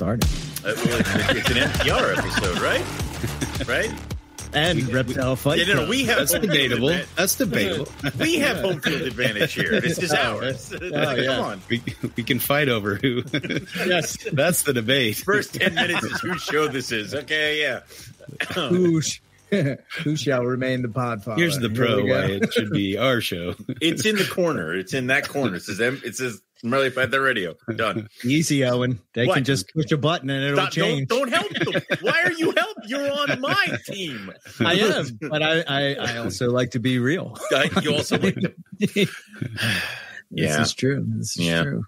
started. Well, it's an MPR episode, right? Right? And Reptile Fight Club. We have That's debatable. That's debatable. We have home field advantage here. This is ours. Come on. We can fight over who. Yes. That's the debate. First 10 minutes is whose show this is. Okay, yeah. Who shall remain the podfather? Here's the pro why it should be our show. It's in the corner. It's in that corner. It says Merely Fight the Radio. Done. Easy, Owen. They can just push a button and it'll change. Don't help them. Why are you help? You're on my team. I am, but I also like to be real. You also like to. This is true. This is true.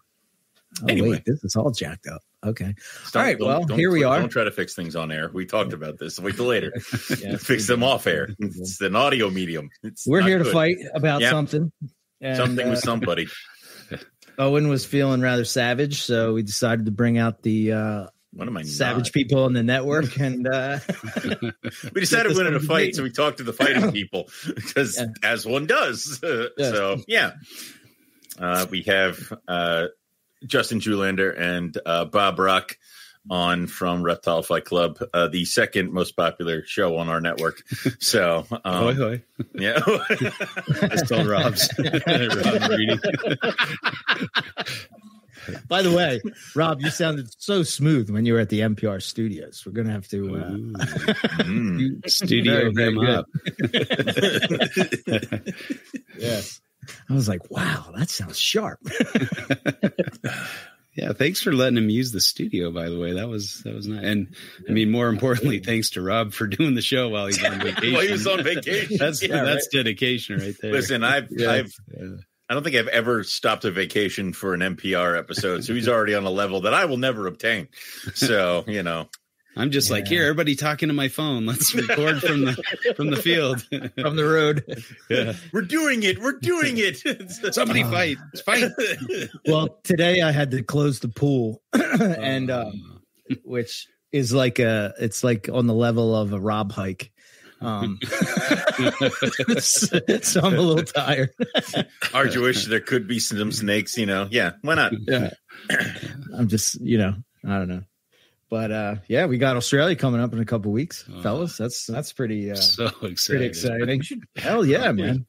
Oh, anyway. wait, this is all jacked up. Okay. All right. Well, here we are. Don't try to fix things on air. We talked about this. Wait till later. Fix them off air. It's an audio medium. We're here to fight about something. And, something with somebody. Owen was feeling rather savage, so we decided to bring out the savage people on the network, and we decided we wanted to fight, so we talked to the fighting people because as one does. So we have Justin Julander and Bob Rock on from Reptile Fight Club, the second most popular show on our network. So, hoi hoi. Yeah, I told Rob's reading. By the way, Rob, you sounded so smooth when you were at the MPR studios. We're going to have to studio him up. Yes. I was like, wow, that sounds sharp. Yeah, thanks for letting him use the studio, by the way. That was nice. And I mean, more importantly, thanks to Rob for doing the show while he's on vacation. While he was on vacation. That's dedication right there. Listen, I don't think I've ever stopped a vacation for an NPR episode, so he's already on a level that I will never obtain. So, I'm just like, here, everybody talking to my phone. Let's record from the field, from the road. Yeah, we're doing it. Somebody fight! Fight! Well, today I had to close the pool, and which is it's like on the level of a Rob hike. So I'm a little tired. Arduous. There could be some snakes. Yeah, why not? Yeah. I'm just, I don't know. But we got Australia coming up in a couple weeks, fellas. That's pretty so exciting. Pretty exciting. Hell yeah, man.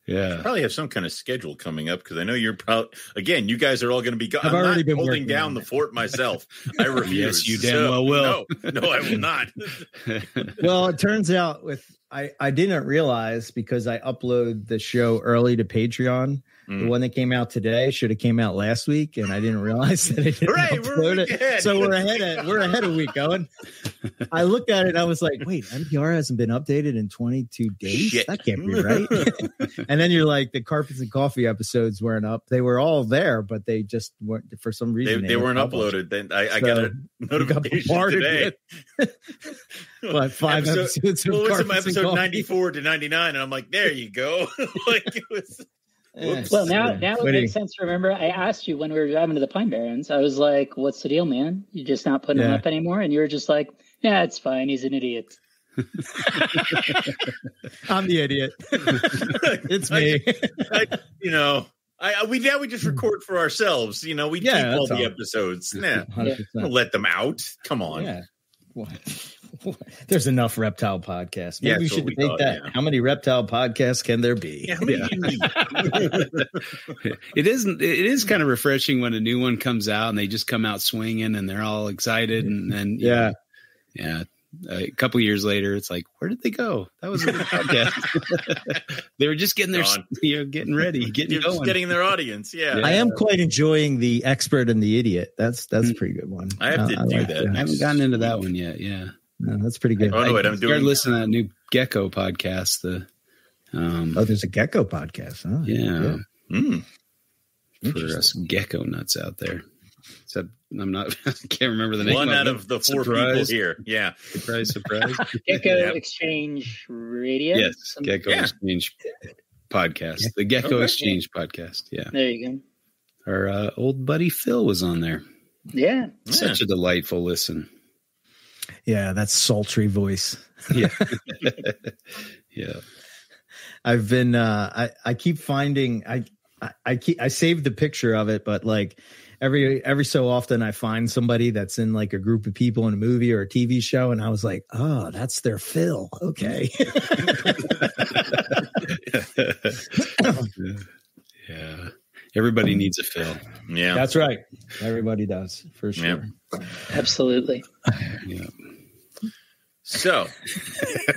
Yeah. You probably have some kind of schedule coming up because I know you're probably you guys are all going to be. I've already been holding down the fort myself. I refuse. Yes, you damn well will. No, I will not. Well, it turns out I didn't realize because I upload the show early to Patreon. The one that came out today should have came out last week, and I didn't realize that I didn't upload it. Ahead. So we're ahead a week, Owen. I looked at it and I was like, wait, NPR hasn't been updated in 22 days? Shit. That can't be right. And then you're like, the Carpets and Coffee episodes weren't up. They were all there, but they just weren't, for some reason. They weren't uploaded. Then I got a notification today. What, 5 episodes? Well, it was in episode 94 to 99, and I'm like, there you go. It was. Whoops. Well, now it makes sense. Remember, I asked you when we were driving to the Pine Barrens. I was like, "What's the deal, man? You're just not putting him up anymore?" And you were just like, "Yeah, it's fine. He's an idiot." I'm the idiot. It's me. We just record for ourselves. We keep all the episodes. Don't let them out. Come on. Yeah. There's enough reptile podcasts. Maybe we should debate that. Yeah. How many reptile podcasts can there be? Yeah, how many do you need? It is kind of refreshing when a new one comes out and they just come out swinging and they're all excited and then a couple years later it's like, where did they go? That was a good podcast. They were just getting getting ready, getting their audience. Yeah. I am quite enjoying the expert and the idiot. That's a pretty good one. I have to do that. I haven't gotten into that one yet. Yeah. No, that's pretty good. Oh, no, wait, I'm started listening to that new Gecko podcast. There's a Gecko podcast. Oh, yeah. For us gecko nuts out there. Except I can't remember the name. One out of the 4 people here. Yeah. Surprise. Gecko Exchange Radio. Yes. Gecko Exchange podcast. The Gecko Exchange podcast. Yeah. There you go. Our old buddy Phil was on there. Yeah. Such a delightful listen. Yeah, that sultry voice. Yeah. Yeah. I've been I keep finding I saved the picture of it, but like every so often I find somebody that's in like a group of people in a movie or a TV show, and I was like, oh, that's their Phil. Okay. Yeah. Everybody needs a Phil. Yeah. That's right. Everybody does, for sure. Yeah. Absolutely. Yeah. So,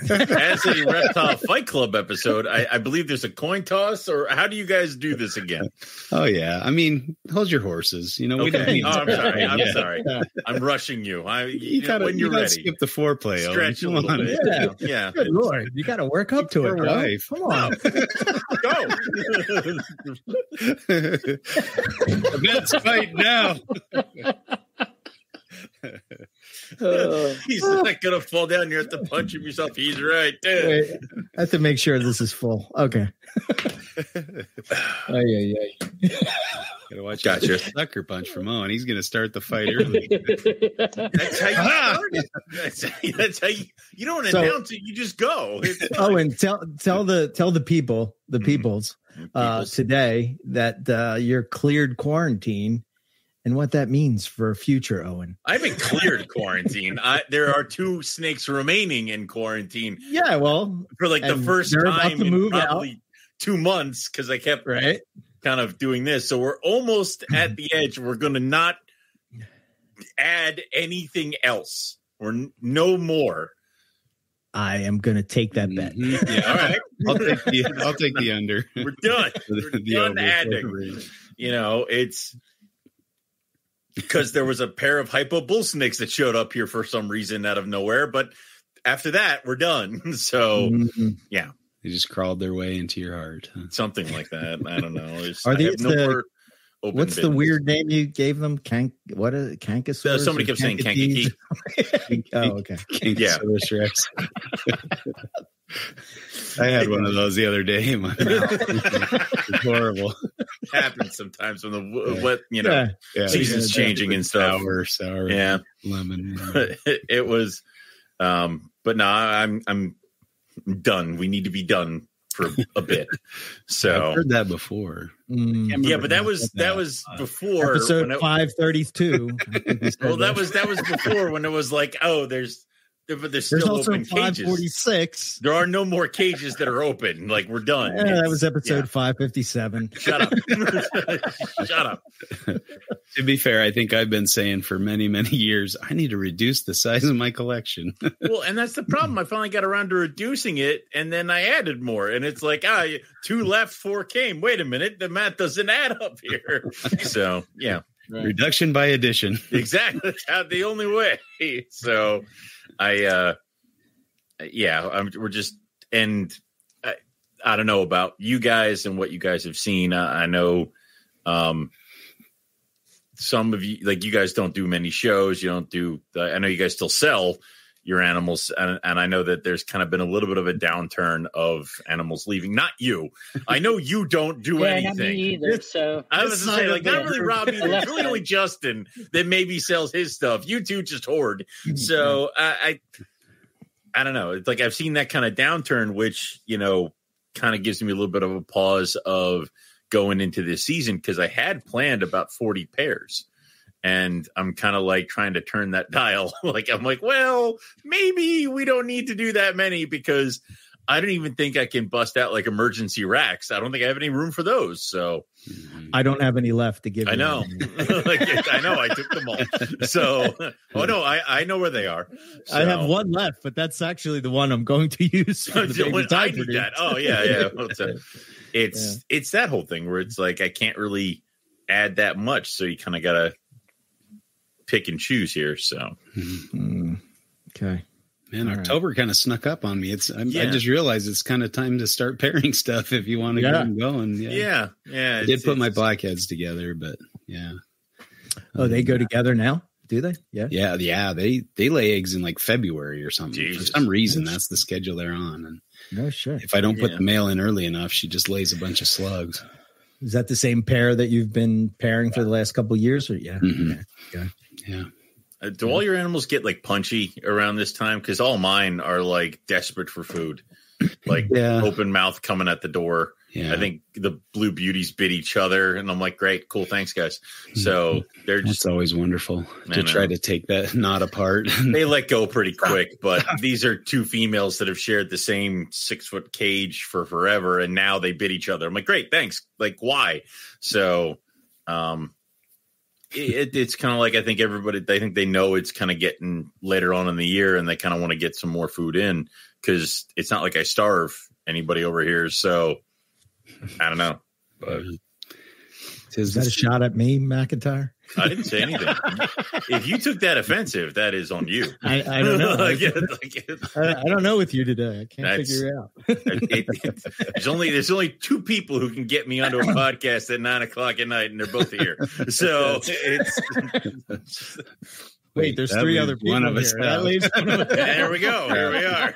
as a Reptile Fight Club episode, I believe there's a coin toss, or how do you guys do this again? Oh, yeah. I mean, hold your horses. You know, we don't Okay. need I'm sorry. I'm sorry. I'm rushing you. You gotta, when you're ready. Skip the foreplay. Stretch Owen. a little bit. Yeah. Good Lord, you got to work up to it, bro. Wife. Come on. Go. Let's fight now. He's not gonna fall down. You have to punch him yourself. He's right. Wait, I have to make sure this is full. Okay. Gotta watch your sucker punch from Owen. He's gonna start the fight early. That's how you start it. That's how you don't announce it. You just go. And tell the people, peoples, today that you're cleared quarantine. And what that means for future, Owen. I haven't cleared quarantine. There are 2 snakes remaining in quarantine. Yeah, well, for like the first time in probably out. 2 months, because I kept kind of doing this. So we're almost at the edge. We're going to not add anything else. We're no more. I am going to take that bet. Mm-hmm. Yeah, all right. I'll take the under. We're done. We're done adding. You know, it's because there was a pair of hypo bull snakes that showed up here for some reason out of nowhere. But after that, we're done. So, yeah. They just crawled their way into your heart. Huh? Something like that. I don't know. Are these what's the weird name you gave them? What is it? Cankosaurus? Somebody kept saying kankakee. Oh, okay. Cankosaurus Rex. I had one of those the other day in my mouth. It's horrible. Happens sometimes when the season's changing and stuff. Sour, lemon. It was, but no, I'm done. We need to be done for a bit. So I've heard that before. Yeah, but that was before episode 532. Well, that was before when it was like, oh, there's still also open cages. 546. There are no more cages that are open. Like, we're done. Yeah, that was episode 557. Shut up. Shut up. To be fair, I think I've been saying for many, many years, I need to reduce the size of my collection. Well, and that's the problem. I finally got around to reducing it, and then I added more. And it's like, 2 left, 4 came. Wait a minute. The math doesn't add up here. So, yeah. Right. Reduction by addition. Exactly. That's the only way. So, we're just, and I don't know about you guys and what you guys have seen. I know some of you, like, you guys don't do many shows. You don't do, I know you guys still sell your animals. And I know that there's kind of been a little bit of a downturn of animals leaving. Not you. I know you don't do anything. Not me either, so I was going to say, like, not really Rob either. It's really only Justin that maybe sells his stuff. You two just hoard. So I don't know. It's like I've seen that kind of downturn, which, kind of gives me a little bit of a pause of going into this season, because I had planned about 40 pairs. And I'm kind of like trying to turn that dial. I'm like, well, maybe we don't need to do that many, because I don't even think I can bust out like emergency racks. I don't think I have any room for those. So I don't have any left to give. I know. I know. I took them all. So, I know where they are. So. I have one left, but that's actually the one I'm going to use for the baby tiger. Oh yeah. Well, it's that whole thing where it's like I can't really add that much, so you kind of gotta pick and choose here. So okay. Man, October kind of snuck up on me. I just realized it's kind of time to start pairing stuff if you want to get them going. Yeah. I did put my blackheads together, but yeah. Oh, they go together now? Do they? Yeah. Yeah. They lay eggs in like February or something. Jesus. For some reason, that's the schedule they're on. And no shit. If I don't put the male in early enough, she just lays a bunch of slugs. Is that the same pair that you've been pairing for the last couple of years? Or Yeah. Do all your animals get like punchy around this time? Because all mine are like desperate for food, like open mouth coming at the door. I think the Blue Beauties bit each other, and I'm like, great, cool, thanks, guys. So they're just always wonderful to try to take that knot apart. They let go pretty quick, but these are two females that have shared the same 6-foot cage for forever, and now they bit each other. I'm like, great, thanks. Like, why? So, it's kind of like, I think they know it's kind of getting later on in the year, and they kind of want to get some more food in, because it's not like I starve anybody over here. So I don't know. But is that a shot at me, McIntyre? I didn't say anything. If you took that offensive, that is on you. I don't know. I don't know with you today. I can't figure it out. There's only 2 people who can get me onto a podcast at 9:00 at night, and they're both here. So it's. Wait, there's 3 other people one of us here. That leaves one of us. There we go. Here we are.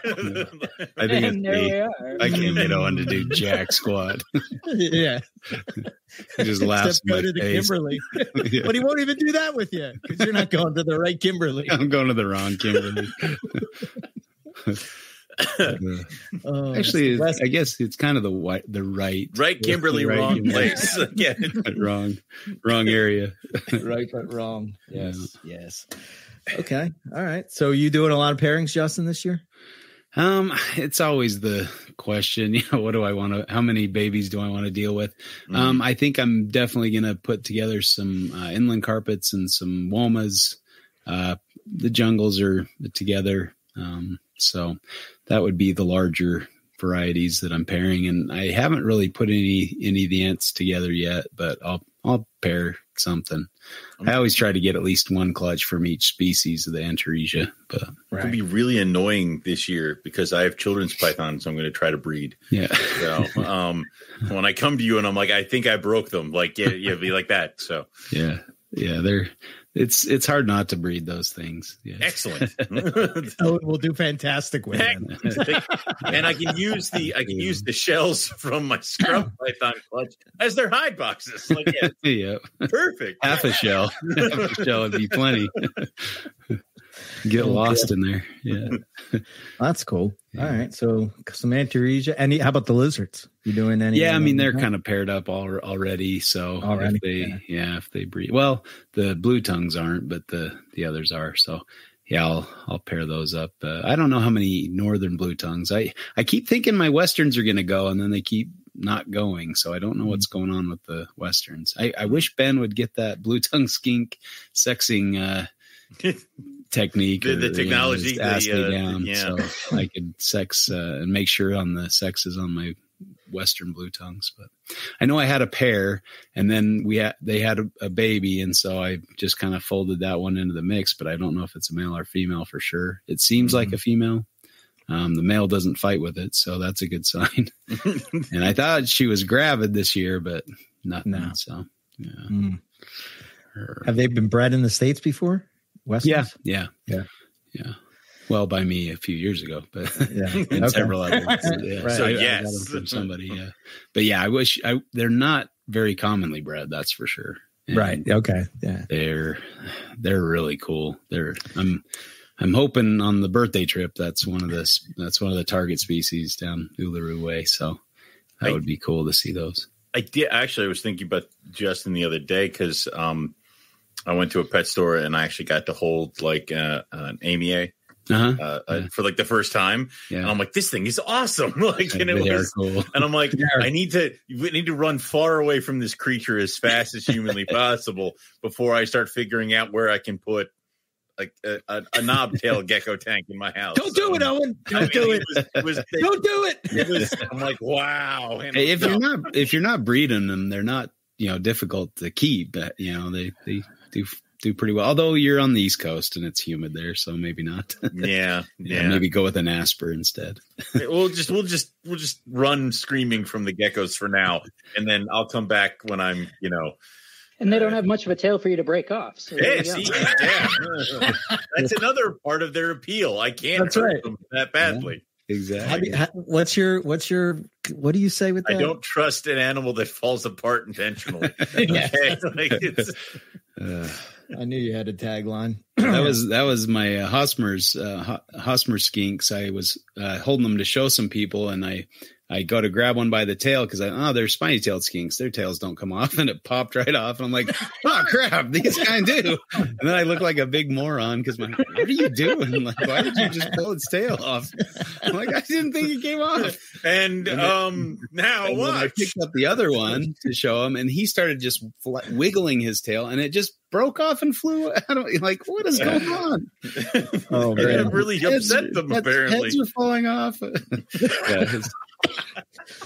I think it's me. I can't get on to do jack squat. Yeah. He just laughs in my to face. Kimberly. Yeah. But he won't even do that with you, because you're not going to the right Kimberly. I'm going to the wrong Kimberly. Actually, I guess it's kind of the right Kimberly, wrong place. Yeah, wrong area. Right, but wrong. Yes. Okay, all right. So you doing a lot of pairings, Justin, this year? It's always the question. What do I want to? How many babies do I want to deal with? I think I'm definitely going to put together some inland carpets and some womas. The jungles are together. So that would be the larger varieties that I'm pairing, and I haven't really put any of the ants together yet, but I'll pair something. I always try to get at least one clutch from each species of the Antaresia, but it could be really annoying this year because I have children's pythons, so I'm going to try to breed. Yeah. So when I come to you and I'm like, I think I broke them, like, yeah, be like that. So yeah, it's hard not to breed those things. Yeah. Excellent. We'll do fantastic with it. And I can use the shells from my scrub python clutch as their hide boxes. Like, yeah. Perfect. Half a shell would be plenty. Get lost in there. Yeah. That's cool. Yeah. All right. So some Antaresia. And how about the lizards? You doing any? Yeah, I mean, they're kind of paired up already. So if they breed, well, the blue tongues aren't, but the others are. So yeah, I'll pair those up. I don't know how many northern blue tongues. I keep thinking my westerns are going to go, and then they keep not going. So I don't know what's going on with the westerns. I wish Ben would get that blue tongue skink sexing technique, the technology, down, so I could sex and make sure on the sexes on my western blue tongues. But I know I had a pair, and then they had a baby, and so I just kind of folded that one into the mix. But I don't know if it's a male or female for sure. It seems like a female. The male doesn't fight with it, so that's a good sign. And I thought she was gravid this year, but nothing. No. So yeah. Have they been bred in the States before? Westerns? Yeah. Well, by me a few years ago, but several others. Yeah. Right. So I got them from somebody. Yeah, but yeah, I wish they're not very commonly bred. That's for sure. And right. Okay. Yeah. They're really cool. I'm hoping on the birthday trip that's one of the target species down Uluru way. So that would be cool to see those. I was thinking about Justin the other day because I went to a pet store and I actually got to hold like an AMA for like the first time. Yeah. And I'm like, this thing is awesome. Like, and it was cool. And I'm like, we need to run far away from this creature as fast as humanly possible before I start figuring out where I can put like a knobtail gecko tank in my house. Don't do it, Owen. Don't do it. Don't do it. I'm like, wow. And hey, if you're not breeding them, they're not, difficult to keep. But, they do pretty well. Although you're on the East Coast and it's humid there, so maybe not. Yeah. Maybe go with an Asper instead. We'll just run screaming from the geckos for now, and then I'll come back when I'm, And they don't have much of a tail for you to break off. So that's another part of their appeal. I can't hurt them that badly. Yeah, exactly. What do you say with that? I don't trust an animal that falls apart intentionally. I knew you had a tagline. That was my Hosmer skinks. I was holding them to show some people, and I I go to grab one by the tail because they're spiny-tailed skinks. Their tails don't come off, and it popped right off. And I'm like, oh crap, these kind do. And then I look like a big moron because what are you doing? Like, why did you just pull its tail off? I'm like, I didn't think it came off. And now what? I picked up the other one to show him, and he started just wiggling his tail, and it just broke off and flew out. Like, what is going on? Oh man, it really upset them. Apparently, heads were falling off. Yeah,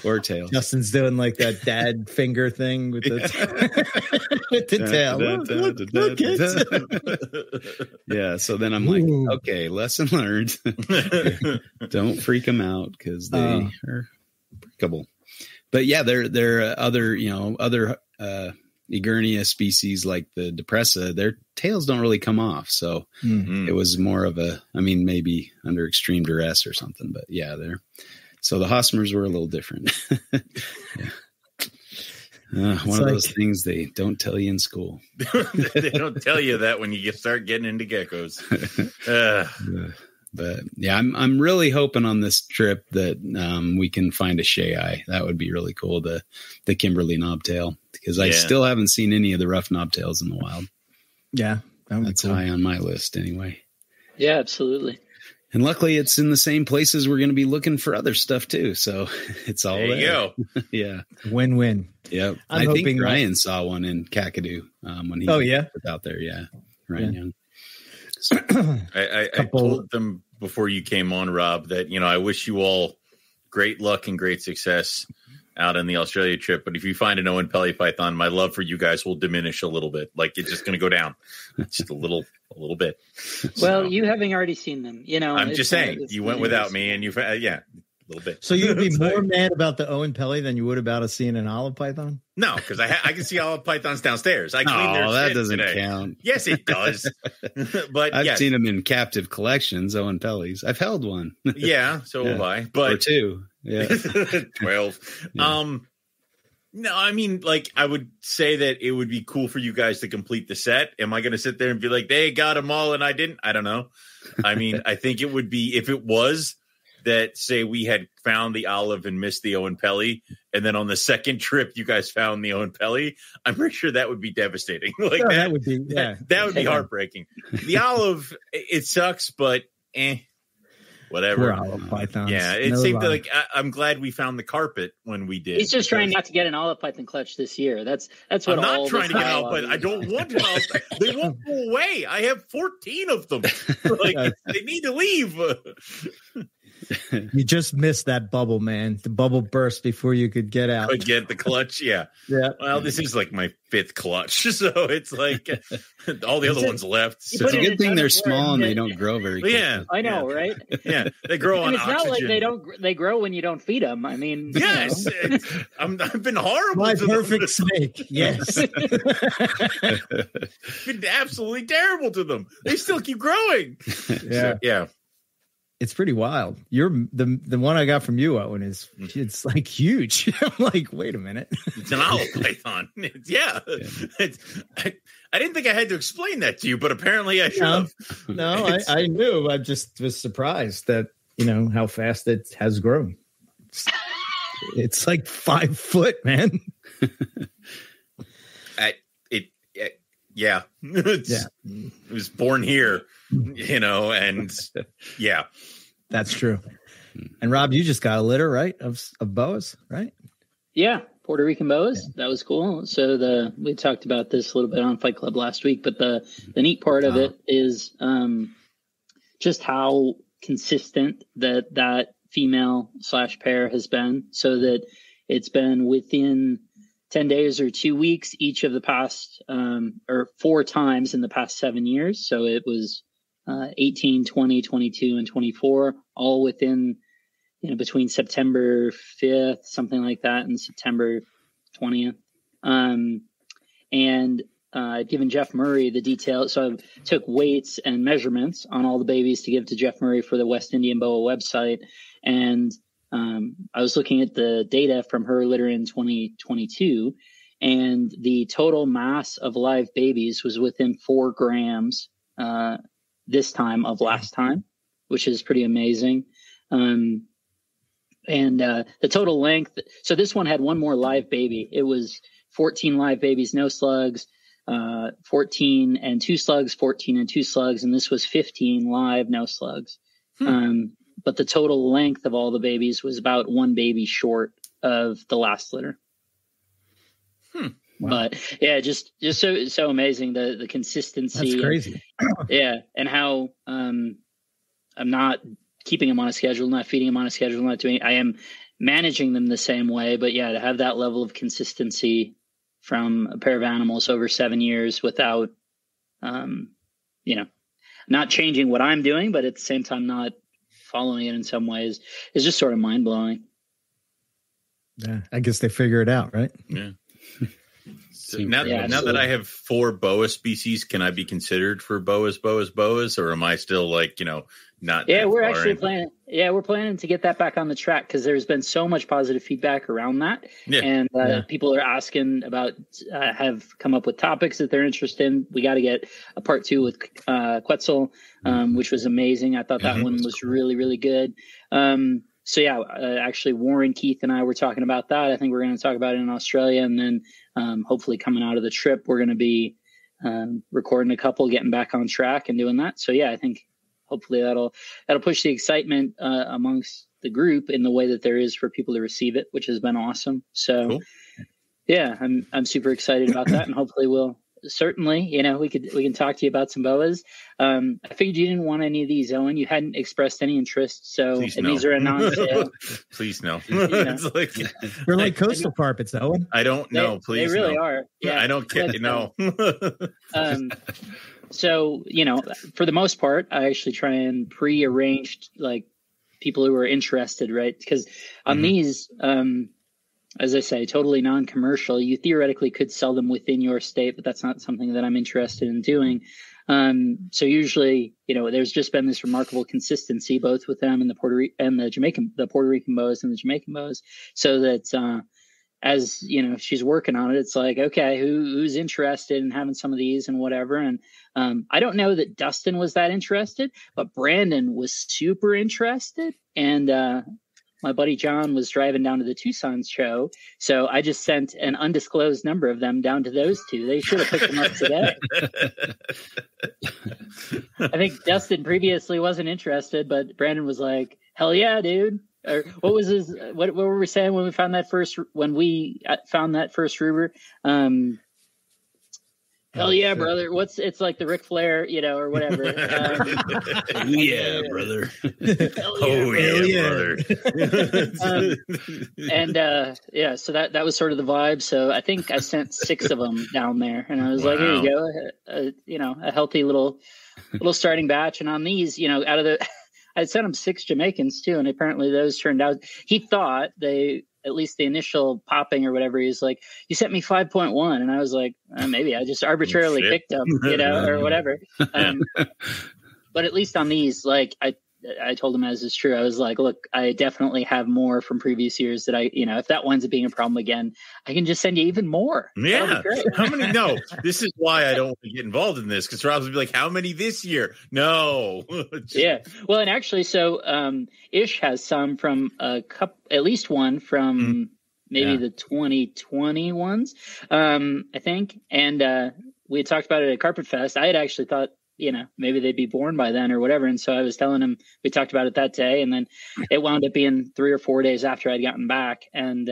or tail. Justin's doing like that dad finger thing with the, with the tail. Look, yeah. So then I'm like, okay, lesson learned. Don't freak them out because they are breakable. But yeah, there are other Egernia species like the Depressa, their tails don't really come off. So it was more of maybe under extreme duress or something, but yeah, so the Hosmers were a little different. One of those things they don't tell you in school. They don't tell you that when you start getting into geckos. But yeah, I'm really hoping on this trip that we can find a Shei. That would be really cool. The Kimberly knobtail, because I still haven't seen any of the rough knobtails in the wild. Yeah, that's cool. High on my list anyway. Yeah, absolutely. And luckily, it's in the same places we're going to be looking for other stuff too. So it's all there. You go. Yeah, win-win. Yep. I think Ryan saw one in Kakadu when he was out there. Yeah, Ryan Young. So, I told them before you came on, Rob, that I wish you all great luck and great success out on the Australia trip. But if you find an Owen Pelly python, my love for you guys will diminish a little bit. Like, it's just going to go down, just a little bit. Well, you having already seen them, I'm just saying you went without me, and you, a little bit. So you'd be more mad about the Owen Pelly than you would about us seeing an olive python? No, because I can see olive pythons downstairs. I cleaned their that doesn't today. Count. Yes, it does. But I've seen them in captive collections, Owen Pellys. I've held one. Yeah, so have I. But or two. Yeah. 12. Yeah. No, I mean, like, I would say that it would be cool for you guys to complete the set. Am I going to sit there and be like, they got them all and I didn't? I don't know. I mean, I think it would be, if it was that, say, we had found the olive and missed the Owen Pelly, and then on the second trip you guys found the Owen Pelly, I'm pretty sure that would be devastating. Like, that would be, that would be heartbreaking. The olive, it sucks, but whatever. Olive pythons. Yeah, it seemed like I'm glad we found the carpet when we did. He's just trying not to get an olive python clutch this year. That's what I'm not trying to get an olive python. I don't want an olive python. They won't go away. I have 14 of them. Like, they need to leave. You just missed that bubble, man. The bubble burst before you could get out. Could get the clutch, yeah. Well, this is like my 5th clutch, so it's like all the other ones left. So. It's a good thing they're small and they don't grow very quickly. Yeah, I know, right? Yeah, they grow on oxygen. It's not like they grow when you don't feed them. I mean, yes, I've been horrible. My perfect snake. Yes, been absolutely terrible to them. They still keep growing. Yeah. It's pretty wild. You're the one I got from you, Owen, it's like huge. I'm like, wait a minute. It's an olive python. I didn't think I had to explain that to you, but apparently I should have. No, I knew. I just was surprised that, how fast it has grown. It's like 5 foot, man. It was born here, and yeah, that's true. And Rob, you just got a litter, right, of boas, right? Yeah, Puerto Rican boas. Yeah. That was cool. So we talked about this a little bit on Fight Club last week, but the neat part of it is just how consistent that female / pair has been. So that it's been within 10 days or 2 weeks each of the past, or 4 times in the past 7 years. So it was 18, 20, 22, and 24, all within, between September 5th, something like that, and September 20th. And I'd given Jeff Murray the details. So I took weights and measurements on all the babies to give to Jeff Murray for the West Indian Boa website. And I was looking at the data from her litter in 2022, and the total mass of live babies was within 4 grams this time of last time, which is pretty amazing. And the total length, so this one had one more live baby. It was 14 live babies, no slugs, 14 and 2 slugs, 14 and 2 slugs, and this was 15 live, no slugs. But the total length of all the babies was about one baby short of the last litter. Wow. But yeah, just so amazing, the consistency. That's crazy. And how I'm not keeping them on a schedule, not feeding them on a schedule, I am managing them the same way. But yeah, to have that level of consistency from a pair of animals over 7 years without, not changing what I'm doing, but at the same time not following it in some ways is just sort of mind blowing. Yeah, I guess they figure it out, right? Yeah. So now that I have 4 boa species, can I be considered for boas, or am I still not? Yeah, we're actually planning. Yeah, we're planning to get that back on the track because there's been so much positive feedback around that, and people are asking about, have come up with topics that they're interested in. We got to get a part 2 with Quetzal, which was amazing. I thought that one was really, really good. So yeah, actually Warren, Keith, and I were talking about that. I think we're going to talk about it in Australia, and then hopefully coming out of the trip, we're going to be recording a couple, getting back on track and doing that. So yeah, I think hopefully that'll push the excitement amongst the group in the way that there is for people to receive it, which has been awesome. So cool. Yeah, I'm super excited about that, and hopefully we'll certainly, we can talk to you about some boas. I figured you didn't want any of these, Owen. You hadn't expressed any interest, so these are a non-sale. Please no. It's like, they're like coastal carpets, Owen. I don't know. Please, they really are. Yeah, I don't get no. So for the most part, I actually try and pre-arrange people who are interested, right? Because on these, as I say, totally non-commercial. You theoretically could sell them within your state, but that's not something that I'm interested in doing. So usually, there's just been this remarkable consistency both with them and the Puerto Rican boas and the Jamaican boas. So that as she's working on it, it's like, okay, who's interested in having some of these and whatever. And I don't know that Dustin was that interested, but Brandon was super interested, and my buddy John was driving down to the Tucson show, so I just sent an undisclosed number of them down to those two. They should have picked them up today. I think Dustin previously wasn't interested, but Brandon was like, "Hell yeah, dude!" Or what was his? What were we saying when we found that first Ruber? Hell yeah, brother! It's like the Ric Flair, or whatever. Yeah, brother. Brother. So that was sort of the vibe. So I think I sent 6 of them down there, and I was like, "Here you go, a healthy little starting batch." And on these, out of the, I sent him 6 Jamaicans too, and apparently those turned out. He thought at least the initial popping or whatever, he's like, "You sent me 5.1," and I was like, maybe I just arbitrarily picked them, or whatever. But at least on these, I told him, as is true, I was like, "Look, I definitely have more from previous years that if that winds up being a problem again, I can just send you even more." Yeah. How many? No, this is why I don't want to get involved in this, because Rob's would be like, "How many this year?" No. Yeah. Well, and actually, so Ish has some from a couple, at least one from maybe the 2020 ones, I think. And we had talked about it at Carpet Fest. I had actually thought, maybe they'd be born by then or whatever. And so I was telling him, we talked about it that day, and then it wound up being 3 or 4 days after I'd gotten back. And,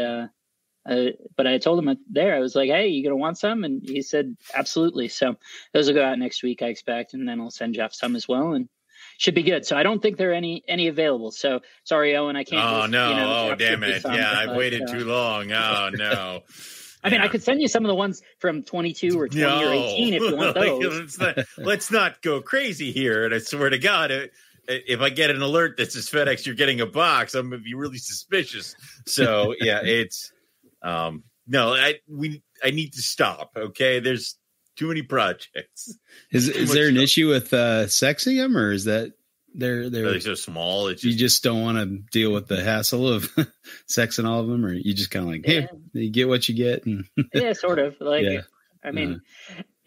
but I told him there, I was like, "Hey, you going to want some?" And he said, "Absolutely." So those will go out next week, I expect. And then I'll send Jeff some as well, and should be good. So I don't think there are any available. So sorry, Owen, I can't. Oh, no. Damn it. Yeah. I've waited too long. Oh no. I mean, I could send you some of the ones from 22 or 20 or 18 if you want those. Let's not go crazy here. And I swear to God, if I get an alert that says FedEx, you're getting a box, I'm going to be really suspicious. So yeah, it's no, I need to stop. Okay, there's too many projects. Is there an issue with sexing them, or is that they're so small? You just don't want to deal with the hassle of sexing all of them, or you just kind of like, hey, you get what you get. And yeah, sort of like, I mean,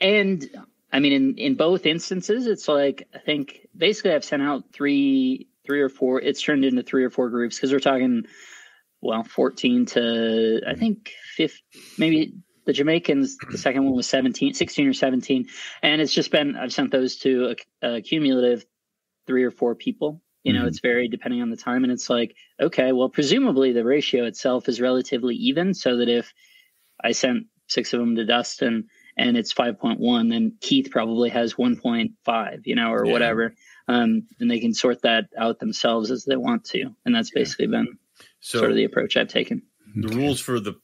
and I mean, in both instances, it's like, I think basically I've sent out three it's turned into 3 or 4 groups, because we're talking, 14 to, I think, 50, maybe the Jamaicans, the second one was 16 or 17. And it's just been, I've sent those to a cumulative 3 or 4 people. It's varied depending on the time. And it's like, okay, well, presumably the ratio itself is relatively even, so that if I sent 6 of them to Dustin and it's 5.1, then Keith probably has 1.5, or whatever. And they can sort that out themselves as they want to. And that's basically been sort of the approach I've taken. The rules for the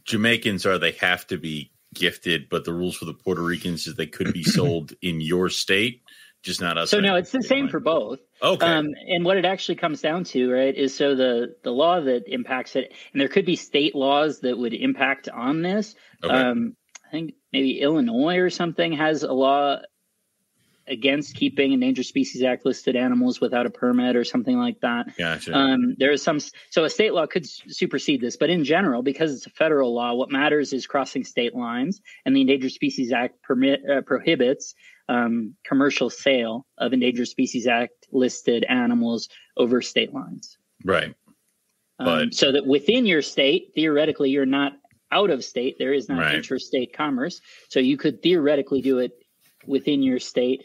Jamaicans are they have to be gifted, but the rules for the Puerto Ricans is they could be sold in your state, just not us. So no, it's the same for both. Okay. And what it actually comes down to, right, is so the law that impacts it, and there could be state laws that would impact on this. Okay. I think maybe Illinois or something has a law against keeping Endangered Species Act listed animals without a permit or something like that. Gotcha. There is so a state law could supersede this, but in general, because it's a federal law, what matters is crossing state lines, and the Endangered Species Act prohibits commercial sale of Endangered Species Act listed animals over state lines. Right. But so that within your state, theoretically, you're not out of state. There is not interstate commerce. So you could theoretically do it within your state,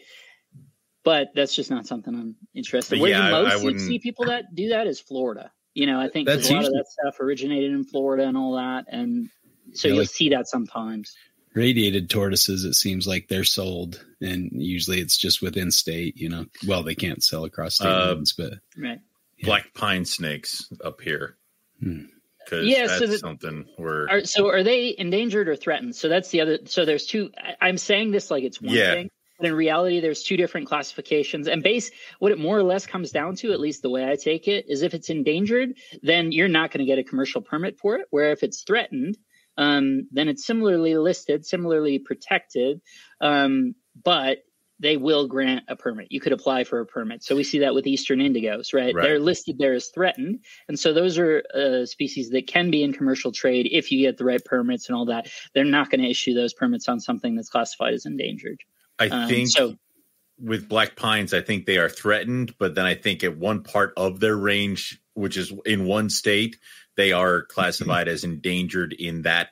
but that's just not something I'm interested in. Where you mostly see people that do that is Florida. I think a lot of that stuff originated in Florida and all that. And so you'll see that sometimes. Radiated tortoises, it seems like they're sold, and usually it's just within state, well, they can't sell across state lines, but black pine snakes up here. Because that's something where. Are they endangered or threatened? So that's the other. So there's two. I'm saying this like it's one thing, but in reality, there's 2 different classifications. And what it more or less comes down to, at least the way I take it, is if it's endangered, then you're not going to get a commercial permit for it. Where if it's threatened, then it's similarly listed, similarly protected, but they will grant a permit. You could apply for a permit. So we see that with eastern indigos, right? They're listed there as threatened. And so those are species that can be in commercial trade if you get the right permits and all that. They're not going to issue those permits on something that's classified as endangered. I think with black pines, I think they are threatened, but then I think at one part of their range, which is in one state, they are classified as endangered in that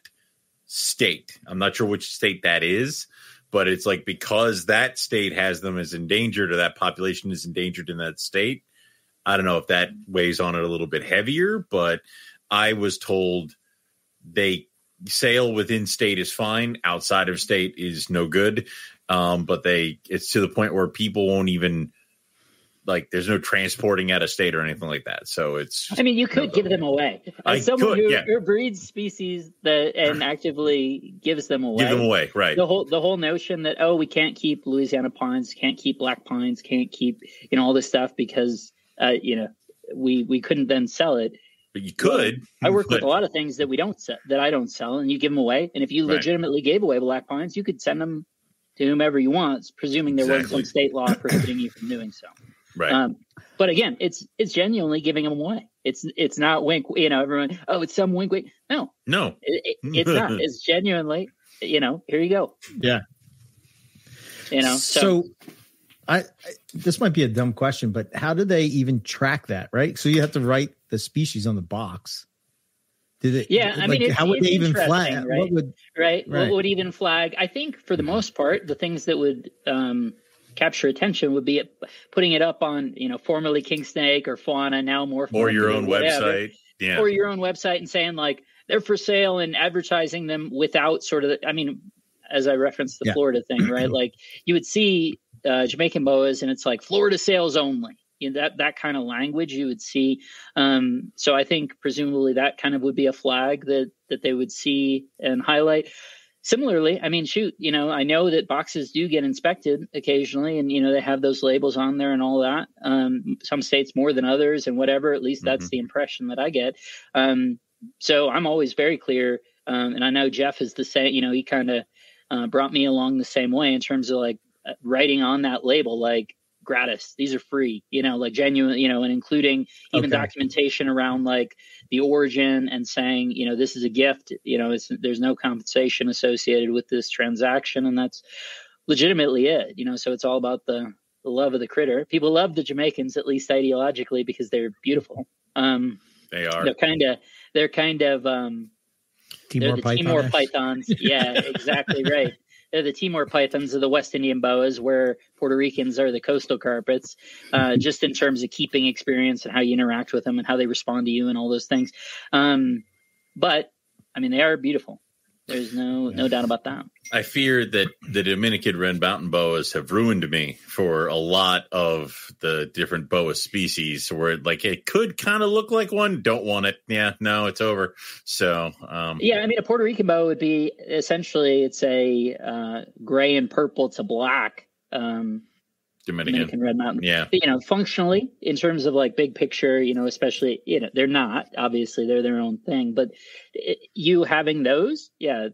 state. I'm not sure which state that is, but it's like because that state has them as endangered, or that population is endangered in that state. I don't know if that weighs on it a little bit heavier, but I was told they sale within state is fine. Outside of state is no good. But it's to the point where people won't even, like, there's no transporting out of state or anything like that. So you could give them away. As someone who breeds species and actively gives them away. Give them away, right. The whole notion that, we can't keep Louisiana pines, can't keep black pines, can't keep, all this stuff because, we couldn't then sell it. But you could. I work with a lot of things that I don't sell, and you give them away. And if you legitimately gave away black pines, you could send them to whomever you want, presuming there was some state law prohibiting you from doing so. Right. But again, it's genuinely giving them away. It's not wink, everyone, it's some wink. No, it's not. It's genuinely, here you go. Yeah. So I this might be a dumb question, but how do they even track that? Right. So you have to write the species on the box. How would they even flag? Right? What would even flag? I think for the most part, the things that would capture attention would be putting it up on, formerly King Snake or Fauna, now more or your own website, or your own website, and saying like they're for sale and advertising them without sort of. As I referenced the Florida thing, right? Like you would see Jamaican boas, and it's like Florida sales only. That kind of language you would see. So I think presumably that kind of would be a flag that they would see and highlight. Similarly, I know that boxes do get inspected occasionally, and, they have those labels on there and all that. Some states more than others and whatever, at least that's the impression that I get. So I'm always very clear. And I know Jeff is the same, he kind of brought me along the same way in terms of like writing on that label, like, gratis, these are free, like genuine, and including even documentation around like the origin and saying, this is a gift, there's no compensation associated with this transaction, and that's legitimately it, so it's all about the love of the critter. People love the Jamaicans, at least ideologically, because they're beautiful. They are. They're kind of Timor pythons. Yeah, exactly right. They're the Timor pythons of the West Indian boas, where Puerto Ricans are the coastal carpets, just in terms of keeping experience and how you interact with them and how they respond to you and all those things. But I mean, they are beautiful. There's no doubt about that. I fear that the Dominican red mountain boas have ruined me for a lot of the different boa species, where like it could kind of look like one. Don't want it. Yeah, no, it's over. So yeah, I mean, a Puerto Rican boa would be essentially, it's a gray and purple to black Dominican red mountain. Yeah, but, functionally, in terms of like big picture, especially, they're not, obviously they're their own thing, but you having those, yeah,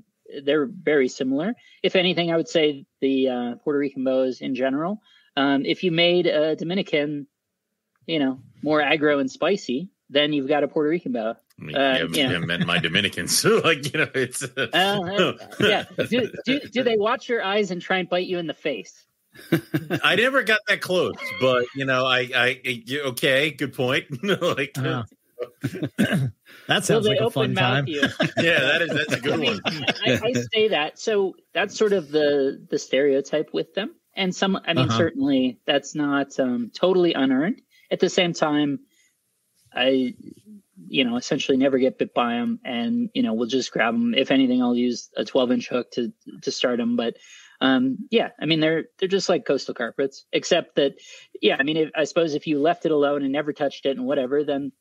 they're very similar. If anything, I would say the Puerto Rican boas in general, if you made a Dominican, more aggro and spicy, then you've got a Puerto Rican boa. I meant my Dominicans. So it's yeah. Do they watch your eyes and try and bite you in the face? I never got that close, but okay, good point. That sounds like a fun time. Yeah, that's a good one. I say that. So that's sort of the stereotype with them. And certainly that's not totally unearned. At the same time, I, essentially never get bit by them, and, we'll just grab them. If anything, I'll use a 12-inch hook to start them. But they're just like coastal carpets, except that, I suppose if you left it alone and never touched it and whatever, then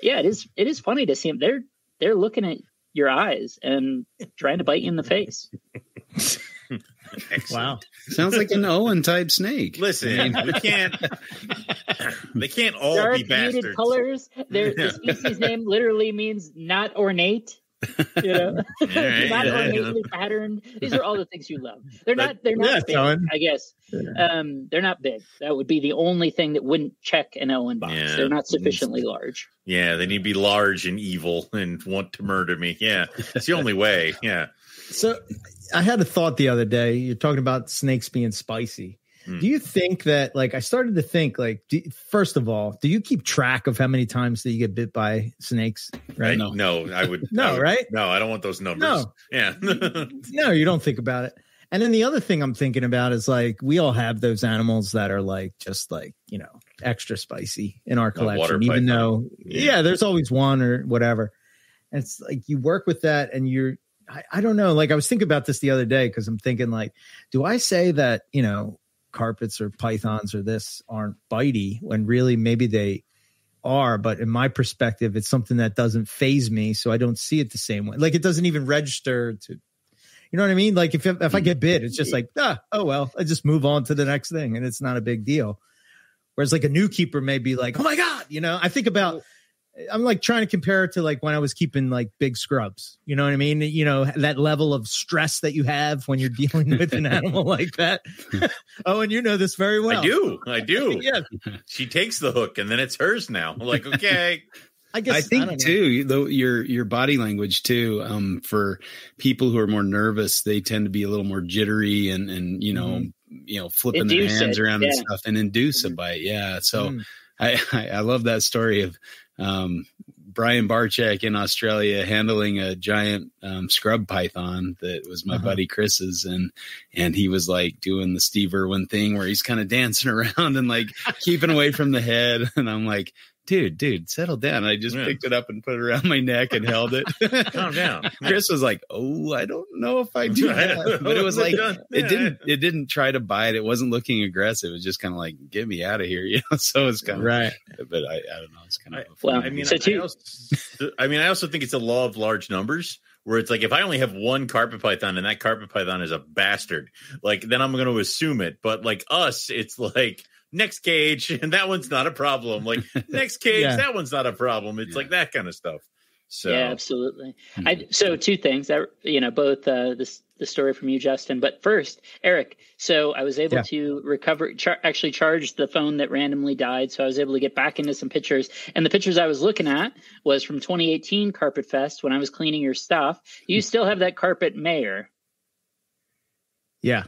yeah, it is funny to see them. They're looking at your eyes and trying to bite you in the face. Wow. Sounds like an Owen type snake. Listen, they can't all be bastards. Colors. The species name literally means not ornate. Not ornately patterned. These are all the things you love. They're not big, I guess. They're not big. That would be the only thing that wouldn't check an Owen box. Yeah. They're not sufficiently large. Yeah, they need to be large and evil and want to murder me. Yeah, it's the only way. Yeah. So I had a thought the other day. You're talking about snakes being spicy. Do you think that, I started to think, first of all, do you keep track of how many times that you get bit by snakes? Right? No, I would. Right? No, I don't want those numbers. No. Yeah. No, you don't think about it. And then the other thing I'm thinking about is we all have those animals that are extra spicy in our collection, even though, there's always one or whatever. And it's you work with that and I don't know. I was thinking about this the other day because I'm thinking do I say that, carpets or pythons or this aren't bitey when really maybe they are, but in my perspective, it's something that doesn't faze me. So I don't see it the same way. It doesn't even register to, you know what I mean? If I get bit, it's just oh, well, I just move on to the next thing and it's not a big deal. Whereas a new keeper may be oh my God, I think about, I'm trying to compare it to when I was keeping big scrubs, you know what I mean? That level of stress that you have when you're dealing with an animal like that. Oh, and you know this very well. I do. Yeah. She takes the hook and then it's hers now. I'm okay. I think too, though, your body language too, for people who are more nervous, they tend to be a little more jittery and flipping their hands around and stuff and induce a bite. Yeah. So I love that story of, Brian Barczyk in Australia handling a giant scrub python that was my buddy Chris's, and he was doing the Steve Irwin thing where he's kind of dancing around and keeping away from the head, and I'm like, dude, settle down. I just picked it up and put it around my neck and held it. Calm down. Chris was like, "Oh, I don't know if I do that," but it was it didn't try to bite. It wasn't looking aggressive. It was just kind of get me out of here, So it's kind of right. But I don't know. It's kind of well. I also think it's a law of large numbers. Where it's if I only have one carpet python and that carpet python is a bastard, then I'm going to assume it. But us, it's next cage, and that one's not a problem. Next cage, that one's not a problem. It's that kind of stuff. So yeah, absolutely. So two things that both the story from you, Justin, but first, Eric. So I was able to recover, actually charge the phone that randomly died. So I was able to get back into some pictures, and the pictures I was looking at was from 2018 Carpet Fest when I was cleaning your stuff. You still have that carpet mayor. Yeah.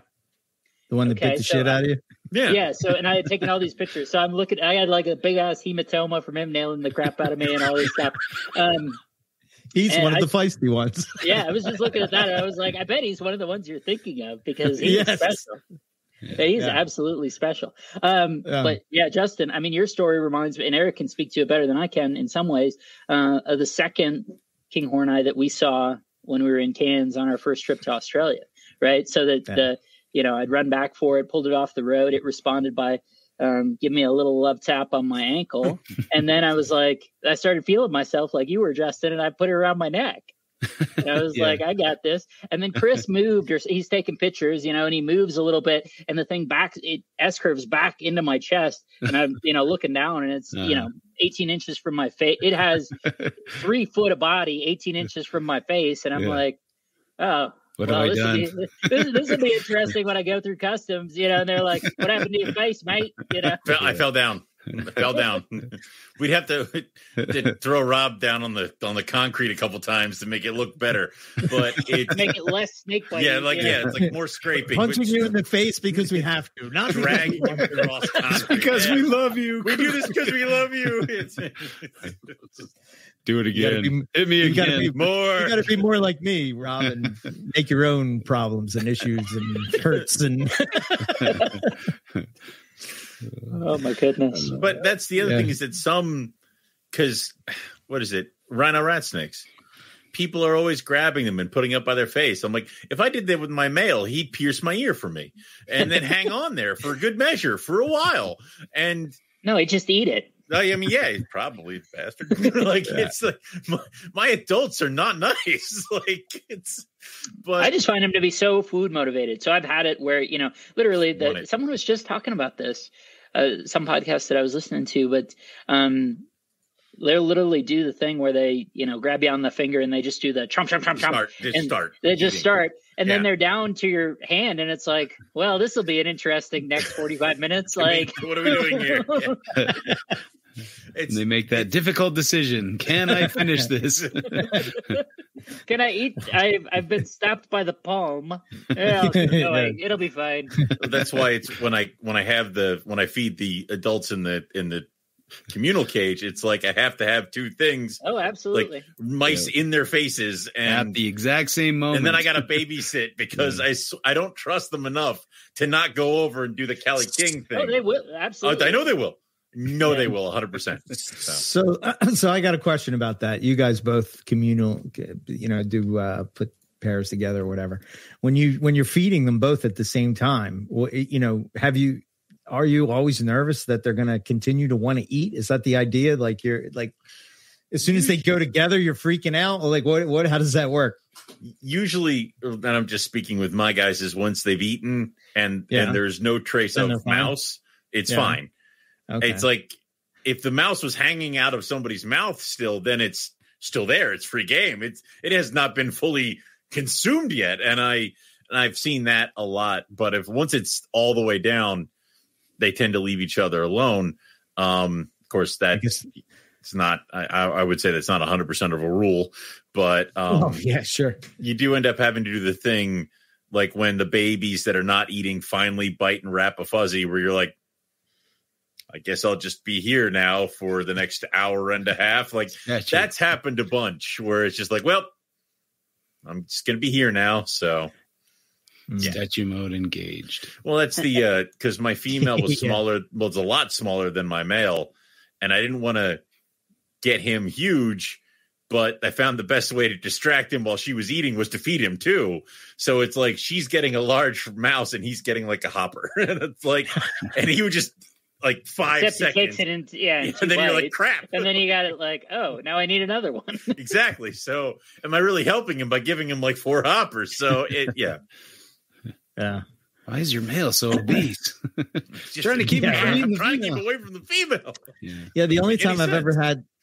The one that bit the shit out of you? Yeah. So, and I had taken all these pictures. So I'm looking, I had like a big ass hematoma from him nailing the crap out of me and all this stuff. He's one of the feisty ones. Yeah. I was just looking at that. And I was like, I bet he's one of the ones you're thinking of because he's special. Yeah, he's absolutely special. But yeah, Justin, I mean, your story reminds me, and Eric can speak to it better than I can in some ways, of the second kinghorn eye that we saw when we were in Cairns on our first trip to Australia. Right. So that I'd run back for it, pulled it off the road. It responded by give me a little love tap on my ankle. And then I was like, I started feeling myself like you were, Justin, and I put it around my neck. And I was like, I got this. And then Chris moved, or he's taking pictures, and he moves a little bit, and the thing S-curves back into my chest. And I'm, looking down, and it's, 18 inches from my face. It has 3 foot of body, 18 inches from my face. And I'm like, oh, what have I done? This will be interesting when I go through customs, and they're like, what happened to your face, mate? I fell down. We'd have to throw Rob down on the concrete a couple times to make it look better, but make it less snake biting. It's like more scraping. Punching you in the face because we have to, not dragging you across concrete. Because we love you. We do this because we love you. Do it again. Hit me again. You got to be more like me, Rob, and make your own problems and issues and hurts and. Oh my goodness! But that's the other thing is that because what is it? Rhino rat snakes. People are always grabbing them and putting up by their face. I'm like, if I did that with my male, he'd pierce my ear for me and then hang on there for a good measure for a while. And no, he'd just eat it. I mean, he's probably a bastard. It's like my adults are not nice. But I just find him to be so food motivated. So I've had it where, literally someone was just talking about this, some podcast that I was listening to, but they'll literally do the thing where they, grab you on the finger and they just do the chomp, chomp, chomp, chomp. They just start. And then they're down to your hand and it's like, well, this will be an interesting next 45 minutes. Like, what are we doing here? They make that difficult decision. Can I finish this? Can I eat? I've been stopped by the palm. It'll be fine. That's why it's when I feed the adults in the communal cage, it's like I have to have 2 things. Oh, absolutely. Like mice in their faces and at the exact same moment. And then I got to babysit because I don't trust them enough to not go over and do the Cali King thing. Oh, they will. Absolutely. I know they will. No, they will 100%. So I got a question about that. You guys both communal, do put pairs together or whatever. When you're feeding them both at the same time, are you always nervous that they're going to continue to want to eat? Is that the idea? Like you're like, as soon as they go together, you're freaking out? Or like what, how does that work? Usually, and I'm just speaking with my guys, is once they've eaten and there's no trace of mouse, it's fine. Okay. It's like if the mouse was hanging out of somebody's mouth still, then it's still there. It's free game. It has not been fully consumed yet. And I've seen that a lot. But once it's all the way down, they tend to leave each other alone. Of course, it's not. I would say that's not 100% of a rule, but sure. You do end up having to do the thing like when the babies that are not eating finally bite and wrap a fuzzy, where you're like, I guess I'll just be here now for the next hour and a half. Like that's happened a bunch where it's just like, well, I'm just going to be here now. So statue mode engaged. Well, that's the, cause my female was smaller. Well, it's a lot smaller than my male. And I didn't want to get him huge, but I found the best way to distract him while she was eating was to feed him too. So it's like, she's getting a large mouse and he's getting like a hopper. And it's like, and he would just, like 5 seconds. He takes it and then you're like, crap. And then you got it like, oh, now I need another one. Exactly. So am I really helping him by giving him like 4 hoppers? So Yeah. Why is your male so obese? Just trying to keep I'm trying to keep away from the female. Yeah. The only time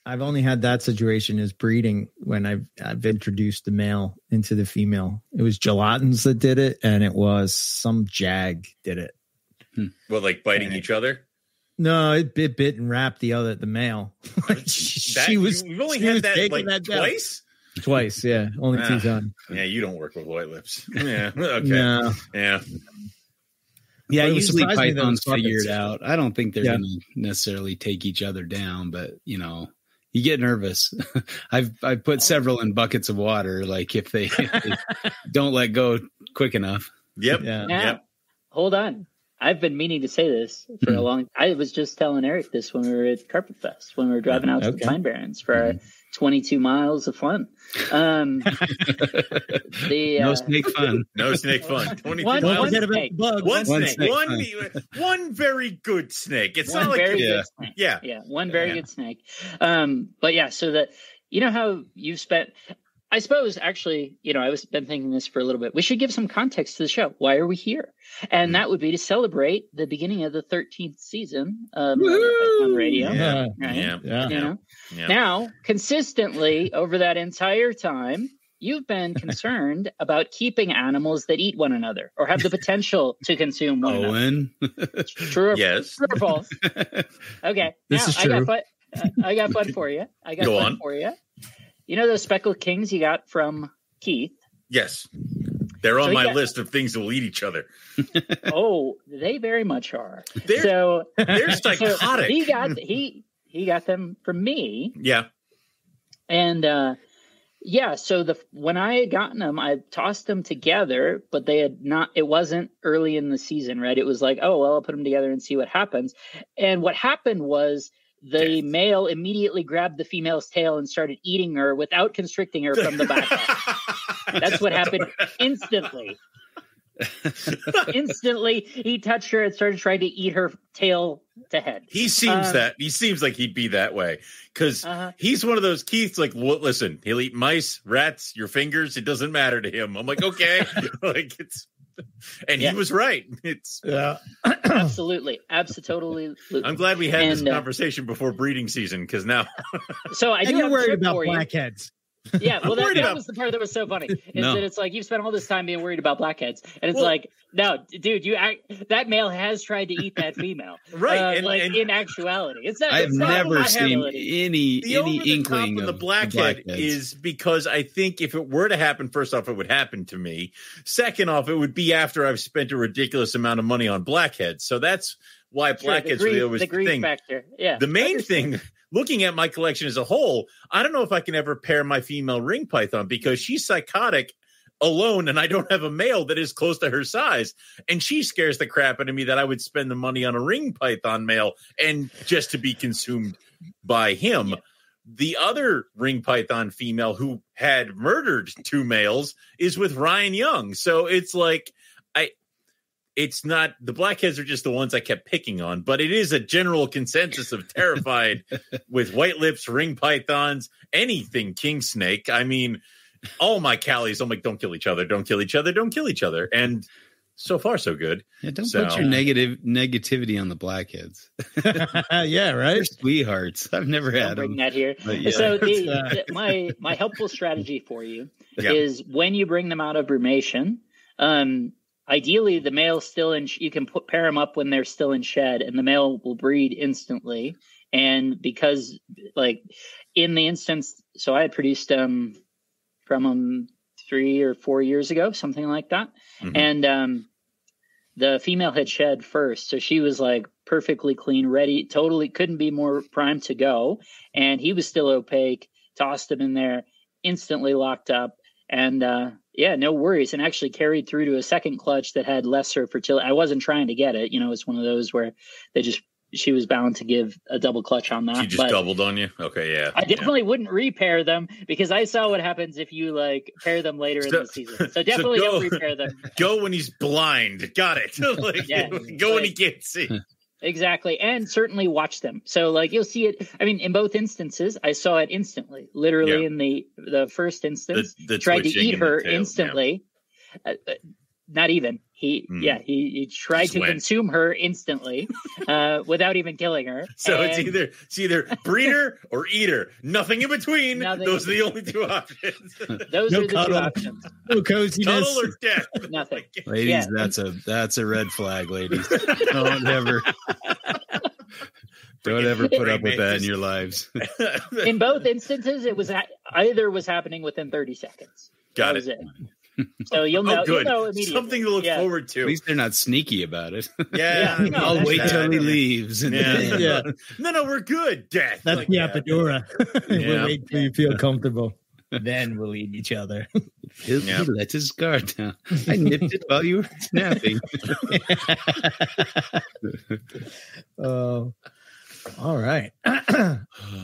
I've only had that situation is breeding when I've introduced the male into the female. It was gelatins that did it, and it was some jag did it. Well, like biting each other? No, it bit and wrapped the male. You've only had that like twice? Twice, yeah. Only 2 times. Yeah, you don't work with white lips. Yeah. Okay. Yeah. Yeah, But it usually surprised me that pythons it's figure it buckets. out. I don't think they're going to necessarily take each other down, but you get nervous. I've put several in buckets of water, like if they don't let go quick enough. Yep. Now, Yep. hold on. I've been meaning to say this for a long. I was just telling Eric this when we were at Carpet Fest, when we were driving out to the Pine Barrens for our 22 miles of fun. No snake fun. No snake fun. 22 One miles. snake. One snake. Snake. One very good snake. It's One not like very good snake. Yeah. Yeah, one very good snake. But yeah, so that how you've spent. I suppose actually, I was been thinking this for a little bit. We should give some context to the show. Why are we here? And that would be to celebrate the beginning of the 13th season on radio. Yeah. Right? Yeah. Now, consistently over that entire time, you've been concerned about keeping animals that eat one another or have the potential to consume one another. Owen. True or, Yes. true or false? Okay. This is I true. got fun for you. Go on. For you. You know those speckled kings you got from Keith? Yes. They're on So my list of things that will eat each other. Oh, they very much are. They're So psychotic. he got them from me. Yeah. And so when I had gotten them, I tossed them together, but they had not. It wasn't early in the season, right? It was like, oh well, I'll put them together and see what happens. And what happened was the male immediately grabbed the female's tail and started eating her without constricting her from the back. That's what happened instantly. Instantly, he touched her and started trying to eat her tail to head. He seems like he'd be that way because he's one of those Keith's like, well, listen, he'll eat mice, rats, your fingers. It doesn't matter to him. I'm like, okay, he was right. It's absolutely. I'm glad we had this conversation before breeding season because now. So I do. And you're have worried a tip about for you. blackheads. Yeah, well, that was the part that was so funny. That it's like you've spent all this time being worried about blackheads, and it's like, no, dude, that male has tried to eat that female, right? In actuality, it's not. I've never seen any inkling of the of blackhead blackheads. is because I think if it were to happen, first off, it would happen to me. Second off, it would be after I've spent a ridiculous amount of money on blackheads. So that's why blackheads really always the grief thing. Factor. Yeah, the main thing. Looking at my collection as a whole, I don't know if I can ever pair my female ring python because she's psychotic alone and I don't have a male that is close to her size. And she scares the crap out of me that I would spend the money on a ring python male and just to be consumed by him. Yeah. The other ring python female who had murdered 2 males is with Ryan Young. So it's like, it's not the blackheads are just the ones I kept picking on, but it is a general consensus of terrified with white lips, ring pythons, anything king snake. I mean, all my Callies, I'm like, don't kill each other, don't kill each other, don't kill each other. And so far, so good. Yeah, don't put your negativity on the blackheads. Yeah, right. They're sweethearts. I've never had them. Bring that here. Yeah. So my helpful strategy for you is when you bring them out of brumation, ideally, the male's still in. You can pair them up when they're still in shed, and the male will breed instantly. And because, like, in the instance, so I had produced from them 3 or 4 years ago, something like that. Mm-hmm. And the female had shed first, so she was like perfectly clean, ready, totally couldn't be more primed to go. And he was still opaque. Tossed him in there, instantly locked up. And no worries, and actually carried through to a second clutch that had lesser fertility. I wasn't trying to get it, it's one of those where she was bound to give a double clutch on that. She just doubled on you. Okay, yeah. I definitely wouldn't repair them because I saw what happens if you pair them later in the season. So definitely don't repair them. Go when he's blind. Got it. Go when he can't see. Exactly. And certainly watch them. So you'll see it. I mean, in both instances, I saw it instantly, literally in the first instance, the tried to eat her instantly. Yeah. Not even he tried to consume her instantly, without even killing her. So it's either breeder or eater, nothing in between. Those are the only 2 options. Those are the 2 options. No coziness. Cuddle or death. Nothing. Ladies, that's a red flag, ladies. Don't ever put up with that in your lives. In both instances, it was either was happening within 30 seconds. Got it. So you'll know. Good. You'll know immediately. Something to look forward to. At least they're not sneaky about it. Yeah. No, I'll wait till he leaves. And No, we're good. Death. That's Like, the Apodora. We'll wait till you feel comfortable. Then we'll eat each other. He let his guard down. I nipped it while you were snapping. All right.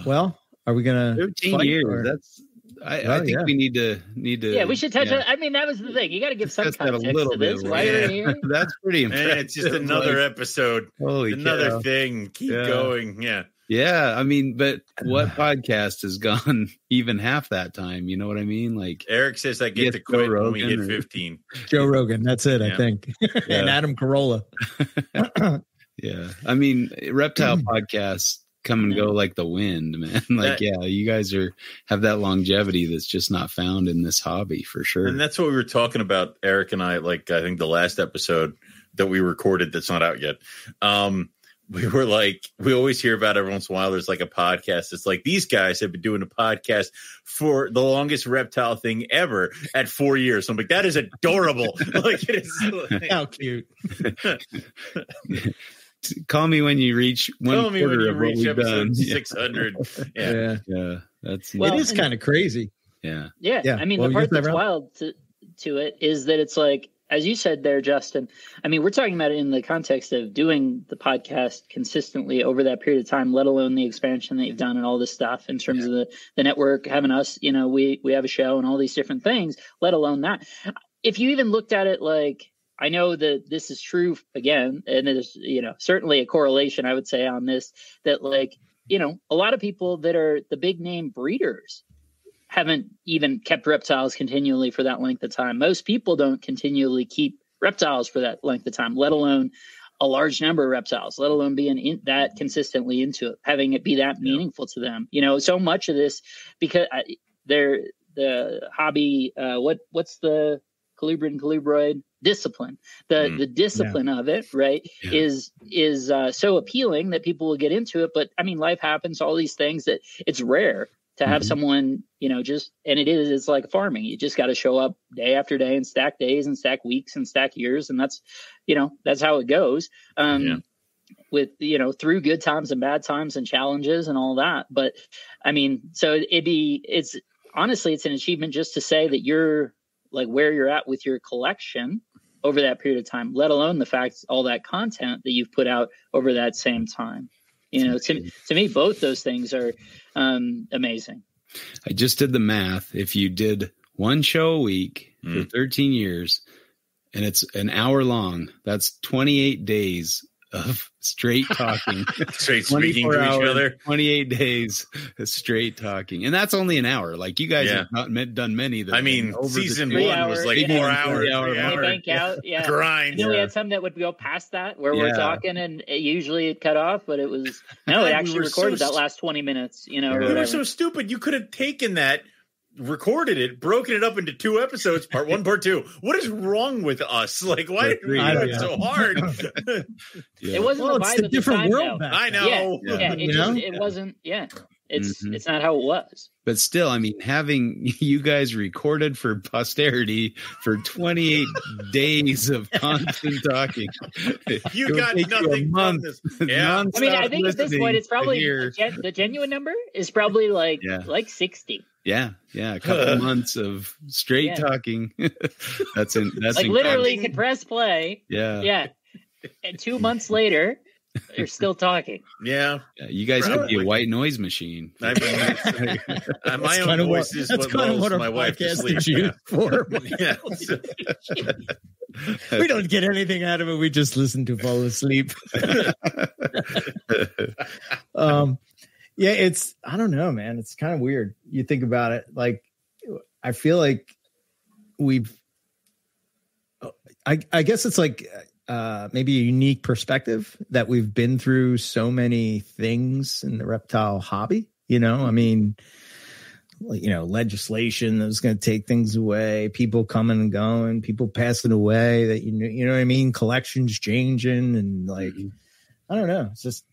Well, are we gonna 13 years? Or? That's. I think we need to. Yeah, we should touch on. I mean, that was the thing. You got to give some context to this. Why are you here? That's pretty impressive. It's just another episode. Another thing. Keep going. Yeah. Yeah, I mean, but what podcast has gone even half that time? You know what I mean? Like Eric says, I get to quit when we hit 15. Joe Rogan, that's it, I think. And Adam Carolla. Yeah, I mean, reptile podcasts come and go like the wind, man. Like, you guys have that longevity that's just not found in this hobby for sure. And that's what we were talking about, Eric and I. Like, I think the last episode that we recorded that's not out yet. We were like, we always hear about every once in a while there's like a podcast. It's like these guys have been doing a podcast for the longest reptile thing ever at 4 years. So I'm like, that is adorable. Like, it is how cute. Call me when you reach one quarter of what we've done. 600. Yeah. That's it is kind of crazy. Yeah. I mean, the part that's wild to it is that it's like, as you said there, Justin, I mean, we're talking about it in the context of doing the podcast consistently over that period of time, let alone the expansion that you've done and all this stuff in terms of the network, having us, you know, we have a show and all these different things, let alone that. If you even looked at it like, I know that this is true again, and there's, you know, certainly a correlation, I would say, on this, that like, you know, a lot of people that are the big name breeders haven't even kept reptiles continually for that length of time. Most people don't continually keep reptiles for that length of time, let alone a large number of reptiles, let alone being that consistently into it, having it be that meaningful to them. You know, so much of this, because they're the hobby, what's the colubrid and colubroid discipline, the discipline of it, right, is so appealing that people will get into it. But I mean, life happens, all these things, that it's rare to have someone, you know, it's like farming. You just got to show up day after day and stack days and stack weeks and stack years. And that's, you know, that's how it goes. With, you know, through good times and bad times and challenges and all that. But I mean, so it's honestly, it's an achievement just to say that you're like where you're at with your collection over that period of time, let alone the fact all that content that you've put out over that same time. You know, to me, both those things are amazing. I just did the math. If you did one show a week for 13 years and it's an hour long, that's 28 days of straight talking, straight speaking to each other, 28 days of straight talking. And that's only an hour. Like you guys have not done many. I mean, season 1 was like 4 hours. Grind. You know, we had some that would go past that where we're talking and usually it cut off, but it was, we actually recorded that last 20 minutes, you know. We were so stupid. You could have taken that, recorded it, broken it up into 2 episodes, part 1, part 2. What is wrong with us? Like, why did we do it so hard? It wasn't the vibe it's a different world back. I know. It wasn't. It's not how it was. But still, I mean, having you guys recorded for posterity for 28 days of constant talking, you got nothing from this. I mean, I think at this point, it's probably the genuine number is probably like 60. Yeah, a couple months of straight talking. That's like literally could press play. Yeah. And 2 months later, you're still talking. Yeah, you guys could be a white noise machine. I mean, my own voice is what lulls my wife to sleep. For. We don't get anything out of it. We just listen to fall asleep. Yeah, I don't know, man. It's kind of weird. You think about it. Like, I feel like I guess it's like maybe a unique perspective that we've been through so many things in the reptile hobby. You know, I mean, you know, legislation that was going to take things away, people coming and going, people passing away that, you know what I mean? Collections changing and like, I don't know. It's just,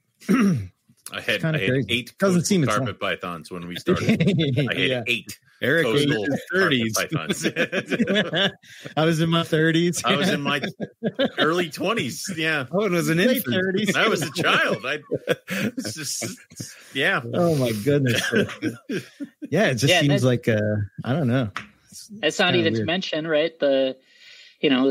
I had 8 carpet pythons when we started. I had 8. Eric was in his 30s. I was in my 30s. I was in my early 20s. Yeah. Owen was an infant. 30s. I was a child. Yeah. Oh my goodness. Yeah, it just seems like I don't know. It's not even weird to mention, right? The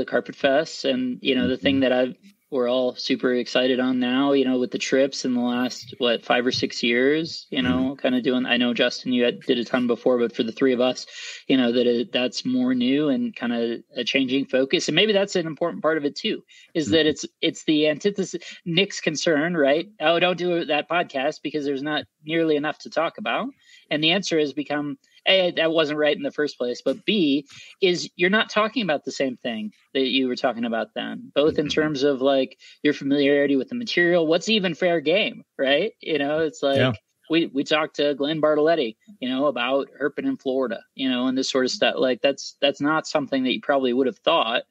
Carpet Fest and the thing that we're all super excited on now, with the trips in the last 5 or 6 years, kind of doing. I know Justin, you did a ton before, but for the three of us, that's more new and kind of a changing focus, and maybe that's an important part of it too. Is that it's the antithesis, Nick's concern, right? Oh, don't do that podcast because there's not nearly enough to talk about, and the answer has become, A, that wasn't right in the first place, but B, is you're not talking about the same thing that you were talking about then, both in terms of like your familiarity with the material, what's even fair game, right? It's like we talked to Glenn Bartoletti, about herping in Florida, and this sort of stuff. Like that's not something that you probably would have thought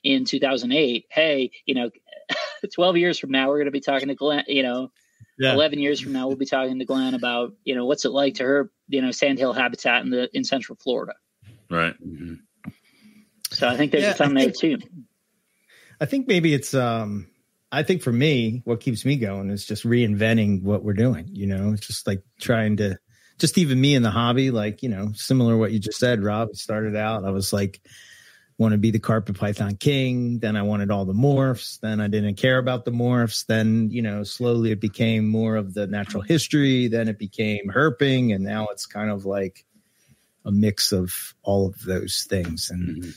in 2008. Hey, 12 years from now, we're going to be talking to Glenn, 11 years from now, we'll be talking to Glenn about, what's it like to herp, sandhill habitat in Central Florida. Right. Mm-hmm. So I think there's a ton there too. I think maybe it's, I think for me, what keeps me going is just reinventing what we're doing. It's just like trying to, just even me in the hobby, like, similar to what you just said, Rob. It started out, I was like, want to be the carpet python king. Then I wanted all the morphs. Then I didn't care about the morphs. Then, slowly it became more of the natural history. Then it became herping. And now it's kind of like a mix of all of those things. And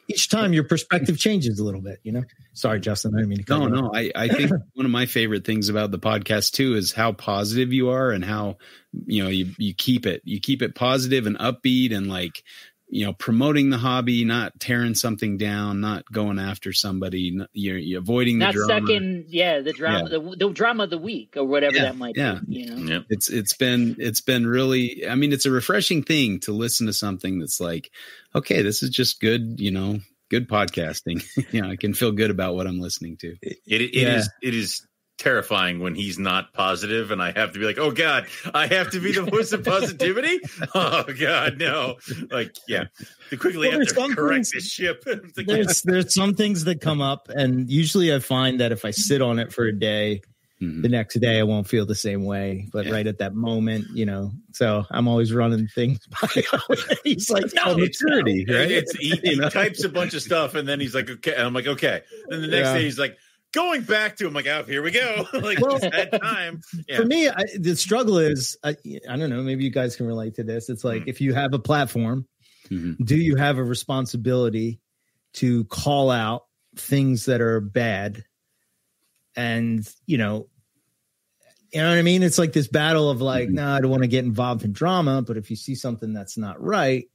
each time your perspective changes a little bit, Sorry, Justin. I didn't mean to cut you off. I think one of my favorite things about the podcast too is how positive you are and how, you keep it positive and upbeat and like, promoting the hobby, not tearing something down, not going after somebody, you're avoiding the drama. The drama, the drama of the week or whatever that might be. Yeah. It's been really, I mean, it's a refreshing thing to listen to something that's like, okay, this is just good, good podcasting. I can feel good about what I'm listening to. It is terrifying when he's not positive and I have to be like, oh God, I have to be the voice of positivity. Oh God, no. Like, to quickly have to correct this ship. There's some things that come up, and usually I find that if I sit on it for a day, the next day I won't feel the same way. But right at that moment, so I'm always running things by. He's like, no, maturity, right? He types a bunch of stuff and then he's like, okay. And I'm like, okay. Then the next day he's like, going back to him, like, oh, here we go. Like, just had time. For me, the struggle is, I don't know, maybe you guys can relate to this. It's like, if you have a platform, do you have a responsibility to call out things that are bad? And, you know what I mean? It's like this battle of like, no, I don't want to get involved in drama, but if you see something that's not right,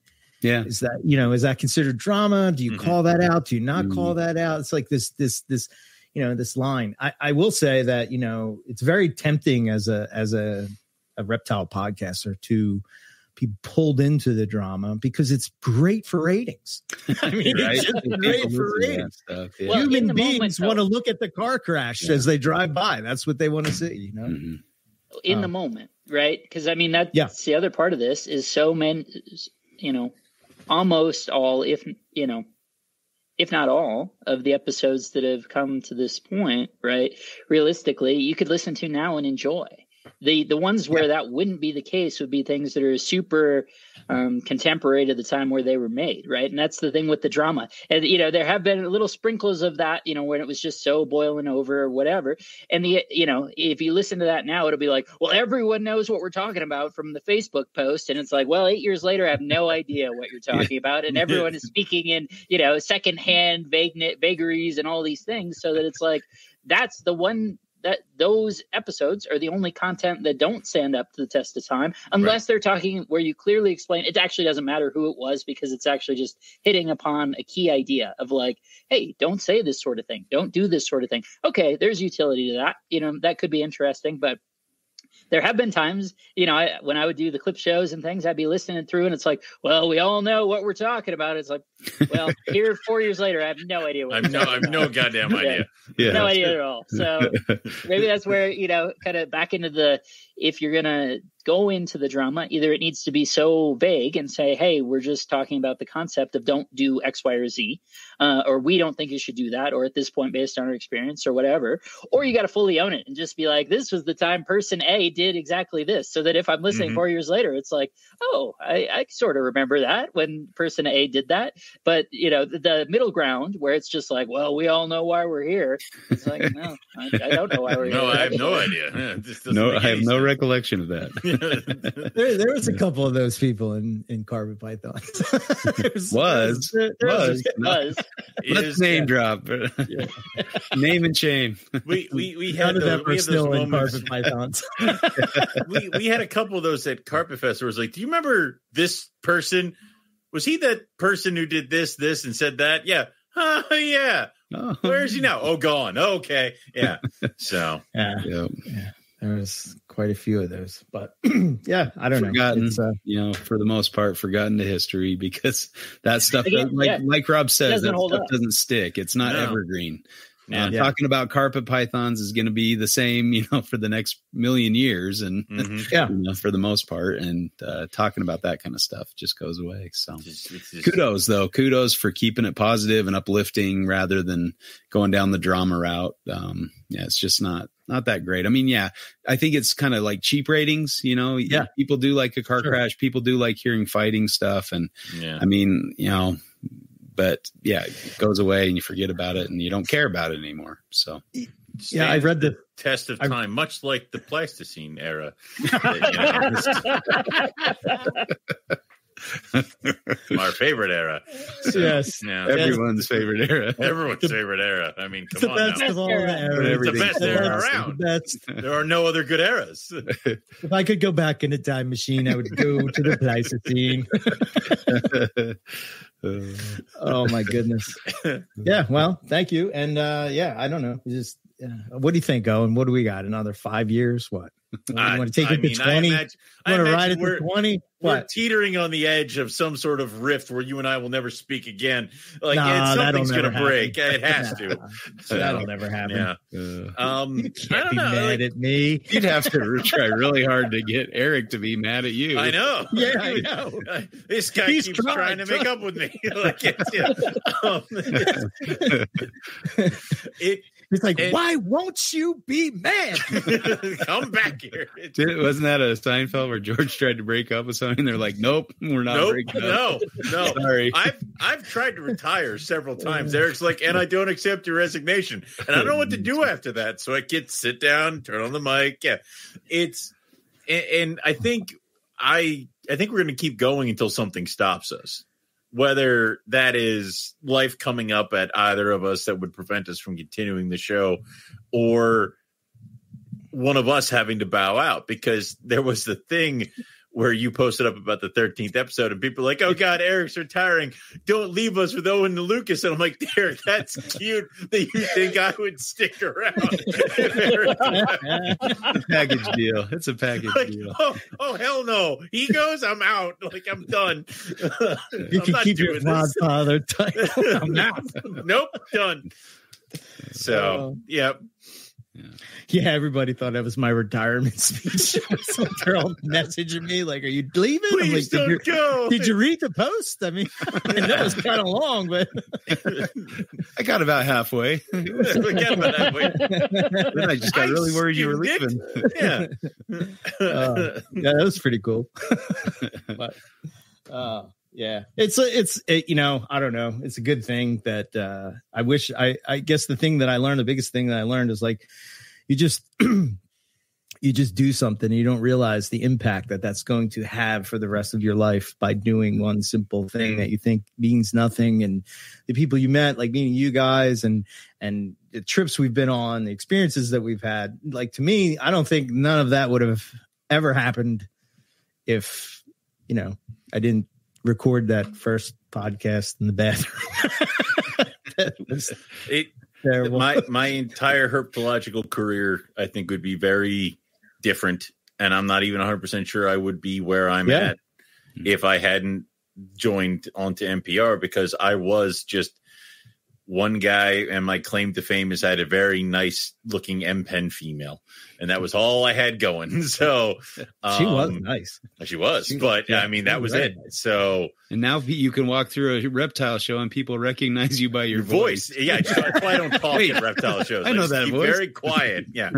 is that considered drama? Do you call that out? Do you not call that out? It's like this line. I will say that, it's very tempting as a reptile podcaster to be pulled into the drama because it's great for ratings. I mean, it's just great for ratings. Well, human beings want to look at the car crash as they drive by. That's what they want to see, in the moment. Right. Cause I mean, that's the other part of this is so many, almost all, if not all of the episodes that have come to this point, right? Realistically, you could listen to now and enjoy. The ones where that wouldn't be the case would be things that are super contemporary to the time where they were made, right? And that's the thing with the drama. And, there have been little sprinkles of that, when it was just so boiling over or whatever. And, if you listen to that now, it'll be like, well, everyone knows what we're talking about from the Facebook post. And it's like, well, 8 years later, I have no idea what you're talking about. And everyone is speaking in, secondhand vagaries and all these things. So that it's like, that's the one that those episodes are the only content that don't stand up to the test of time, unless they're talking where you clearly explain it actually doesn't matter who it was, because it's actually just hitting upon a key idea of like, hey, don't say this sort of thing. Don't do this sort of thing. Okay, there's utility to that. That could be interesting, but there have been times, when I would do the clip shows and things, I'd be listening through and it's like, well, we all know what we're talking about. It's like, well, here 4 years later, I have no idea what I've no goddamn idea. Yeah. No idea at all. So maybe that's where, kind of back into if you're going to go into the drama, either it needs to be so vague and say, hey, we're just talking about the concept of don't do X, Y, or Z, or we don't think you should do that, or at this point based on our experience or whatever, or you got to fully own it and just be like, this was the time person A did exactly this, so that if I'm listening 4 years later, it's like, oh, I sort of remember that when person A did that. But the middle ground where it's just like, well, we all know why we're here. It's like, no, I don't know why we're here. No, I have no idea. I have no recollection of that. there was a couple of those people in Carpet Python. was. Let's name drop. Yeah. Name and shame. We had those in moments. Carpet Pythons. we had a couple of those at Carpet Fest where it was like, do you remember this person? Was he that person who did this, and said that? Yeah. Yeah. Oh. Where is he now? Oh, gone. Okay. Yeah. So. Yeah. There was quite a few of those, but yeah, I don't know. It's, for the most part, forgotten to history because that stuff, like Rob says, that stuff doesn't stick. It's not evergreen. Talking about carpet pythons is going to be the same, for the next million years, and for the most part, and talking about that kind of stuff just goes away. So, kudos for keeping it positive and uplifting rather than going down the drama route. It's just not that great. I mean, I think it's kind of like cheap ratings. People do like a car crash. People do like hearing fighting stuff, and I mean, but it goes away and you forget about it and you don't care about it anymore. So I read the test of time, much like the Pleistocene era. Our favorite era. So, yes. Everyone's favorite era. Everyone's favorite era. I mean, come on now. It's the best era around. There are no other good eras. If I could go back in a time machine, I would go to the Pleistocene. Oh my goodness. Yeah, well, thank you. And I don't know. What do you think, Owen? What do we got? Another 5 years? What? You want to take it to 20? You want to ride it to 20? We're teetering on the edge of some sort of rift where you and I will never speak again. Something's going to break. It has to. So, that'll never happen. Yeah. You can't be mad at me. You'd have to try really hard to get Eric to be mad at you. I know. Yeah, I know. This guy keeps trying to make up with me. It's like, why won't you be mad? Come back here. Wasn't that a Seinfeld where George tried to break up with something? They're like, nope, we're not breaking up. No. Sorry. I've tried to retire several times. Eric's like, and I don't accept your resignation. And I don't know what to do after that. So I get sit down, turn on the mic. Yeah. And I think we're going to keep going until something stops us. Whether that is life coming up at either of us that would prevent us from continuing the show, or one of us having to bow out, because there was the thing where you posted up about the 13th episode and people are like, oh God, Eric's retiring. Don't leave us with Owen and Lucas. And I'm like, Eric, that's cute that you think I would stick around. Package deal. It's a package deal. Oh, hell no. He goes, I'm out. Like, I'm done. You can keep your godfather title. I'm out. Nope, done. So, yep. Yeah, everybody thought that was my retirement speech. Some girl messaging me like, "Are you leaving?" Please I'm like, go. Did you read the post? I mean, I know it was kind of long, but I got about halfway. We got about halfway. Then I just got really worried you were leaving. Yeah, that was pretty cool. But yeah, it's I don't know. It's a good thing that I guess the thing that I learned, the biggest thing that I learned is like, you just do something and you don't realize the impact that that's going to have for the rest of your life by doing one simple thing that you think means nothing. And the people you met, like meeting you guys and the trips we've been on, the experiences that we've had, like, to me, I don't think none of that would have ever happened if, I didn't record that first podcast in the bathroom. That was terrible. My entire herpetological career, I think, would be very different, and I'm not even 100% sure I would be where I'm at if I hadn't joined onto MPR, because I was just one guy, and my claim to fame is I had a very nice looking M-Pen female, and that was all I had going. So she was nice. She was, but I mean, that was it. Nice. So, and now you can walk through a reptile show and people recognize you by your voice. Yeah, that's why I don't talk at reptile shows. I know that voice. Very quiet. Yeah,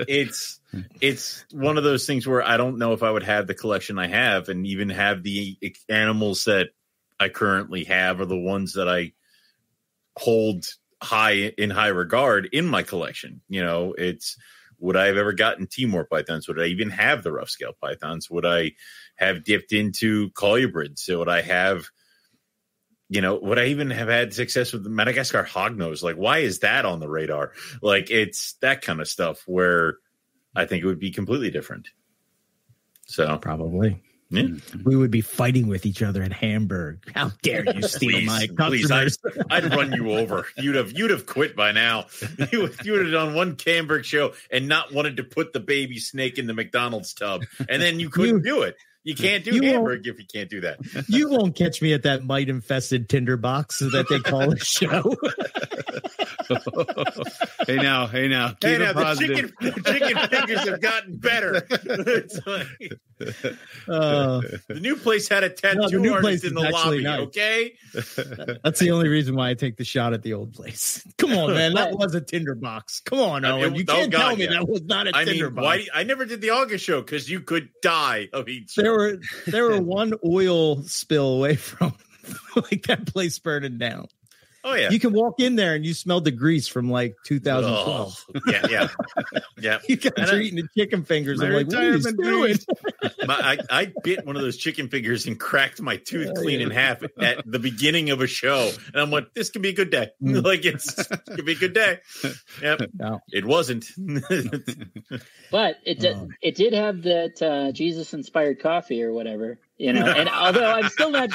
it's one of those things where I don't know if I would have the collection I have, and even have the animals that I currently have, or the ones that I hold in high regard in my collection. It's, would I have ever gotten Timor pythons? Would I even have the rough scale pythons? Would I have dipped into colubrids? So would I have, would I even have had success with the Madagascar hognose? Like, why is that on the radar? Like, it's that kind of stuff where I think it would be completely different. So probably. Yeah. We would be fighting with each other in Hamburg. How dare you steal my customers? I'd run you over. You'd have quit by now. You would have done one Hamburg show and not wanted to put the baby snake in the McDonald's tub, and then you couldn't do it. You can't do Hamburg if you can't do that. You won't catch me at that mite-infested tinderbox that they call a show. Hey now. Keep it positive. The chicken fingers have gotten better. The new place had a tattoo artist in the lobby. Nice. Okay, that's the only reason why I take the shot at the old place. Come on, man, that was a tinderbox. Come on, Owen. You can't tell me that was not a tinderbox. I never did the August show because you could die of heat. There were one oil spill away from like that place burning down. Oh yeah, you can walk in there and you smell the grease from like 2012. Yeah. You guys are eating the chicken fingers. I'm like, what are you doing? I bit one of those chicken fingers and cracked my tooth clean in half at the beginning of a show, and I'm like, this could be a good day. Like, it could be a good day. Yep, no. It wasn't. But it did have that Jesus inspired coffee or whatever. And although I'm still not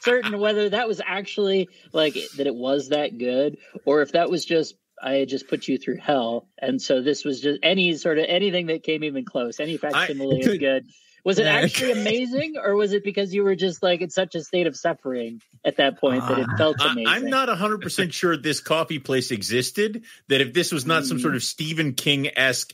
certain whether that was actually like that it was that good, or if that was just I had just put you through hell, and so this was just anything that came even close, any facsimile is good. Was it actually amazing, or was it because you were just like in such a state of suffering at that point that it felt amazing? I'm not 100% sure this coffee place existed, that if this was not some sort of Stephen King-esque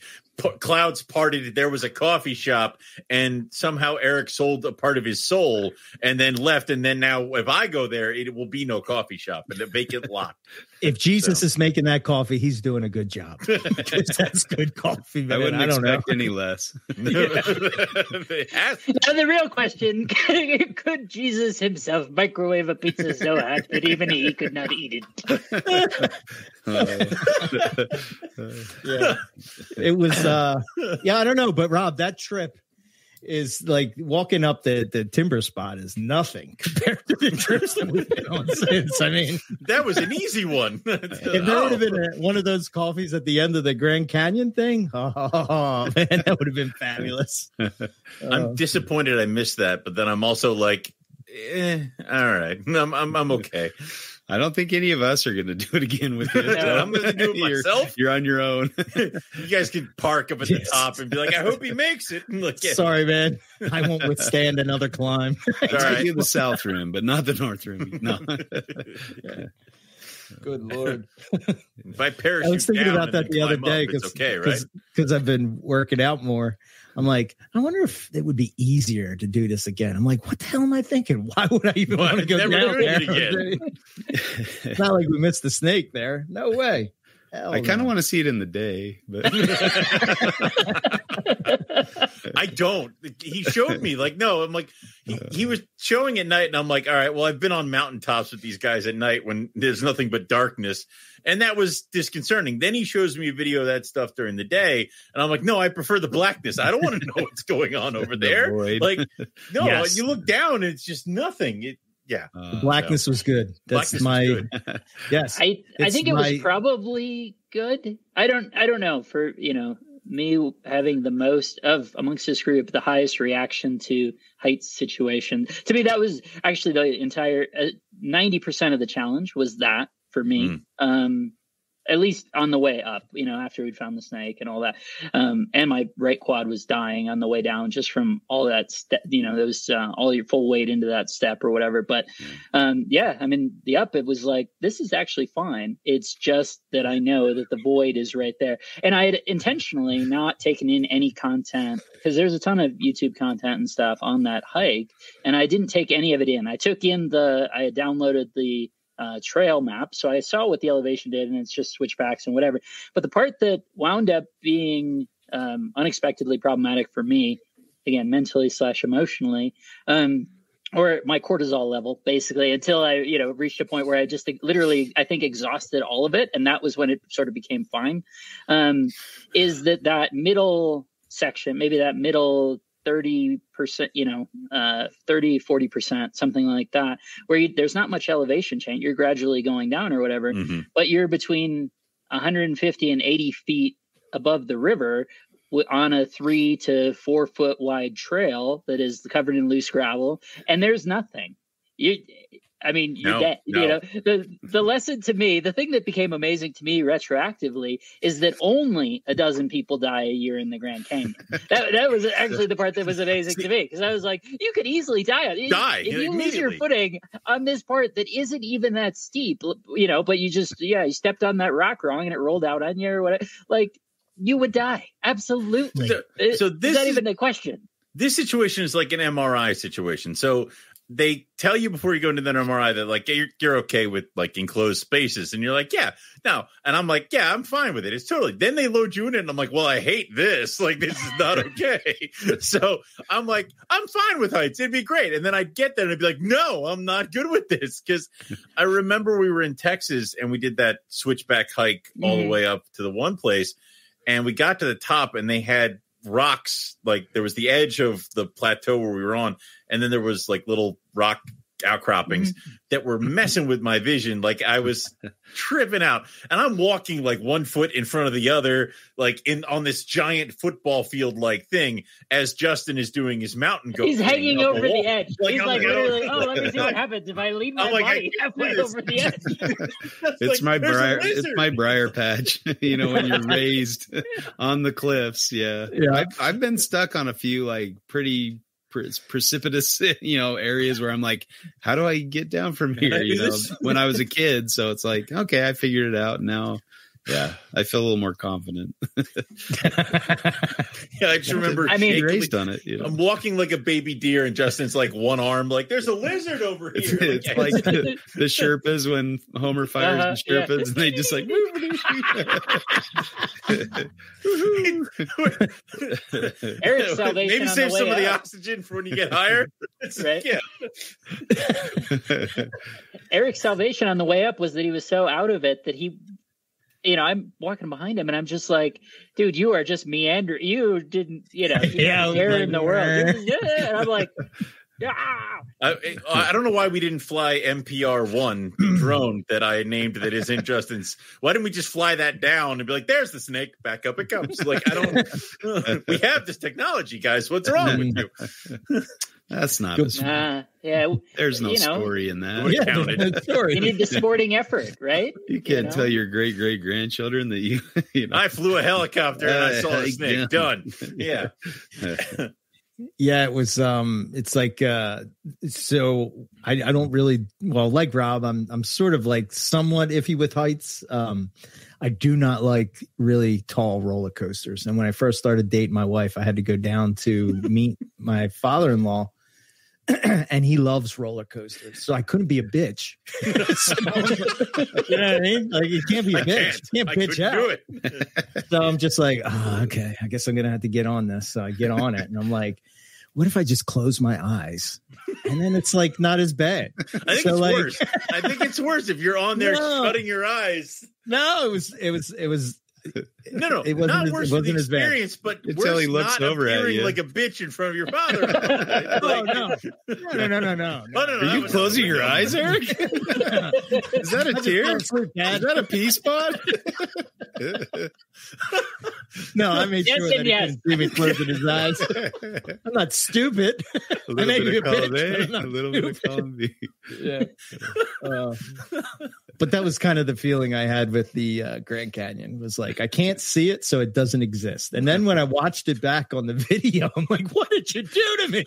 clouds parted, there was a coffee shop, and somehow Eric sold a part of his soul and then left, and then now if I go there, it will be no coffee shop and a vacant lot. If Jesus is making that coffee, he's doing a good job. That's good coffee, man. I wouldn't expect any less. Now the real question, could Jesus himself microwave a pizza so hot that even he could not eat it? Yeah. It was I don't know, but Rob, that trip is like walking up the timber spot is nothing compared to the trips that we've been on since. I mean, that was an easy one. If there would have been one of those coffees at the end of the Grand Canyon thing, man, that would have been fabulous. I'm disappointed I missed that, but then I'm also like, all right, I'm okay. I don't think any of us are going to do it again with you. I'm going to do it myself. You're on your own. You guys can park up at the top and be like, I hope he makes it. Sorry, man. I won't withstand another climb. All right. Do the south rim, but not the north rim. No. Good Lord. If I parachute, I was thinking about that the other day because I've been working out more. I'm like, I wonder if it would be easier to do this again. I'm like, what the hell am I thinking? Why would I even want to go down there? It's not like we missed the snake there. No way. I kind of want to see it in the day, but I don't. He showed me I'm like, he was showing at night, and I'm like, all right, well, I've been on mountaintops with these guys at night when there's nothing but darkness, and that was disconcerting. Then he shows me a video of that stuff during the day, and I'm like, no, I prefer the blackness. I don't want to know what's going on over there. Like, no, yes. You look down, and it's just nothing. The blackness was good. That's my yes. I think it was probably good. I don't know, for me having the most of amongst this group, the highest reaction to height situation. To me, that was actually the entire 90% of the challenge was that for me. at least on the way up, after we'd found the snake and all that. And my right quad was dying on the way down just from all that step, those all your full weight into that step or whatever. But the up, it was like, this is actually fine. It's just that I know that the void is right there. And I had intentionally not taken in any content because there's a ton of YouTube content and stuff on that hike. And I didn't take any of it in. I had downloaded the trail map, so I saw what the elevation did, and it's just switchbacks and whatever. But the part that wound up being unexpectedly problematic for me, again, mentally / emotionally, or my cortisol level, basically, until I, reached a point where I just literally, I think, exhausted all of it, and that was when it sort of became fine. Is that middle section, maybe that middle 30%, 30-40%, something like that, where there's not much elevation change. You're gradually going down or whatever, but you're between 150 and 80 feet above the river on a 3 to 4 foot wide trail that is covered in loose gravel, and there's nothing. You're dead. No. The lesson to me, the thing that became amazing to me retroactively, is that only a dozen people die a year in the Grand Canyon. That was actually the part that was amazing to me, because I was like, you could easily die. If you lose your footing on this part that isn't even that steep, but you just you stepped on that rock wrong and it rolled out on you or whatever, like you would die. Absolutely. So this is not even a question. This situation is like an MRI situation. So they tell you before you go into the MRI that like you're okay with like enclosed spaces, and you're like, yeah, no, and I'm like, yeah, I'm fine with it. It's totally. Then they load you in it, and I'm like, well, I hate this. Like, this is not okay. So I'm like, I'm fine with heights. It'd be great. And then I'd get there and I'd be like, no, I'm not good with this, because I remember we were in Texas and we did that switchback hike all the way up to the one place, and we got to the top and they had rocks, like there was the edge of the plateau where we were on, and then there was like little rock outcroppings that were messing with my vision. Like I was tripping out, and I'm walking like 1 foot in front of the other, like on this giant football field like thing, as Justin is doing his mountain goat. He's hanging over the edge. He's like literally, let me see what happens if I leave my body halfway over the edge. It's like, my briar patch, when you're raised on the cliffs. Yeah. I've been stuck on a few like pretty precipitous, areas where I'm like, how do I get down from here? When I was a kid. So it's like, okay, I figured it out now. Yeah, I feel a little more confident. I just remember raised on it. I'm walking like a baby deer, and Justin's like one arm, like there's a lizard over here. It's like the Sherpas when Homer fires the Sherpas, and they just like Eric's salvation. Maybe save some of the oxygen for when you get higher. Right? Yeah. Eric's salvation on the way up was that he was so out of it that he. I'm walking behind him and I'm just like, dude, you are just meandering. You didn't, care in the world. And I'm like, I don't know why we didn't fly MPR 1, the drone that I named that is in Justin's. Why didn't we just fly that down and be like, there's the snake, back up it comes. Like, we have this technology, guys. What's wrong with you? That's not there's no story in that. No story. You need the sporting effort, right? You can't tell your great grandchildren that you I flew a helicopter and I saw a snake. Yeah. Done. Yeah. Yeah, it was it's like so I don't really, well, like Rob, I'm sort of like somewhat iffy with heights. I do not like really tall roller coasters. And when I first started dating my wife, I had to go down to meet my father-in-law, and he loves roller coasters. So I couldn't be a bitch. So, you know what I mean? Like, you can't be a bitch. You can't bitch out. So I'm just like, okay, I guess I'm going to have to get on this. So I get on it, and I'm like, what if I just close my eyes? And then it's like not as bad. I think it's worse. I think it's worse if you're on there shutting your eyes. No, it was No, it wasn't, not worse for the experience, but until he looks over at you like a bitch in front of your father. No. Are you closing your eyes, Eric? Is that a tear? Is that a pee spot? No, I made sure that he couldn't see me closing his eyes. I'm not stupid. A little bit of column A, a little bit of column B. Yeah. But that was kind of the feeling I had with the Grand Canyon. Was like, I can't see it, so it doesn't exist. And then when I watched it back on the video, I'm like, what did you do to me?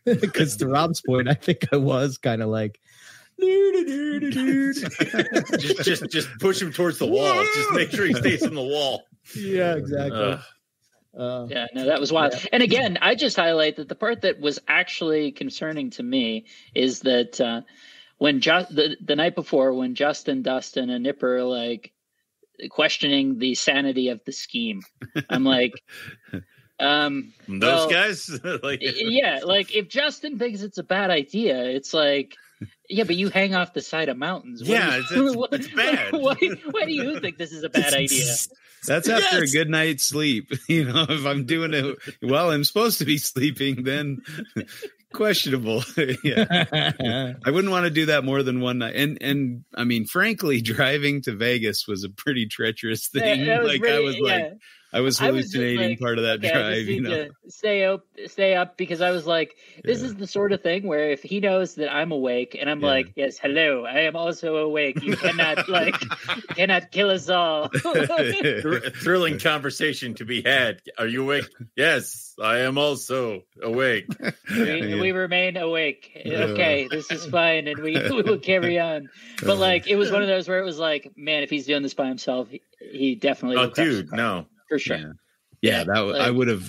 Because to Rob's point, I think I was kind of like, just push him towards the wall. Just make sure he stays in the wall. Yeah, exactly. Yeah, no, that was wild. Yeah. And again, I just highlight that the part that was actually concerning to me is that when the night before, when Justin, Dustin, and Nipper are like questioning the sanity of the scheme, I'm like, those guys, like, yeah, like if Justin thinks it's a bad idea, it's like. Yeah, but you hang off the side of mountains. It's bad. Why do you think this is a bad idea? That's after a good night's sleep. You know, if I'm doing it while I'm supposed to be sleeping, then questionable. Yeah, I wouldn't want to do that more than one night. And I mean, frankly, driving to Vegas was a pretty treacherous thing. I was hallucinating part of that drive. You know, stay up because I was like, this is the sort of thing where if he knows that I'm awake and I'm like, yes, hello, I am also awake. You cannot cannot kill us all. Thrilling conversation to be had. Are you awake? Yes, I am also awake. We remain awake. Okay, this is fine, and we will carry on. But like, it was one of those where it was like, man, if he's doing this by himself, he definitely. Oh, dude, no. For sure. Yeah,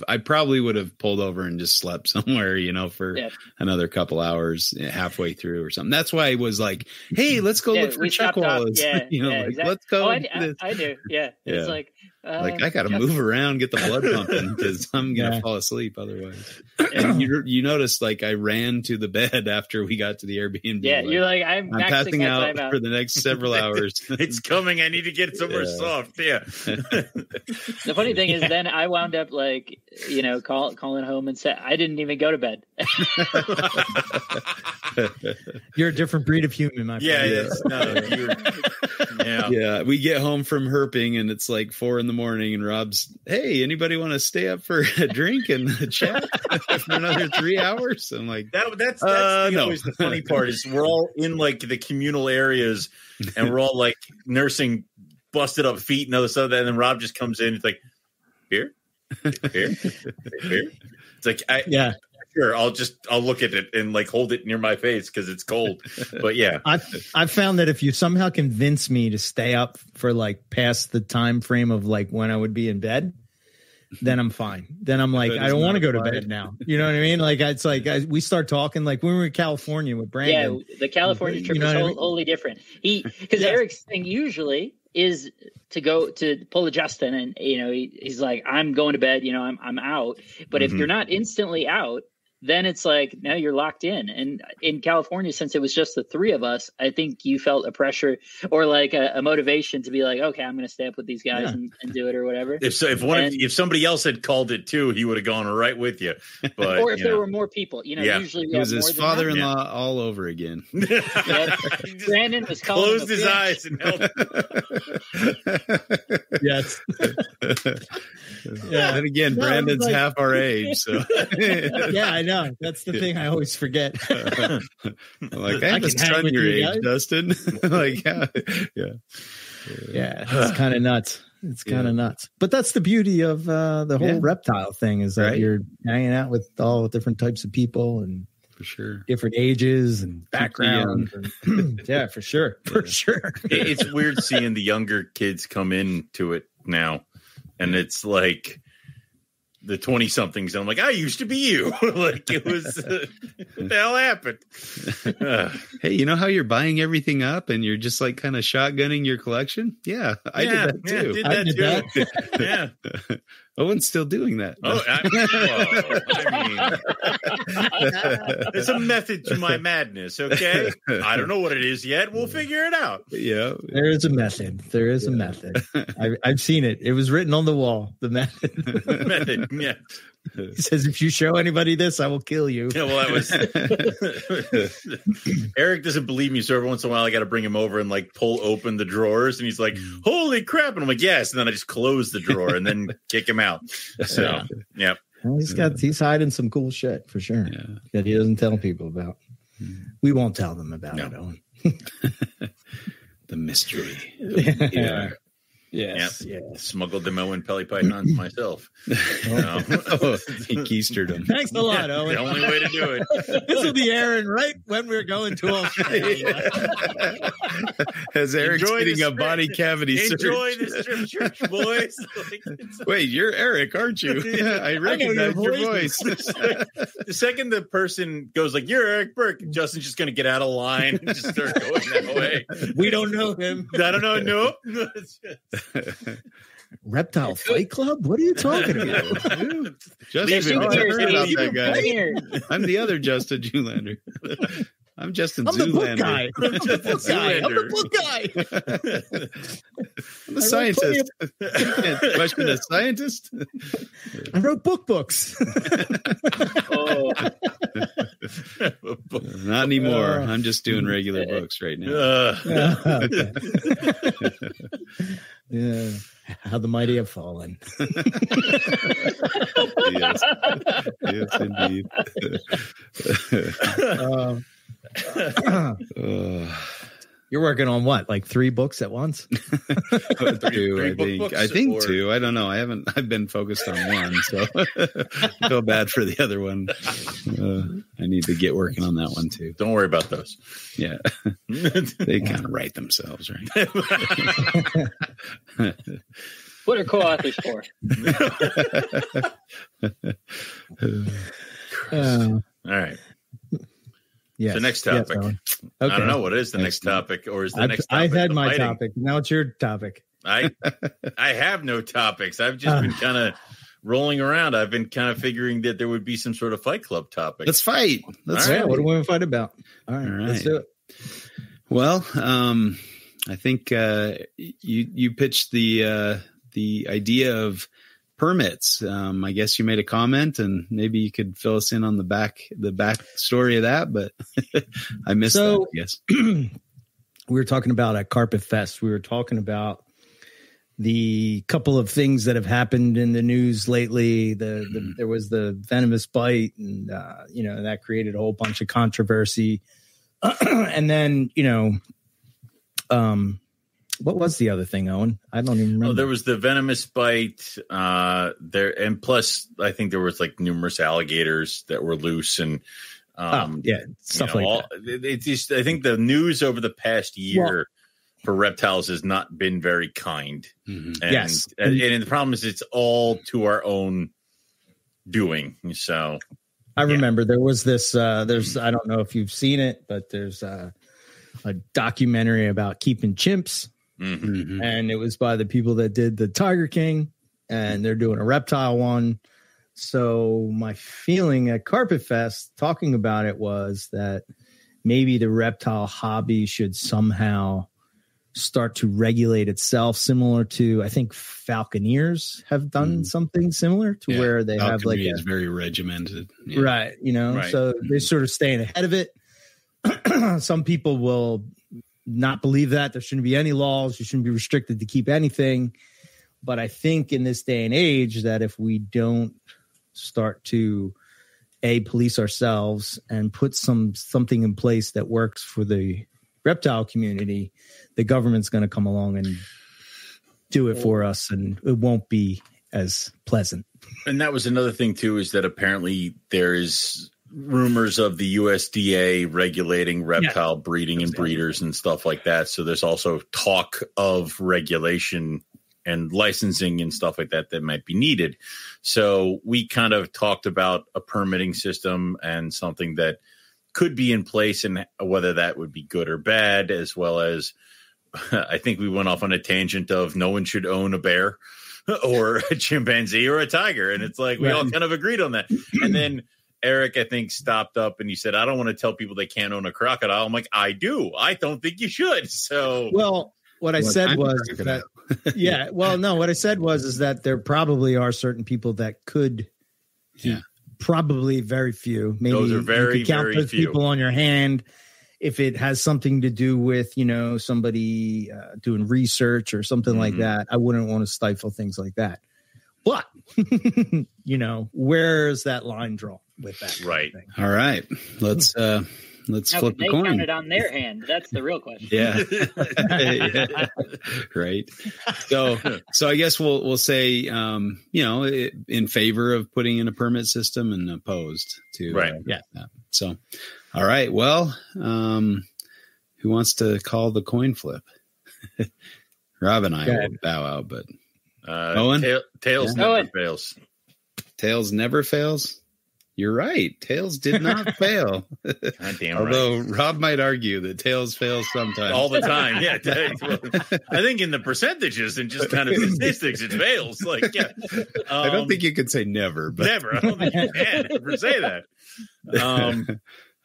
I probably would have pulled over and just slept somewhere, you know, for another couple hours halfway through or something. That's why I was like, hey, let's go look for chuck walls. You know, exactly. Let's go. I do. Yeah. It's like I got to move around, get the blood pumping because I'm going to fall asleep otherwise. And you noticed, like, I ran to the bed after we got to the Airbnb. Yeah, you're like, I'm passing out for the next several hours. It's coming. I need to get somewhere soft. Yeah. The funny thing is, then I wound up like, you know, calling home and said I didn't even go to bed. You're a different breed of human, my friend. Yeah. We get home from herping and it's like 4 a.m. and Rob's, hey, anybody want to stay up for a drink and chat for another 3 hours? I'm like, that's always the funny part is we're all in like the communal areas and we're all like nursing busted up feet and other stuff. And then Rob just comes in. It's like, here. It's like, sure. I'll look at it and like hold it near my face because it's cold. But yeah, I've found that if you somehow convince me to stay up for like past the time frame of like when I would be in bed, then I'm fine. Then I'm like, I don't want to go to bed now. You know what I mean? Like it's like we start talking like when we were in California with Brandon. Yeah, the California trip was wholly different. Because Eric's thing usually is to go to pull a Justin, and you know he's like, I'm going to bed. You know, I'm out. But if you're not instantly out, then it's like now you're locked in. And in California, since it was just the three of us, I think you felt a pressure or like a motivation to be like, okay, I'm going to stay up with these guys and do it or whatever. If somebody else had called it too, he would have gone right with you. But or if there were more people, you know, usually it was his father-in-law all over again. Brandon was closed his eyes and held. Yes. And again, Brandon's like, half our age, so yeah, I know. That's the thing I always forget. Like I have a son your age, guys. Dustin. Like, it's kind of nuts. It's kind of nuts. But that's the beauty of the whole reptile thing is that you're hanging out with all different types of people and for sure different ages and backgrounds. Yeah, for sure. It's weird seeing the younger kids come into it now. And it's like the 20-somethings. And I'm like, I used to be you. Like it was, what the hell happened? Hey, you know how you're buying everything up and you're just like kind of shotgunning your collection? Yeah, I did that too. I did that too. Yeah. Owen's still doing that. There's a method to my madness, okay? I don't know what it is yet. We'll figure it out. Yeah. There is a method. A method. I've seen it. It was written on the wall, the method. Yeah. He says, if you show anybody this, I will kill you. Yeah, well, that was Eric doesn't believe me, so every once in a while I got to bring him over and like pull open the drawers, and he's like, "Holy crap!" And I'm like, "Yes," and then I just close the drawer and then kick him out. So, yeah. Well, he's hiding some cool shit for sure that he doesn't tell people about. we won't tell them about it, Owen. The mystery. Yeah. Yes. Smuggled them Owen Pelly Pythons myself. He keistered them. Thanks a lot, Owen. The only way to do it. This will be airing right when we're going to Australia. As Eric's getting a body cavity surgery. Enjoy this trip, church boys. Wait, you're Eric, aren't you? I recognize your voice. The second the person goes like, "You're Eric Burke," Justin's just going to get out of line and just start going that way. We don't know him. I don't know. Nope. Reptile Fight Club? What are you talking about? Justin, about that guy. I'm the other Justin Zoolander. I'm Justin Zoolander. I'm the book guy. I'm a scientist. Question a scientist? I wrote books. Not anymore. I'm just doing regular books right now. Yeah. How the mighty have fallen. Yes, indeed. You're working on what? Like 3 books at once? 2, I think. I think 2. I don't know. I've been focused on one, so I feel bad for the other one. I need to get working on that one too. Don't worry about those. Yeah. They kind of write themselves, right? What are co-authors for? All right. Yes. The next topic. Okay. I don't know what is the next topic, or is the next topic? I've had my fighting? topic. Now it's your topic. I have no topics. I've just been kind of rolling around. I've been kind of figuring that there would be some sort of Fight Club topic. Let's fight. What do we want to fight about? All right. Let's do it. Well, I think you pitched the idea of permits. I guess you made a comment, and maybe you could fill us in on the back story of that, but I missed that, I guess. We were talking about at Carpet Fest, we were talking about the couple of things that have happened in the news lately. There was the venomous bite, and that created a whole bunch of controversy. And then, what was the other thing, Owen? I don't even remember. Oh, there was the venomous bite there, and plus, I think there was like numerous alligators that were loose, and stuff like that. It's just, I think the news over the past year for reptiles has not been very kind. Mm-hmm. And, yes, and the problem is it's all to our own doing. So I remember there was this. There's I don't know if you've seen it, but there's a documentary about keeping chimps. Mm-hmm. And it was by the people that did the Tiger King, and they're doing a reptile one. So my feeling at Carpet Fest talking about it was that maybe the reptile hobby should somehow start to regulate itself, similar to, I think Falconeers have done something similar to where they have like it's very regimented. Yeah. Right. So they're sort of staying ahead of it. Some people will not believe that there shouldn't be any laws. You shouldn't be restricted to keep anything. But I think in this day and age that if we don't start to police ourselves and put something in place that works for the reptile community, the government's going to come along and do it for us, and it won't be as pleasant. And that was another thing too, is that apparently there is rumors of the USDA regulating reptile breeding and breeders and stuff like that. So there's also talk of regulation and licensing and stuff like that might be needed. So we kind of talked about a permitting system and something that could be in place, and whether that would be good or bad, as well as I think we went off on a tangent of no one should own a bear or a chimpanzee or a tiger. And it's like, we all kind of agreed on that. And then Eric, I think, stopped up and he said, I don't want to tell people they can't own a crocodile. I'm like, I do. I don't think you should. So, well, what I said was that, what I said was that there probably are certain people that could, probably very few. Maybe those are very, you could count very those few people on your hand. If it has something to do with, somebody doing research or something like that, I wouldn't want to stifle things like that. But, where's that line drawn with that? Right. All right. Let's let's Now, flip the they coin. counted on their hand. That's the real question. Yeah. Yeah. Right. So I guess we'll say, in favor of putting in a permit system and opposed to. Right. Yeah. So, all right. Well, who wants to call the coin flip? Rob and I will bow out, but Owen? Tails never fails. Tails never fails. You're right. Tails did not fail. God damn right. Although Rob might argue that Tails fails sometimes. All the time. Yeah. I think in the percentages and just kind of statistics, it fails. Like, yeah. I don't think you could say never. But. Never. I don't think you can ever say that.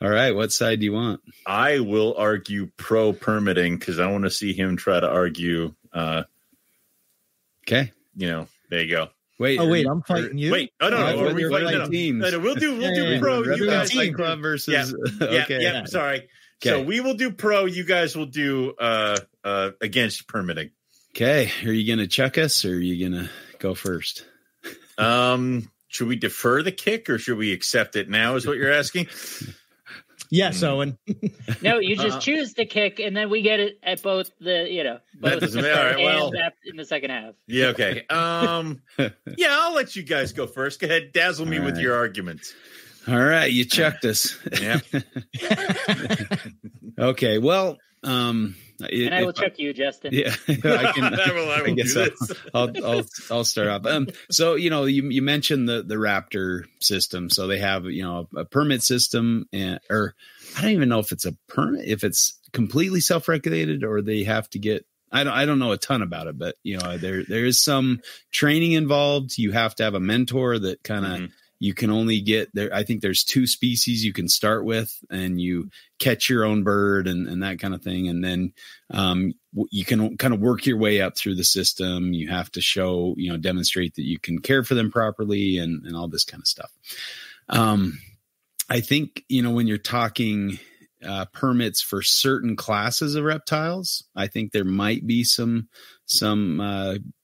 All right. What side do you want? I will argue pro permitting because I want to see him try to argue. Okay. There you go. Wait, I'm fighting you. Wait, no. Are we fighting teams? No, we'll do pro. You guys Fight Club versus. Yeah. Sorry. Okay. So we will do pro. You guys will do against permitting. Okay. Are you going to chuck us, or are you going to go first? Should we defer the kick, or should we accept it now? Is what you're asking? Yes, Owen. No, you just choose the kick, and then we get it at both the, That doesn't matter. Well, in the second half. Yeah, okay. Yeah, I'll let you guys go first. Go ahead, dazzle me with your arguments. All right, you chucked us. Yeah. Okay, well, and I will check you, Justin. Yeah, I can. I will guess do this. I'll start off. So you mentioned the Raptor system. So they have a permit system, or I don't even know if it's a permit, if it's completely self-regulated, or they have to get. I don't know a ton about it, but there is some training involved. You have to have a mentor that kind of. You can only get there. I think there's 2 species you can start with, and you catch your own bird and that kind of thing. And then you can kind of work your way up through the system. You have to show, demonstrate that you can care for them properly and all this kind of stuff. I think, when you're talking permits for certain classes of reptiles, I think there might be some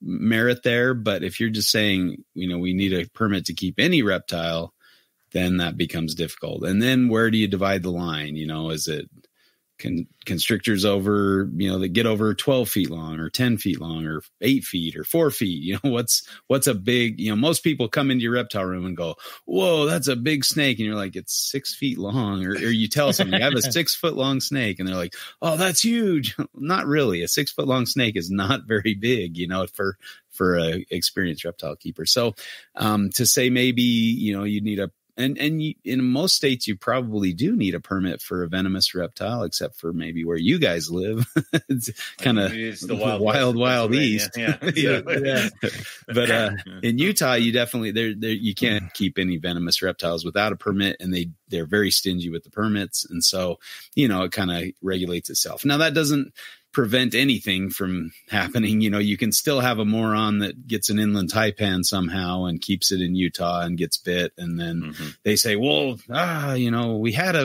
merit there. But if you're just saying, we need a permit to keep any reptile, then that becomes difficult. And then where do you divide the line? Is it constrictors over, that get over 12 feet long or 10 feet long or 8 feet or 4 feet? What's a big, most people come into your reptile room and go, whoa, that's a big snake. And you're like, it's 6 feet long. Or you tell someone, you have a 6 foot long snake. And they're like, oh, that's huge. Not really. A 6 foot long snake is not very big, for a experienced reptile keeper. So to say maybe, you need and in most states, you probably do need a permit for a venomous reptile, except for maybe where you guys live. It's kind of the wild east. Yeah. But in Utah, you definitely you can't keep any venomous reptiles without a permit, and they're very stingy with the permits, and so it kind of regulates itself. Now that doesn't prevent anything from happening. You can still have a moron that gets an inland taipan somehow and keeps it in Utah and gets bit. And then they say, well, we had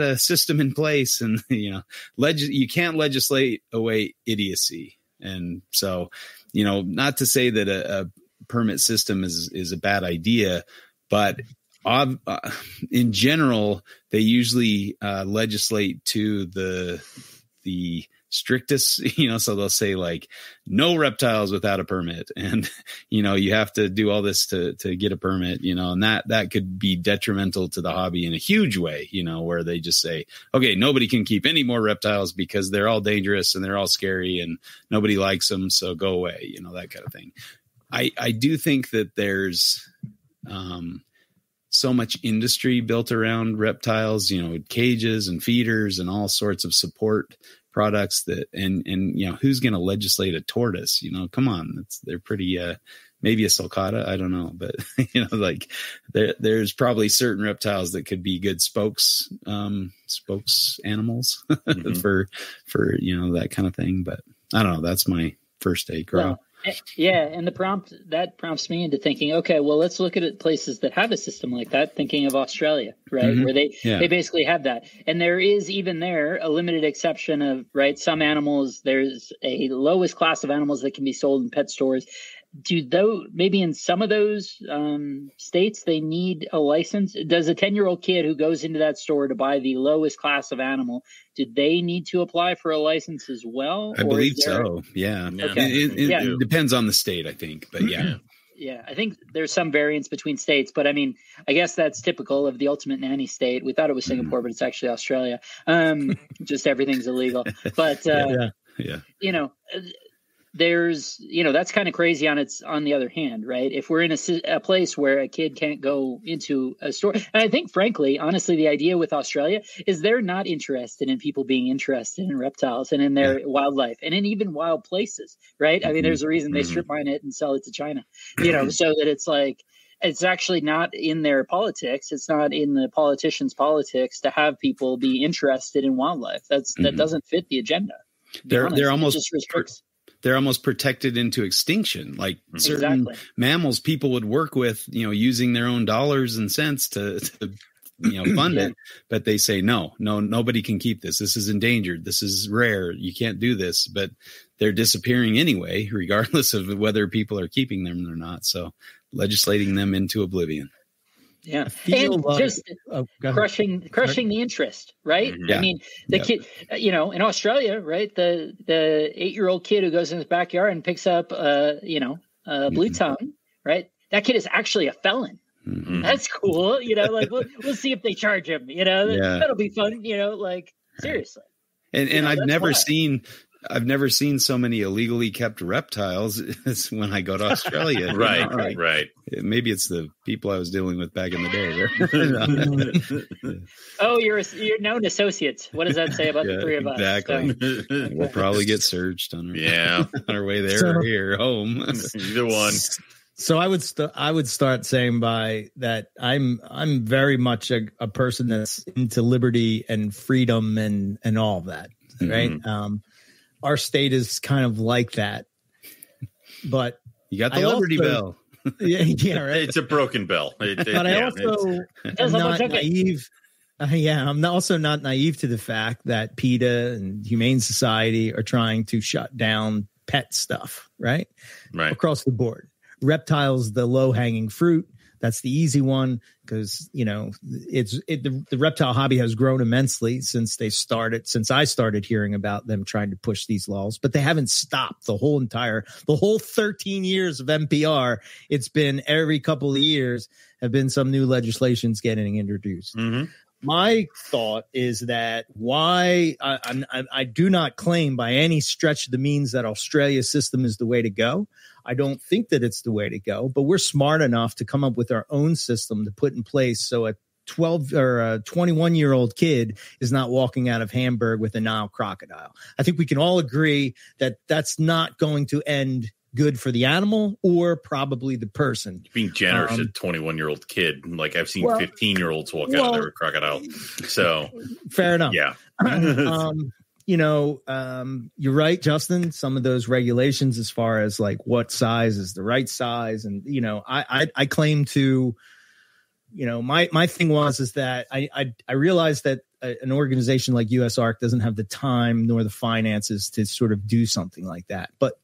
a system in place, and, you can't legislate away idiocy. And so, not to say that a permit system is a bad idea, but in general, they usually legislate to the strictest, so they'll say like no reptiles without a permit, and you have to do all this to get a permit, and that could be detrimental to the hobby in a huge way, where they just say, okay, nobody can keep any more reptiles because they're all dangerous and they're all scary and nobody likes them, so go away, that kind of thing. I do think that there's so much industry built around reptiles, cages and feeders and all sorts of support products that, and who's going to legislate a tortoise? Come on, they're pretty, maybe a sulcata. I don't know, but like there's probably certain reptiles that could be good spokes animals for that kind of thing. But I don't know. That's my first take. Well, yeah, and that prompts me into thinking, okay, well, let's look at places that have a system like that, thinking of Australia, right, where they basically have that. And there is even there a limited exception of, right, some animals, there's a lowest class of animals that can be sold in pet stores, maybe in some of those states they need a license? Does a 10-year-old kid who goes into that store to buy the lowest class of animal, do they need to apply for a license as well? I believe so. Yeah. Okay. It depends on the state, I think, but yeah. Yeah, I think there's some variance between states, but I mean, I guess that's typical of the ultimate nanny state. We thought it was Singapore, but it's actually Australia. Just everything's illegal. But you know, there's, you know, that's kind of crazy on the other hand, right? If we're in a place where a kid can't go into a store, and I think, frankly, honestly, the idea with Australia is they're not interested in people being interested in reptiles and in their wildlife and in even wild places, right? I mean, there's a reason they strip mine it and sell it to China, you know, so that it's like, it's actually not in their politics. It's not in the politicians' politics to have people be interested in wildlife. That doesn't fit the agenda. They're almost just restricts. They're almost protected into extinction. Like certain mammals people would work with, you know, using their own dollars and cents to you know, fund it. But they say, no, nobody can keep this. This is endangered. This is rare. You can't do this. But they're disappearing anyway, regardless of whether people are keeping them or not. So legislating them into oblivion. Yeah, and just crushing the interest, right? Yeah. I mean, the kid, you know, in Australia, right? The 8-year-old kid who goes in his backyard and picks up, blue tongue, right? That kid is actually a felon. That's cool, you know. Like we'll see if they charge him. You know, that'll be fun. You know, like seriously. And I've never seen so many illegally kept reptiles as when I go to Australia. Right. Maybe it's the people I was dealing with back in the day. Oh, you're known associates. What does that say about the three of us? Exactly. So. We'll probably get searched on our way there or here home. Either one. So I would start saying by that I'm very much a person that's into liberty and freedom and all of that. Right. Our state is kind of like that, but you got the Liberty Bell. Yeah, right. It's a broken bell. But I also am not naive. I'm also not naive to the fact that PETA and Humane Society are trying to shut down pet stuff, right? Across the board. Reptiles, the low-hanging fruit. That's the easy one because, you know, the reptile hobby has grown immensely since I started hearing about them trying to push these laws, but they haven't stopped the whole 13 years of MPR. It's been every couple of years have been some new legislations getting introduced. My thought is that I do not claim by any stretch of the means that Australia's system is the way to go. I don't think that it's the way to go, but we're smart enough to come up with our own system to put in place so a 12 or a 21-year-old kid is not walking out of Hamburg with a Nile crocodile. I think we can all agree that that's not going to end good for the animal or probably the person. Being generous to a 21-year-old kid. Like I've seen 15-year-olds walk out of there with crocodile. So fair enough. Yeah. You're right, Justin. Some of those regulations as far as like what size is the right size. And, you know, I claim to, you know, my thing is that I realized that an organization like USARK doesn't have the time nor the finances to sort of do something like that. But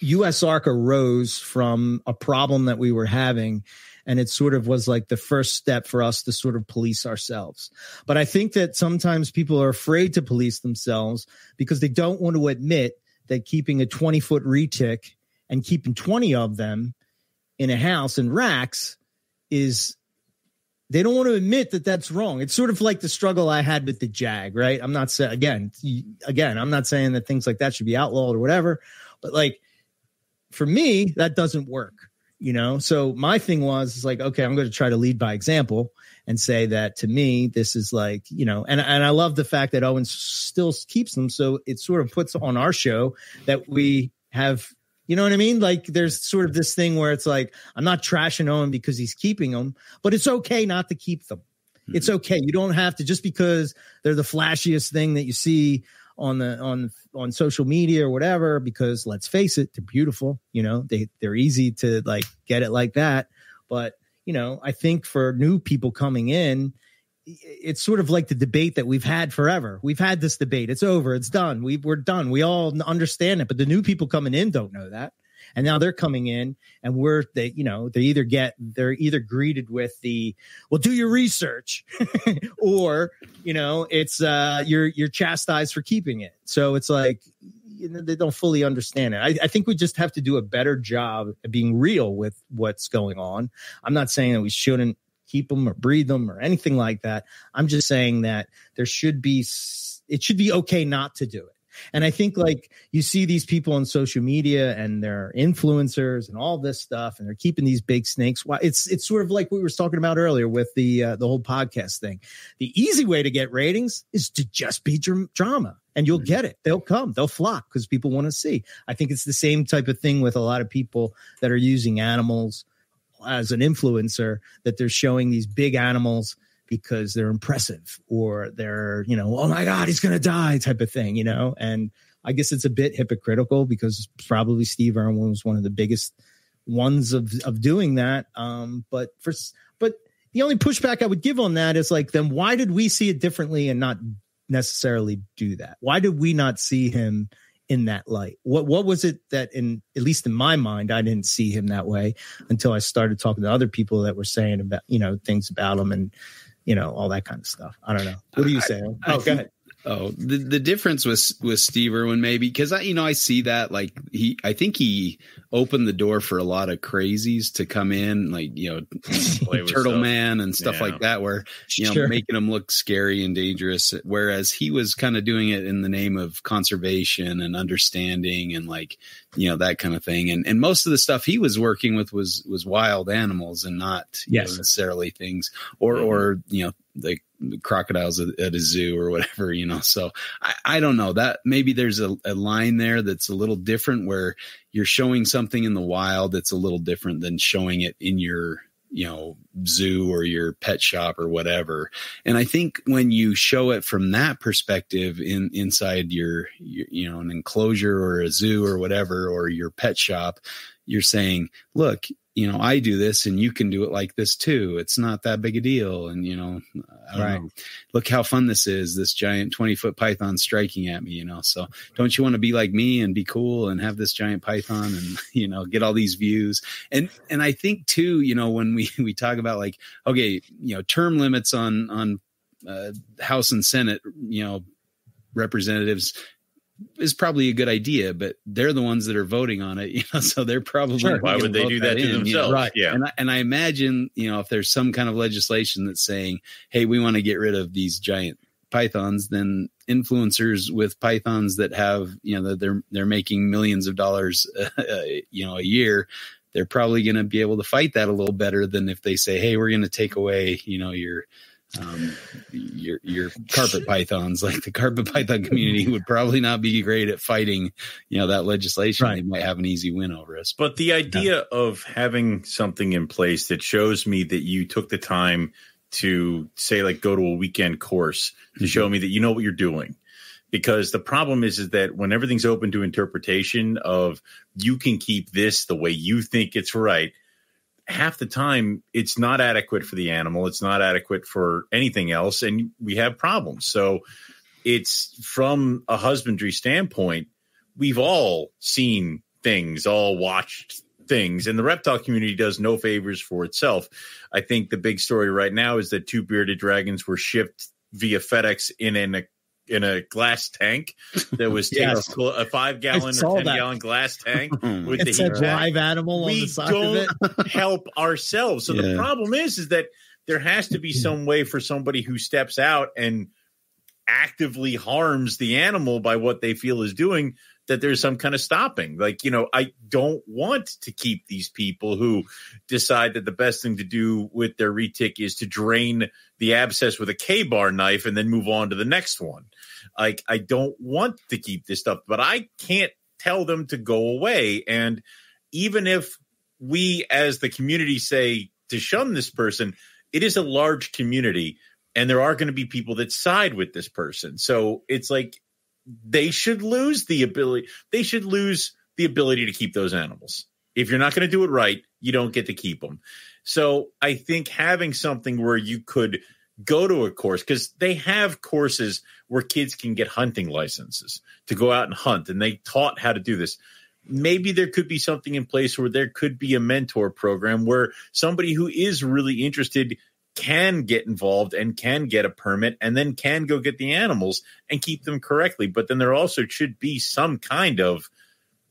USARK arose from a problem that we were having, and it sort of was like the first step for us to sort of police ourselves. But I think that sometimes people are afraid to police themselves because they don't want to admit that keeping a 20-foot retic and keeping 20 of them in a house in racks they don't want to admit that that's wrong. It's sort of like the struggle I had with the Jag, right? I'm not saying, again, I'm not saying that things like that should be outlawed or whatever, but like, for me, that doesn't work, you know? So my thing is like, okay, I'm going to try to lead by example and say that to me, this is like, you know, and I love the fact that Owen still keeps them. So it sort of puts on our show that we have, you know what I mean? Like there's sort of this thing where it's like, I'm not trashing Owen because he's keeping them, but it's okay not to keep them. It's okay. You don't have to, just because they're the flashiest thing that you see on social media or whatever, because let's face it, they're beautiful, you know, they're easy to like get it like that. But, you know, I think for new people coming in, it's sort of like the debate that we've had forever. We've had this debate. It's over. It's done. We're done. We all understand it. But the new people coming in don't know that. And now they're coming in and they're either greeted with the, well, do your research or, it's you're chastised for keeping it. So it's like, they don't fully understand it. I think we just have to do a better job of being real with what's going on. I'm not saying that we shouldn't keep them or breed them or anything like that. I'm just saying that it should be okay not to do it. And I think like you see these people on social media and they're influencers and all this stuff, and they're keeping these big snakes. It's sort of like we were talking about earlier with the whole podcast thing. The easy way to get ratings is to just be drama, and you'll get it. They'll come, they'll flock because people want to see. I think it's the same type of thing with a lot of people that are using animals as an influencer, that they're showing these big animals because they're impressive or they're, oh my God, he's going to die type of thing, and I guess it's a bit hypocritical because probably Steve Irwin was one of the biggest ones of doing that. But the only pushback I would give on that is like, then why did we see it differently and not necessarily do that? Why did we not see him in that light? What was it that at least in my mind, I didn't see him that way until I started talking to other people that were saying about, things about him and, all that kind of stuff. I don't know. What do you say? Go ahead. Oh, the difference with Steve Irwin, maybe, because I see that, like, I think he opened the door for a lot of crazies to come in, like, Turtle Man and stuff like that, where, making them look scary and dangerous. Whereas he was kind of doing it in the name of conservation and understanding and like, that kind of thing. And most of the stuff he was working with was wild animals and not necessarily things or the crocodiles at a zoo or whatever, so I don't know, that maybe there's a line there that's a little different, where you're showing something in the wild that's a little different than showing it in your zoo or your pet shop or whatever. And I think when you show it from that perspective inside your an enclosure or a zoo or whatever, or your pet shop, you're saying, look, I do this and you can do it like this too. It's not that big a deal. And, I don't know. Look how fun this is, this giant 20-foot python striking at me, so don't you want to be like me and be cool and have this giant python and, get all these views. And I think too, when we talk about like, okay, term limits on House and Senate, representatives, is probably a good idea, but they're the ones that are voting on it, so they're probably why would they do that to themselves? Right. Yeah. And I imagine, if there's some kind of legislation that's saying, hey, we want to get rid of these giant pythons, then influencers with pythons that have, that they're making millions of dollars, a year, they're probably going to be able to fight that a little better than if they say, hey, we're going to take away, your carpet pythons. Like the carpet python community would probably not be great at fighting, that legislation. Right. They might have an easy win over us. But the idea of having something in place that shows me that you took the time to say, like, go to a weekend course to show me that you know what you're doing. Because the problem is that when everything's open to interpretation of you can keep this the way you think it's right, half the time it's not adequate for the animal. It's not adequate for anything else. And we have problems. So it's from a husbandry standpoint, we've all seen things, all watched things, and the reptile community does no favors for itself. I think the big story right now is that 2 bearded dragons were shipped via FedEx in a glass tank that was a 5-gallon or 10-gallon glass tank with it's a live animal on the side of it. We don't help ourselves. So the problem is that there has to be some way for somebody who steps out and actively harms the animal by what they feel is doing, that there's some kind of stopping. Like, I don't want to keep these people who decide that the best thing to do with their retic is to drain the abscess with a K-bar knife and then move on to the next one. Like, I don't want to keep this stuff, but I can't tell them to go away. And even if we as the community say to shun this person, it is a large community and there are going to be people that side with this person. So it's like, they should lose the ability. They should lose the ability to keep those animals. If you're not going to do it right, you don't get to keep them. So I think having something where you could go to a course, because they have courses where kids can get hunting licenses to go out and hunt, and they taught how to do this. maybe there could be something in place where there could be a mentor program where somebody who is really interested can get involved and can get a permit and then can go get the animals and keep them correctly. But then there also should be some kind of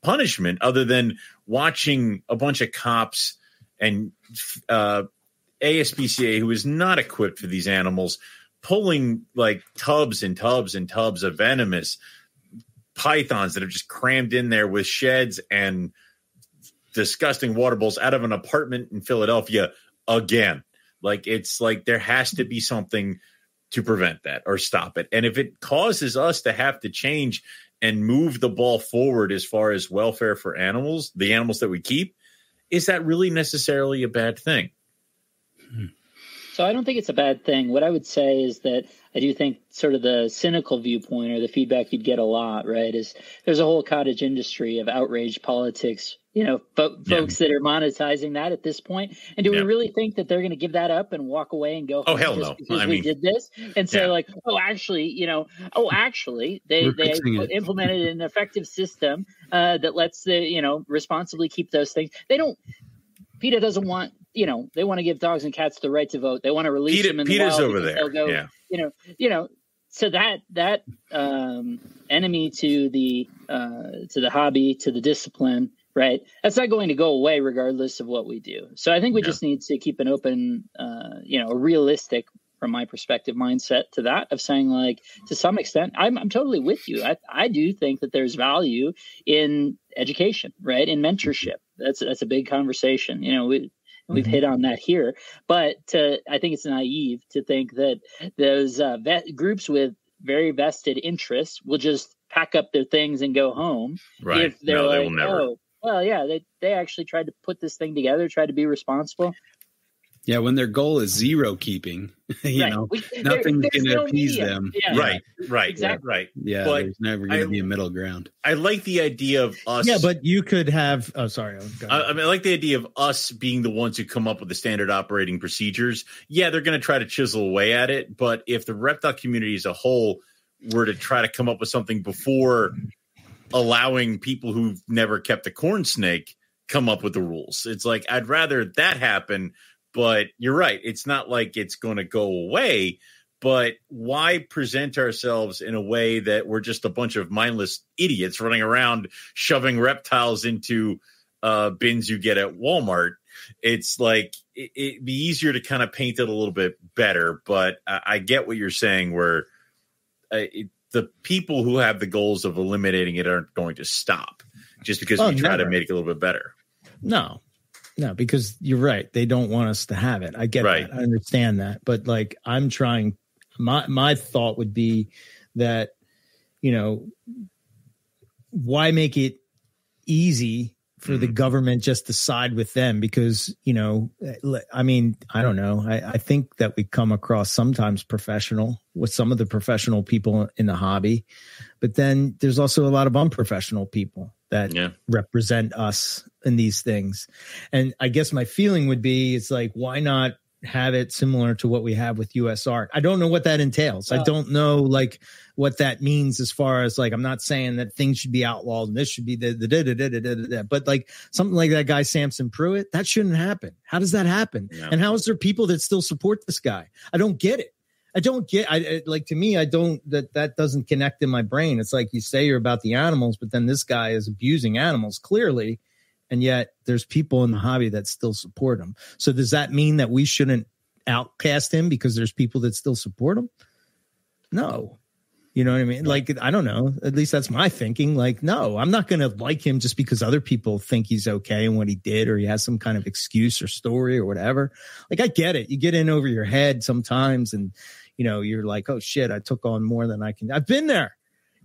punishment other than watching a bunch of cops and ASPCA, who is not equipped for these animals, pulling like tubs and tubs and tubs of venomous pythons that are just crammed in there with sheds and disgusting water bowls out of an apartment in Philadelphia again. Like, it's like there has to be something to prevent that or stop it. And if it causes us to have to change and move the ball forward as far as welfare for animals, the animals that we keep, is that really necessarily a bad thing? So I don't think it's a bad thing. What I would say is that I do think sort of the cynical viewpoint, or the feedback you'd get a lot, right, is there's a whole cottage industry of outrage politics, folks that are monetizing that at this point. And do we really think that they're going to give that up and walk away and go, oh, hell no, because we did this? And say like, actually, they implemented an effective system that lets the, responsibly keep those things. PETA doesn't want, they want to give dogs and cats the right to vote. They want to release them in the wild. PETA's over there. Go, so that enemy to the hobby, to the discipline, right? That's not going to go away regardless of what we do. So I think we just need to keep an open, a realistic, from my perspective, mindset to that, of saying, like, to some extent, I'm totally with you. I do think that there's value in education, right? In mentorship. That's a big conversation. We've hit on that here, but I think it's naive to think that those groups with very vested interests will just pack up their things and go home. Right. If they're they will never. Oh, well, yeah, they actually tried to put this thing together, tried to be responsible. Yeah, when their goal is zero keeping, nothing's going to appease them. Yeah. Right, exactly. Right. Yeah, but there's never going to be a middle ground. I like the idea of us. Yeah, but you could have. Oh, sorry. I like the idea of us being the ones who come up with the standard operating procedures. Yeah, they're going to try to chisel away at it. But if the reptile community as a whole were to try to come up with something before allowing people who've never kept a corn snake come up with the rules, it's like, I'd rather that happen. But you're right. It's not like it's going to go away. But why present ourselves in a way that we're just a bunch of mindless idiots running around shoving reptiles into bins you get at Walmart? It's like it'd be easier to kind of paint it a little bit better. But I get what you're saying, where the people who have the goals of eliminating it aren't going to stop just because we try to make it a little bit better. No, because you're right. They don't want us to have it. I get that. I understand that. But like, I'm trying, my thought would be that, why make it easy for the government just to side with them? Because, I mean, I don't know. I think that we come across sometimes professional with some of the professional people in the hobby, but then there's also a lot of unprofessional people that represent us in these things. And I guess my feeling would be, it's like, why not have it similar to what we have with US Art? I don't know what that entails. I don't know like what that means as far as like, I'm not saying that things should be outlawed and this should be but like something like that guy, Samson Pruitt, that shouldn't happen. How does that happen? Yeah. And how is there people that still support this guy? I don't get it. To me, that doesn't connect in my brain. It's like, you say you're about the animals, but then this guy is abusing animals clearly. And yet there's people in the hobby that still support him. So does that mean that we shouldn't outcast him because there's people that still support him? No. You know what I mean? Like, I don't know. At least that's my thinking. Like, no, I'm not going to like him just because other people think he's okay and what he did, or he has some kind of excuse or story or whatever. Like, I get it. You get in over your head sometimes and, you're like, oh shit, I took on more than I can. I've been there.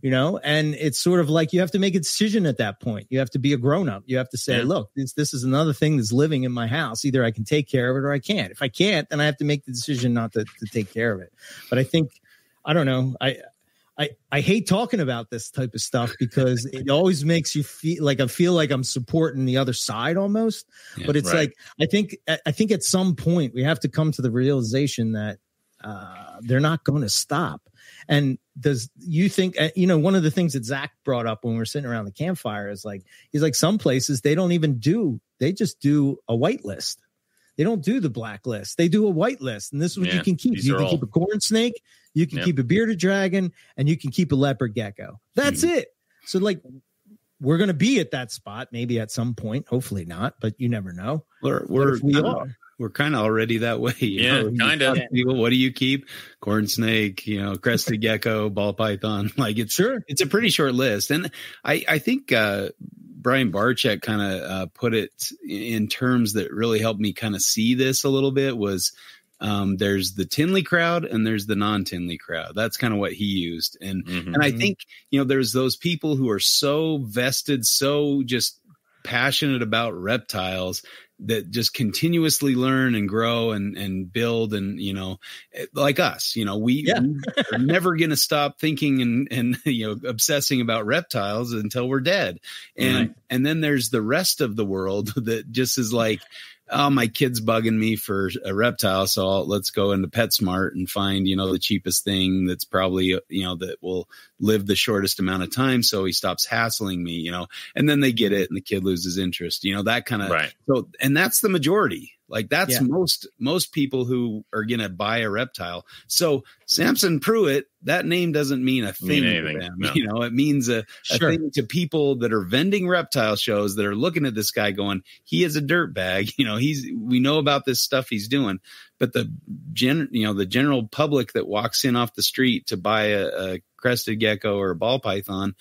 And it's sort of like you have to make a decision at that point. You have to be a grown up. You have to say, look, this is another thing that's living in my house. Either I can take care of it or I can't. If I can't, then I have to make the decision not to take care of it. But I think, I don't know. I hate talking about this type of stuff because it always makes you feel like I'm supporting the other side almost. Yeah, but it's like, I think at some point we have to come to the realization that they're not going to stop. And does you think, one of the things that Zach brought up when we were sitting around the campfire is like, he's like, some places they don't even they just do a white list. They don't do the black list. They do a white list. And this is what you can keep. You can keep a corn snake, you can keep a bearded dragon, and you can keep a leopard gecko. That's it. So like, we're going to be at that spot, maybe at some point, hopefully not, but you never know. We're kind of already that way. Kind of. What do you keep? Corn snake, crested gecko, ball python. Like it's a pretty short list. And I think Brian Barczyk kind of put it in terms that really helped me kind of see this a little bit was there's the Tinley crowd and there's the non-Tinley crowd. That's kind of what he used. And I think, there's those people who are so vested, so just passionate about reptiles that just continuously learn and grow and build. And, like us, we are never going to stop thinking and obsessing about reptiles until we're dead. And then there's the rest of the world that just is like, oh, my kid's bugging me for a reptile. So let's go into PetSmart and find, the cheapest thing that's probably, that will live the shortest amount of time. So he stops hassling me, and then they get it and the kid loses interest, that kind of, so, and that's the majority. Like that's most people who are going to buy a reptile. So Samson Pruitt, that name doesn't mean a thing to them. No. It means a thing to people that are vending reptile shows that are looking at this guy going, he is a dirtbag. We know about this stuff he's doing, but the general public that walks in off the street to buy a crested gecko or a ball python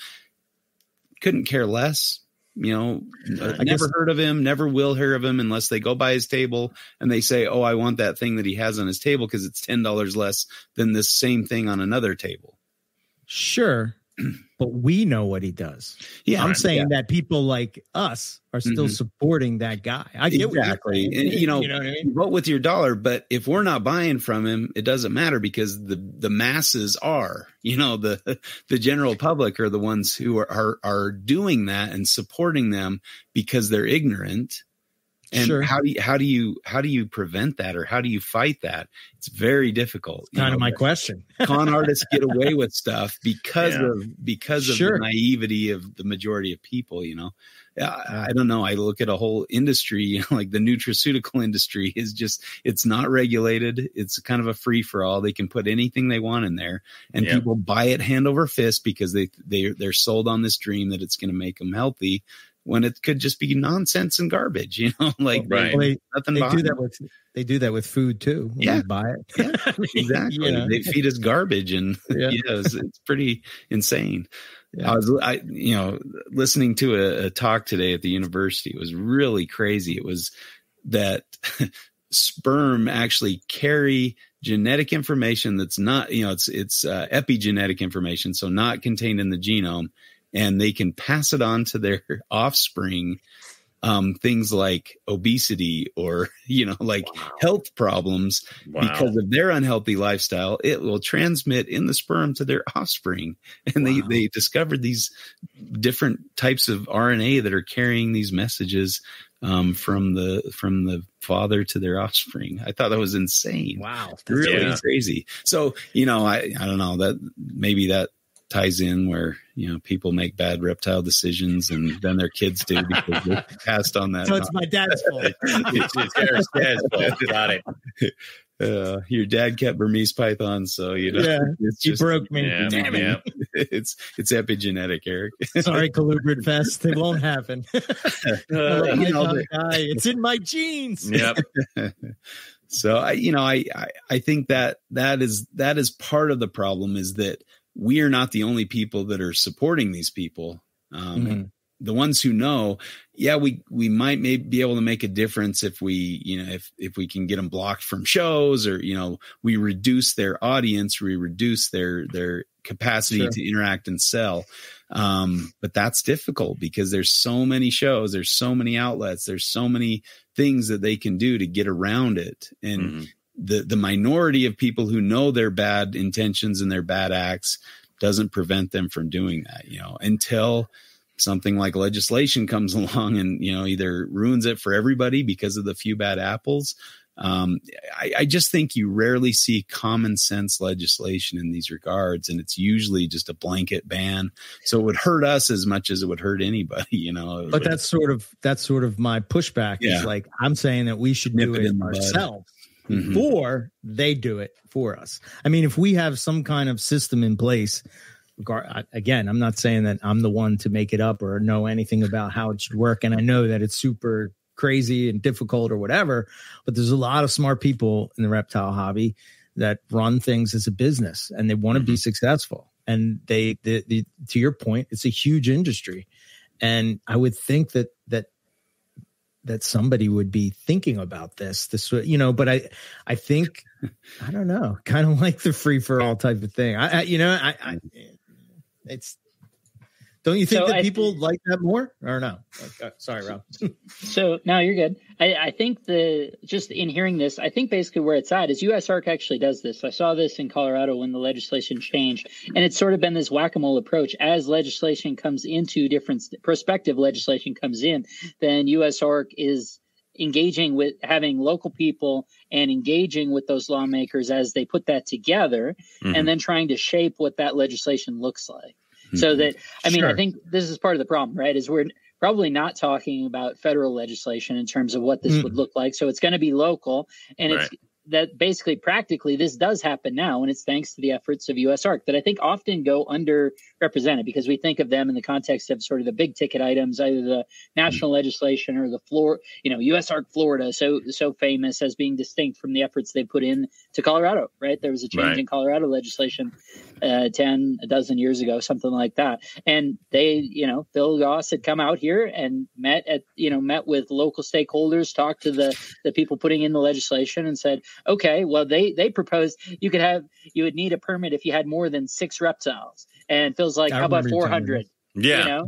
couldn't care less. I never heard of him, never will hear of him unless they go by his table and they say, oh, I want that thing that he has on his table because it's $10 less than this same thing on another table. Sure. But we know what he does. Yeah, I'm saying that people like us are still supporting that guy. I get exactly. And, you know what I mean? Vote with your dollar, but if we're not buying from him, it doesn't matter because the masses are. The general public are the ones who are doing that and supporting them because they're ignorant. And how do you prevent that, or how do you fight that? It's very difficult. Kind of my question. Con artists get away with stuff because of the naivety of the majority of people. I don't know. I look at a whole industry, like the nutraceutical industry it's not regulated. It's kind of a free for all. They can put anything they want in there, and people buy it hand over fist because they're sold on this dream that it's going to make them healthy, when it could just be nonsense and garbage, nothing. They do that with food too. When we buy it. Yeah, exactly. They feed us garbage, and it's pretty insane. Yeah. I was listening to a talk today at the university. It was really crazy. It was that sperm actually carry genetic information that's not, it's epigenetic information, so not contained in the genome. And they can pass it on to their offspring, things like obesity or, health problems because of their unhealthy lifestyle. It will transmit in the sperm to their offspring. And they discovered these different types of RNA that are carrying these messages from the father to their offspring. I thought that was insane. Wow. That's really crazy. So, I don't know, that maybe that ties in where people make bad reptile decisions and then their kids do because they passed on that. So it's my dad's fault. It's Eric's dad's fault. Got it. Your dad kept Burmese pythons, so he broke me. Damn it. It's epigenetic, Eric. Sorry, Colubrid Fest. It won't happen. It's in my genes. Yep. So I think that is part of the problem, is that we are not the only people that are supporting these people. The ones who know, we might be able to make a difference if we, if we can get them blocked from shows, or, we reduce their audience, we reduce their capacity to interact and sell. But that's difficult because there's so many shows, there's so many outlets, there's so many things that they can do to get around it. And the minority of people who know their bad intentions and their bad acts doesn't prevent them from doing that, until something like legislation comes along and, either ruins it for everybody because of the few bad apples, I just think you rarely see common sense legislation in these regards, and it's usually just a blanket ban. So it would hurt us as much as it would hurt anybody, But that's sort of my pushback. Is like, I'm saying that we should do it ourselves before they do it for us. I mean, if we have some kind of system in place, again, I'm not saying that I'm the one to make it up or know anything about how it should work. And I know that it's super crazy and difficult or whatever, but there's a lot of smart people in the reptile hobby that run things as a business and they want to be successful. And they to your point, it's a huge industry. And I would think that somebody would be thinking about this, but I think, I don't know, kind of like the free for all type of thing. It's, don't you think that people like that more or no? Sorry, Rob. So no, you're good. I think just in hearing this, I think basically where it's at is USARC actually does this. I saw this in Colorado when the legislation changed, and it's sort of been this whack-a-mole approach. As legislation comes into prospective legislation comes in, then USARC is engaging with having local people and engaging with those lawmakers as they put that together and then trying to shape what that legislation looks like. So that, I mean, I think this is part of the problem, right? Is we're probably not talking about federal legislation in terms of what this would look like. So it's going to be local, and it's that basically practically this does happen now, and it's thanks to the efforts of USARC that I think often go underrepresented because we think of them in the context of sort of the big ticket items, either the national legislation or the USARC Florida, so famous as being distinct from the efforts they put in to Colorado, right? There was a change in Colorado legislation a dozen years ago, something like that. And they, Phil Goss had come out here and met with local stakeholders, talked to the people putting in the legislation and said, okay, well, they proposed you would need a permit if you had more than 6 reptiles. And Phil's like, how about 400? Yeah.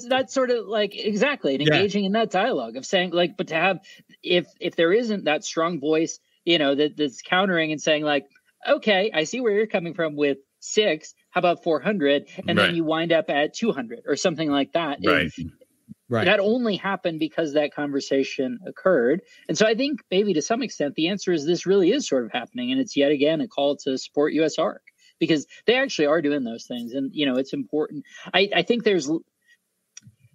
That's sort of like exactly engaging in that dialogue of saying like, but to have, if there isn't that strong voice, that's countering and saying like, okay, I see where you're coming from with 6, how about 400? And then you wind up at 200 or something like that. Right. That only happened because that conversation occurred. And so I think maybe to some extent, the answer is this really is sort of happening. And it's yet again a call to support USARC because they actually are doing those things. And, it's important. I think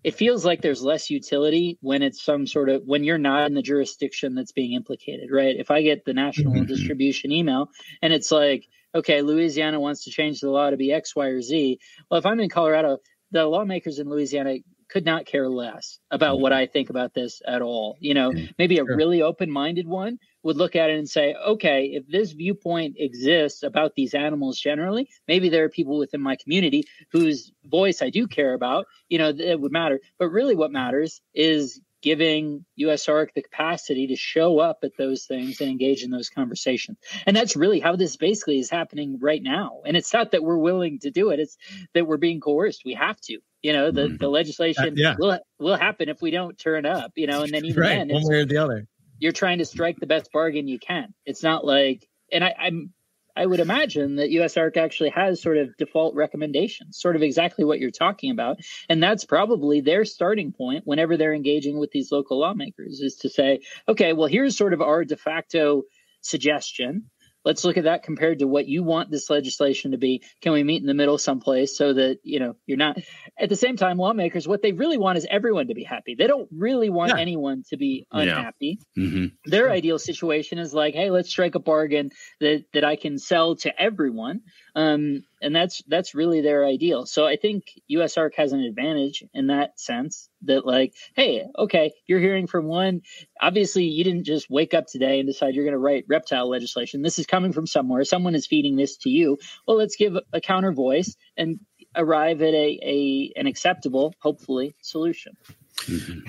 it feels like there's less utility when it's some sort of, when you're not in the jurisdiction that's being implicated, right? If I get the national distribution email and it's like, okay, Louisiana wants to change the law to be X, Y, or Z. Well, if I'm in Colorado, the lawmakers in Louisiana could not care less about what I think about this at all. Maybe a really open-minded one would look at it and say, okay, if this viewpoint exists about these animals generally, maybe there are people within my community whose voice I do care about, it would matter. But really what matters is giving USARC the capacity to show up at those things and engage in those conversations. And that's really how this basically is happening right now. And it's not that we're willing to do it. It's that we're being coerced. We have to. The legislation will happen if we don't turn up, and then even then, one way or the other, you're trying to strike the best bargain you can. It's not like, and I would imagine that USARC actually has sort of default recommendations, sort of exactly what you're talking about. And that's probably their starting point whenever they're engaging with these local lawmakers is to say, okay, well, here's sort of our de facto suggestion. Let's look at that compared to what you want this legislation to be. Can we meet in the middle someplace so that, you're not at the same time, lawmakers, what they really want is everyone to be happy. They don't really want anyone to be unhappy. Their ideal situation is like, hey, let's strike a bargain that I can sell to everyone. And that's really their ideal. So I think USARC has an advantage in that sense that like, hey, okay, you're hearing from one. Obviously, you didn't just wake up today and decide you're going to write reptile legislation. This is coming from somewhere. Someone is feeding this to you. Well, let's give a counter voice and arrive at an acceptable, hopefully, solution.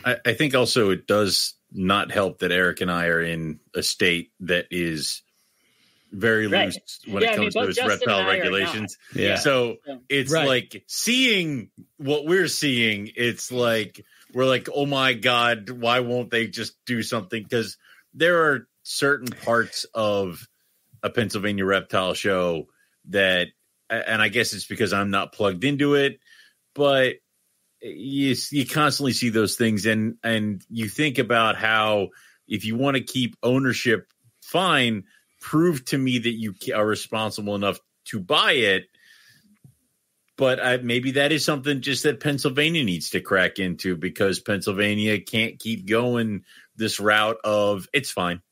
I think also it does not help that Eric and I are in a state that is very loose when it comes to those reptile regulations. So it's like seeing what we're seeing. It's like, we're like, oh my God, why won't they just do something? Because there are certain parts of a Pennsylvania reptile show that, and I guess it's because I'm not plugged into it, but you constantly see those things, and you think about how if you want to keep ownership, fine, prove to me that you are responsible enough to buy it. But maybe that is something just that Pennsylvania needs to crack into, because Pennsylvania can't keep going this route of it's fine,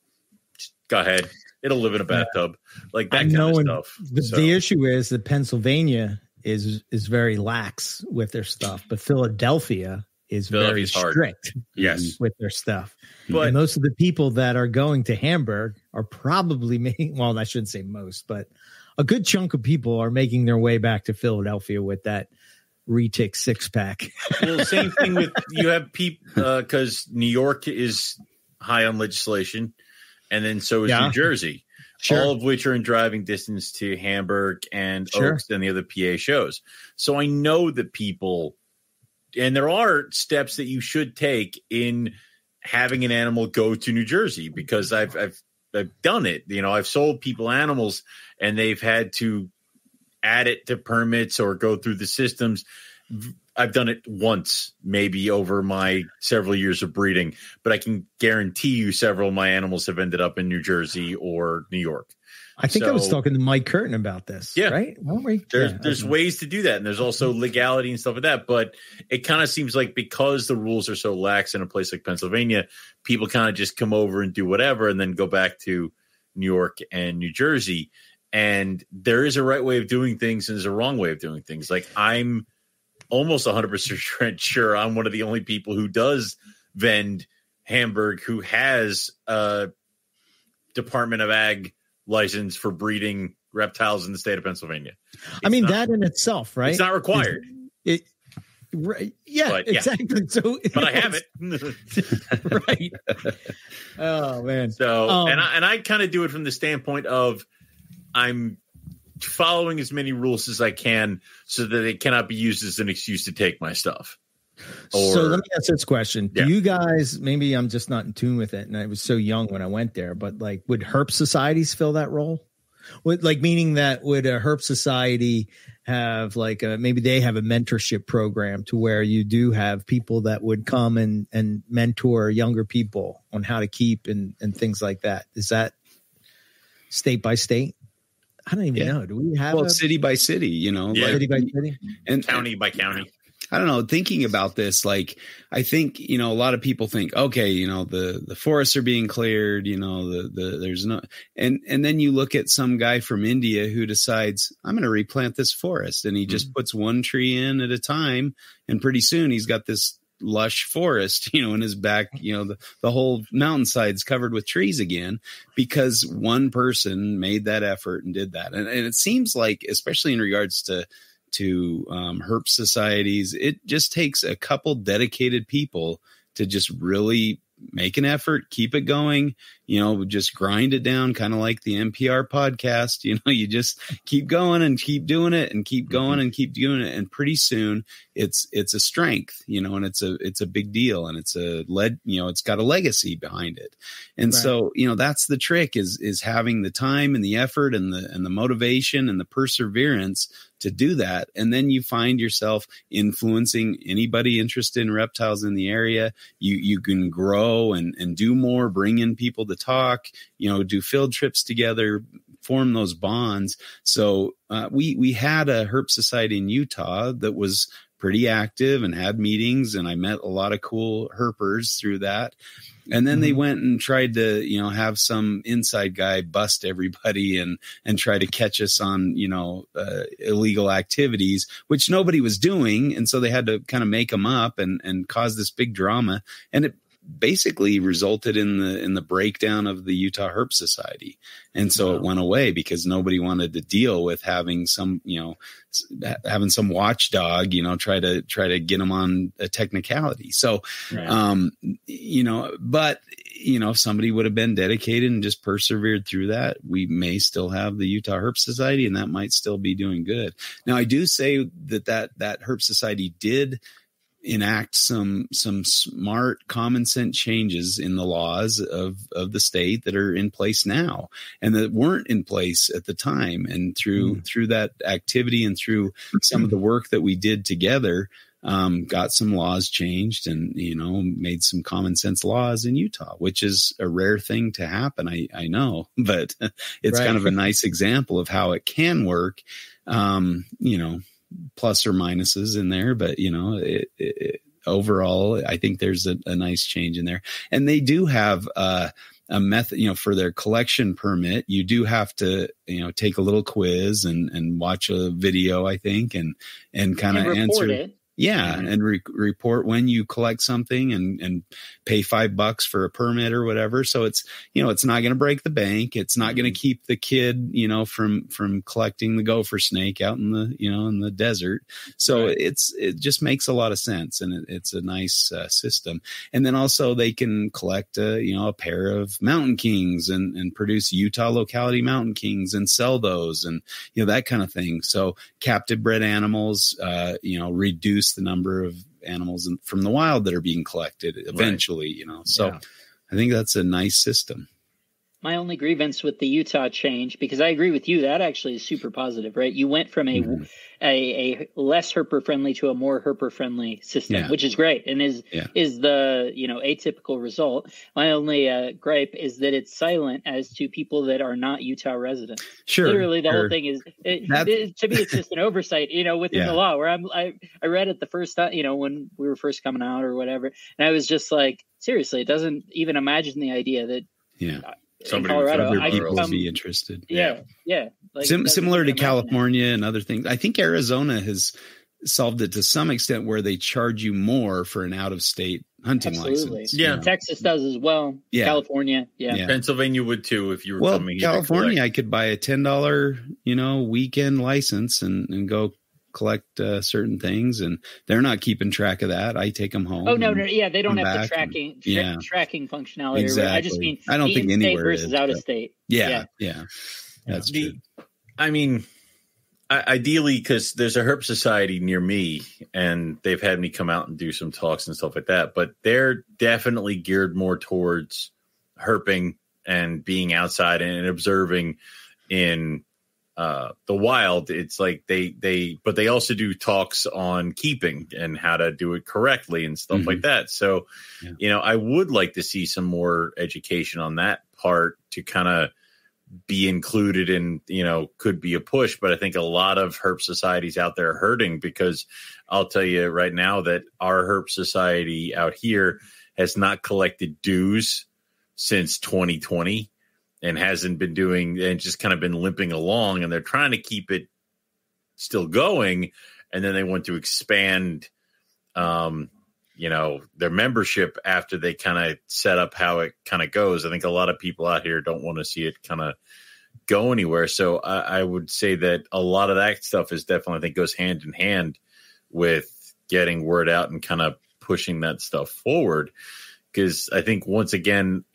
just go ahead, it'll live in a bathtub, like that kind of stuff. The issue is that Pennsylvania is very lax with their stuff, but Philadelphia is very strict with their stuff. But most of the people that are going to Hamburg are probably making, well, I shouldn't say most, but a good chunk of people are making their way back to Philadelphia with that retic 6-pack. Well, same thing with, you have people, because New York is high on legislation, and then so is New Jersey, all of which are in driving distance to Hamburg and Oaks and the other PA shows. So I know that people, and there are steps that you should take in having an animal go to New Jersey, because I've done it. You know, I've sold people animals and they've had to add it to permits or go through the systems. I've done it once, maybe over my several years of breeding, but I can guarantee you several of my animals have ended up in New Jersey or New York. I think I was talking to Mike Curtin about this. Yeah. Right? Weren't we? There's ways to do that. And there's also legality and stuff like that. But it kind of seems like because the rules are so lax in a place like Pennsylvania, people kind of just come over and do whatever and then go back to New York and New Jersey. And there is a right way of doing things and there's a wrong way of doing things. Like, I'm almost 100% sure I'm one of the only people who does vend Hamburg who has a Department of Ag license for breeding reptiles in the state of Pennsylvania. That in itself, right? It's not required. Exactly. So, but I have it. Right. Oh man. So, and I kind of do it from the standpoint of I'm following as many rules as I can so that it cannot be used as an excuse to take my stuff. So let me ask this question. Do you guys, maybe I'm just not in tune with it, and I was so young when I went there, but like, would herp societies fill that role? Meaning that would a herp society have maybe they have a mentorship program to where you do have people that would come and mentor younger people on how to keep and things like that. Is that state by state? I don't even know. Do we have city by city, city by city and county by county? I don't know. Thinking about this, I think, a lot of people think, okay, the forests are being cleared, there's no, and then you look at some guy from India who decides, I'm going to replant this forest, and he just puts one tree in at a time. And pretty soon he's got this lush forest, in his back, the whole mountainside's covered with trees again, because one person made that effort and did that. And it seems like, especially in regards to herp societies, it just takes a couple dedicated people to just really make an effort, keep it going, just grind it down, kind of like the MPR podcast. You just keep going and keep doing it and keep going and keep doing it. And pretty soon it's a strength, and it's a big deal, and it's got a legacy behind it. And so, that's the trick is having the time and the effort and the motivation and the perseverance to do that. And then you find yourself influencing anybody interested in reptiles in the area. You can grow and do more, bring in people to talk, do field trips together, form those bonds. So we had a herp society in Utah that was pretty active and had meetings, and I met a lot of cool herpers through that. And then they went and tried to, have some inside guy bust everybody and try to catch us on, illegal activities, which nobody was doing. And so they had to kind of make them up and cause this big drama. And it basically resulted in the breakdown of the Utah Herp Society. And so it went away because nobody wanted to deal with having some watchdog, try to get them on a technicality. So, but if somebody would have been dedicated and just persevered through that, we may still have the Utah Herp Society, and that might still be doing good. Now, I do say that Herp Society did enact some smart common sense changes in the laws of the state that are in place now and that weren't in place at the time. And through that activity and through some of the work that we did together, got some laws changed and, made some common sense laws in Utah, which is a rare thing to happen. I know, but it's kind of a nice example of how it can work. Plus or minuses in there, but overall, I think there's a nice change in there. And they do have a method, for their collection permit. You do have to, take a little quiz and watch a video, I think, and kind of answer it. Yeah. And report when you collect something and pay $5 for a permit or whatever. So it's, it's not going to break the bank. It's not going to keep the kid, from collecting the gopher snake out in the, in the desert. So it just makes a lot of sense. And it's a nice system. And then also they can collect, a pair of mountain kings and produce Utah locality mountain kings and sell those and, that kind of thing. So captive bred animals, reduce the number of animals from the wild that are being collected eventually, so I think that's a nice system. My only grievance with the Utah change, because I agree with you, that actually is super positive, right? You went from a less herper friendly to a more herper friendly system, which is great and is the atypical result. My only gripe is that it's silent as to people that are not Utah residents. Sure, literally the whole thing is to me it's just an oversight, within the law. Where I read it the first time, when we were first coming out or whatever, and I was just like, seriously, it doesn't even imagine the idea that somebody would be interested. Yeah. Like, similar to California and other things. I think Arizona has solved it to some extent where they charge you more for an out-of-state hunting license. Yeah. Texas does as well. Yeah. California. Yeah. Coming here. Too, if you were coming here. California, I could buy a $10, weekend license and go collect certain things, and they're not keeping track of that. I take them home. Oh no, yeah, they don't have the tracking functionality. Exactly. I just mean I don't think anywhere versus out of state. Yeah, that's true. I mean, ideally, because there's a herp society near me, and they've had me come out and do some talks and stuff like that. But they're definitely geared more towards herping and being outside and observing in the wild. It's like but they also do talks on keeping and how to do it correctly and stuff like that. So, I would like to see some more education on that part to kind of be included in, could be a push. But I think a lot of herp societies out there are hurting, because I'll tell you right now that our herp society out here has not collected dues since 2020. And hasn't been doing, and just kind of been limping along, and they're trying to keep it still going. And then they want to expand, their membership after they kind of set up how it kind of goes. I think a lot of people out here don't want to see it kind of go anywhere. So I would say that a lot of that stuff is definitely, I think, goes hand in hand with getting word out and kind of pushing that stuff forward. Because I think once again,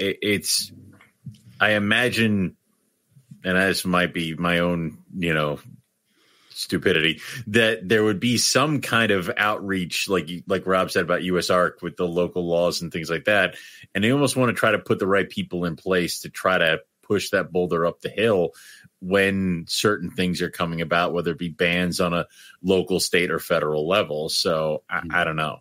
I imagine, and this might be my own, stupidity, that there would be some kind of outreach, like Rob said about USARC with the local laws and things like that. And they almost want to try to put the right people in place to try to push that boulder up the hill when certain things are coming about, whether it be bans on a local, state, or federal level. So I don't know.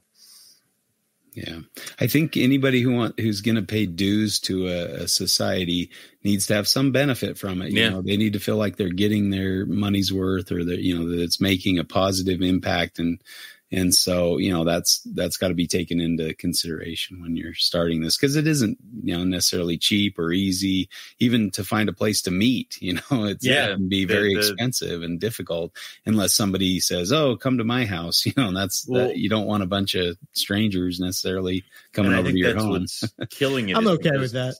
Yeah, I think anybody who's going to pay dues to a society needs to have some benefit from it. You know, they need to feel like they're getting their money's worth, or that, that it's making a positive impact. And so, that's got to be taken into consideration when you're starting this, because it isn't, necessarily cheap or easy, even to find a place to meet. It can be very expensive and difficult unless somebody says, "Oh, come to my house." That you don't want a bunch of strangers necessarily coming over to your home. Killing it. I'm okay with that.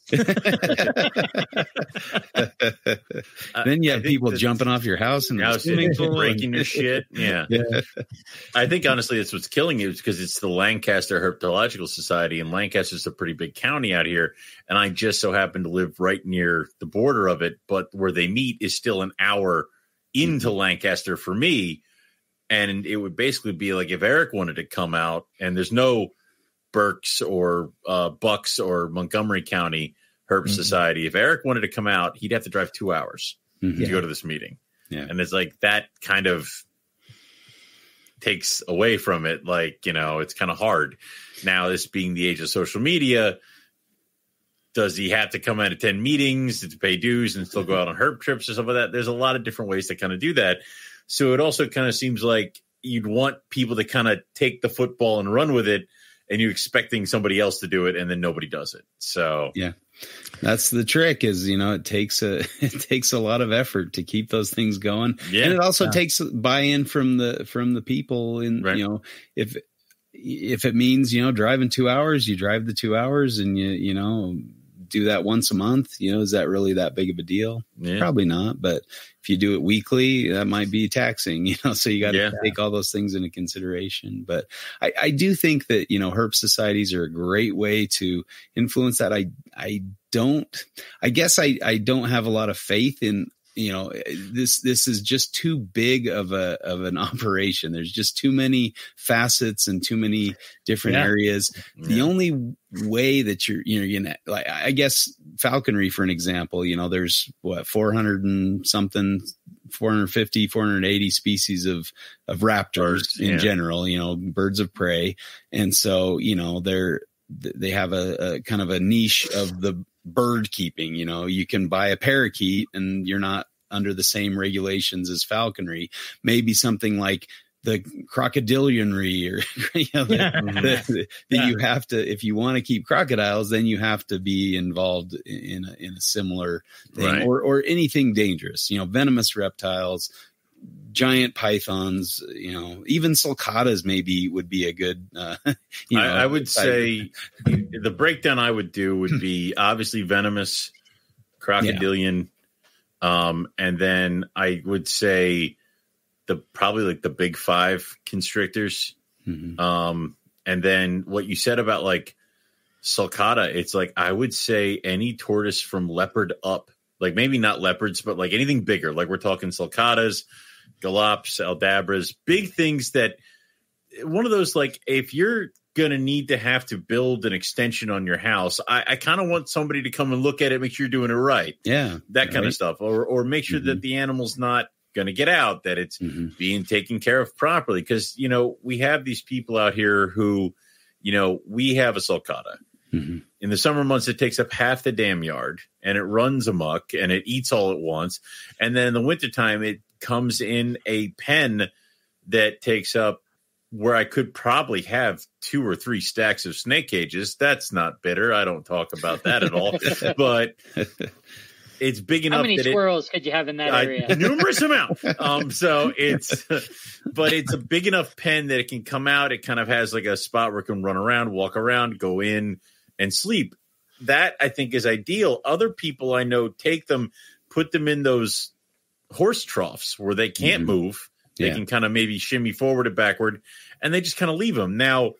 Then you have people jumping off your house and breaking your shit. Yeah. I think honestly, that's what's killing it, because it's the Lancaster Herpetological Society, and Lancaster's a pretty big county out here. And I just so happen to live right near the border of it, but where they meet is still an hour into Lancaster for me. And it would basically be like if Eric wanted to come out, and there's no Berks or Bucks or Montgomery County Herp Society. If Eric wanted to come out, he'd have to drive 2 hours to go to this meeting. Yeah. And it's like that kind of takes away from it. Like, it's kind of hard. Now, this being the age of social media, does he have to come out and attend meetings to pay dues and still go out on herp trips or something like that? There's a lot of different ways to kind of do that. So it also kind of seems like you'd want people to kind of take the football and run with it, and you're expecting somebody else to do it, and then nobody does it. So yeah, that's the trick. Is it takes a lot of effort to keep those things going, and it also takes buy-in from the people. And right. If it means driving 2 hours, you drive the 2 hours, and you do that once a month. Is that really that big of a deal? Yeah. Probably not. But if you do it weekly, that might be taxing. So you got to take all those things into consideration. But I do think that herp societies are a great way to influence that. I don't have a lot of faith in. This is just too big of an operation. There's just too many facets and too many different areas. Yeah. The only way that you're gonna, like, I guess falconry, for an example, there's 450, 480 species of raptors in general, birds of prey. And so, they have a kind of a niche of the bird keeping. You can buy a parakeet and you're not under the same regulations as falconry. Maybe something like the crocodilianry, or that you have to, if you want to keep crocodiles, then you have to be involved in a similar thing, right. or anything dangerous, venomous reptiles, giant pythons, even sulcatas maybe would be a good, I would say the breakdown I would do would be obviously venomous, crocodilian. And then I would say probably like the big five constrictors. Mm-hmm. And then what you said about like sulcata, it's like, I would say any tortoise from leopard up, like maybe not leopards, but like anything bigger. Like we're talking sulcatas, galops, aldabras, big things that one of those, like if you're going to need to have to build an extension on your house, I kind of want somebody to come and look at it, make sure you're doing it right. Yeah. That kind of stuff. Or make sure that the animal's not going to get out, that it's being taken care of properly. Because, we have these people out here who, we have a sulcata. Mm-hmm. In the summer months, it takes up half the damn yard and it runs amok and it eats all at once. And then in the wintertime, it comes in a pen that takes up where I could probably have 2 or 3 stacks of snake cages. That's not bitter. I don't talk about that at all. But it's big enough. How many squirrels could you have in that area? Numerous amount. So but it's a big enough pen that it can come out. It kind of has like a spot where it can run around, walk around, go in and sleep. That I think is ideal. Other people I know take them, put them in those horse troughs where they can't move. They can kind of maybe shimmy forward and backward, and they just kind of leave them. Now,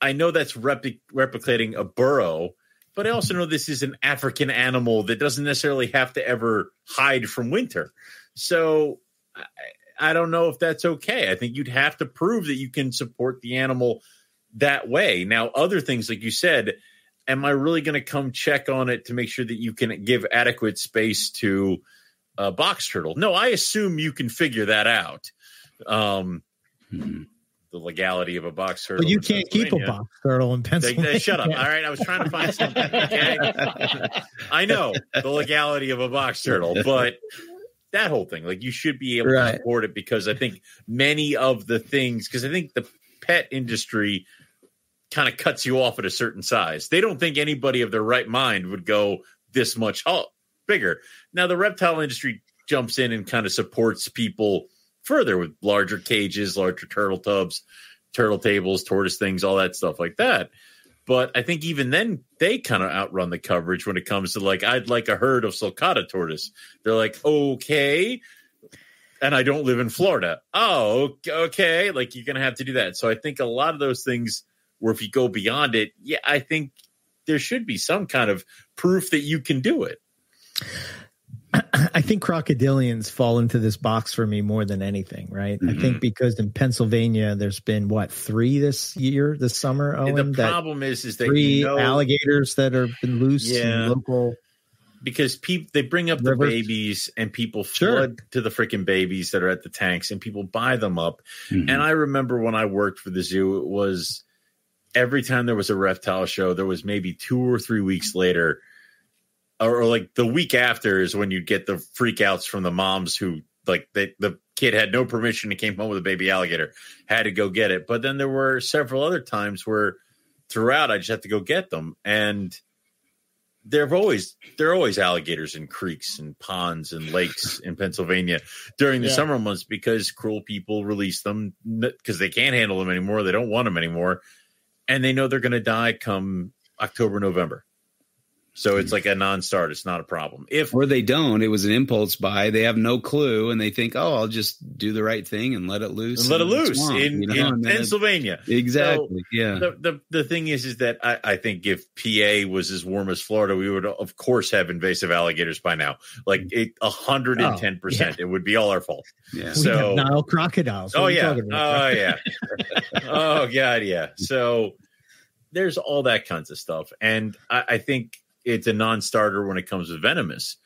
I know that's replicating a burrow, but I also know this is an African animal that doesn't necessarily have to ever hide from winter. So I don't know if that's okay. I think you'd have to prove that you can support the animal that way. Now, other things, like you said, am I really going to come check on it to make sure that you can give adequate space to a box turtle? No, I assume you can figure that out. The legality of a box turtle. But you can't keep a box turtle in Pennsylvania. Shut up. All right. I was trying to find something. Okay. I know the legality of a box turtle, but that whole thing, like you should be able to support it, because I think many of the things, because I think the pet industry kind of cuts you off at a certain size. They don't think anybody of their right mind would go this much bigger. Now the reptile industry jumps in and kind of supports people further with larger cages, larger turtle tubs, turtle tables, tortoise things, all that stuff like that. But I think even then they kind of outrun the coverage when it comes to like, I'd like a herd of sulcata tortoise. They're like, okay. And I don't live in Florida. Oh, okay. Like you're going to have to do that. So I think a lot of those things where if you go beyond it, I think there should be some kind of proof that you can do it. I think crocodilians fall into this box for me more than anything, right? I think because in Pennsylvania, there's been 3 this summer, Owen? The problem is that 3 alligators that have been loose in local. because they bring up the babies and people flood to the freaking babies that are at the tanks and people buy them up. Mm-hmm. And I remember when I worked for the zoo, it was every time there was a reptile show, there was maybe 2 or 3 weeks later, or like the week after is when you'd get the freakouts from the moms who like the kid had no permission and came home with a baby alligator, had to go get it. But then there were several other times where throughout I just had to go get them. And there are always alligators in creeks and ponds and lakes in Pennsylvania during the summer months because cruel people release them because they can't handle them anymore. They don't want them anymore. And they know they're going to die come October, November. So it's like a non-start. It's not a problem. Or they don't. It was an impulse buy. They have no clue, and they think, "Oh, I'll just do the right thing and let it loose." And let it loose in Pennsylvania. Exactly. So, The thing is that I think if PA was as warm as Florida, we would of course have invasive alligators by now. Like 110%. It would be all our fault. Yeah. So we have Nile crocodiles. Oh yeah. Oh god. Yeah. So there's all that kinds of stuff, and I think it's a non-starter when it comes to venomous.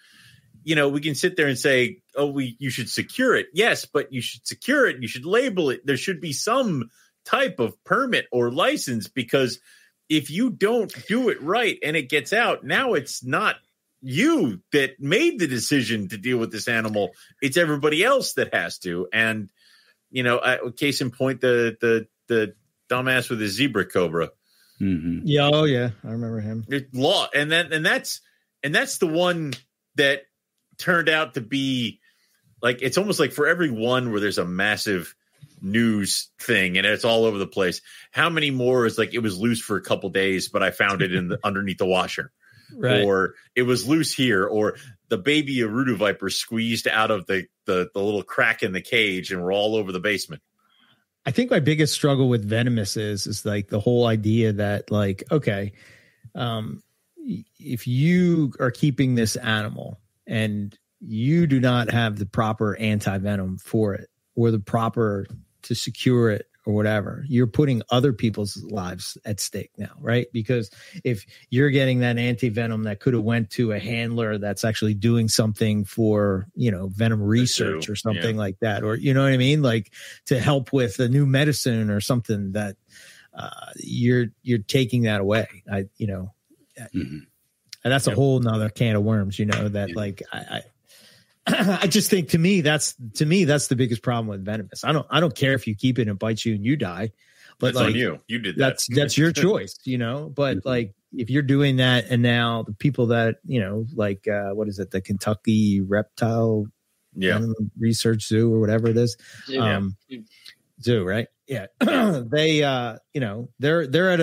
You know, we can sit there and say, you should secure it. Yes, but you should secure it. You should label it. There should be some type of permit or license, because if you don't do it right and it gets out, now it's not you that made the decision to deal with this animal. It's everybody else that has to. And, you know, case in point, the dumbass with the zebra cobra. Mm-hmm. Yeah, oh yeah, I remember him. Law, and that's the one that turned out to be like, it's almost like for every one where there's a massive news thing and it's all over the place, how many more is like it was loose for a couple days, but I found it underneath the washer, right? Or it was loose here, or the baby Arudu viper squeezed out of the little crack in the cage and we're all over the basement. I think my biggest struggle with venomous is like the whole idea that like, okay, if you are keeping this animal and you do not have the proper anti-venom for it or the proper to secure it or whatever, you're putting other people's lives at stake now, right? Because if you're getting that anti-venom that could have went to a handler that's actually doing something for, you know, venom research or something like that, or, you know what I mean? Like to help with a new medicine or something, that you're taking that away. And that's a whole nother can of worms, you know, that like, I just think to me that's the biggest problem with venomous. I don't care if you keep it and it bites you and you die, but that's like on you did that. That's your choice, you know. But like if you're doing that, and now the people that, you know, like what is it, the Kentucky Reptile Research Zoo or whatever it is, zoo, right? Yeah, they you know, they're at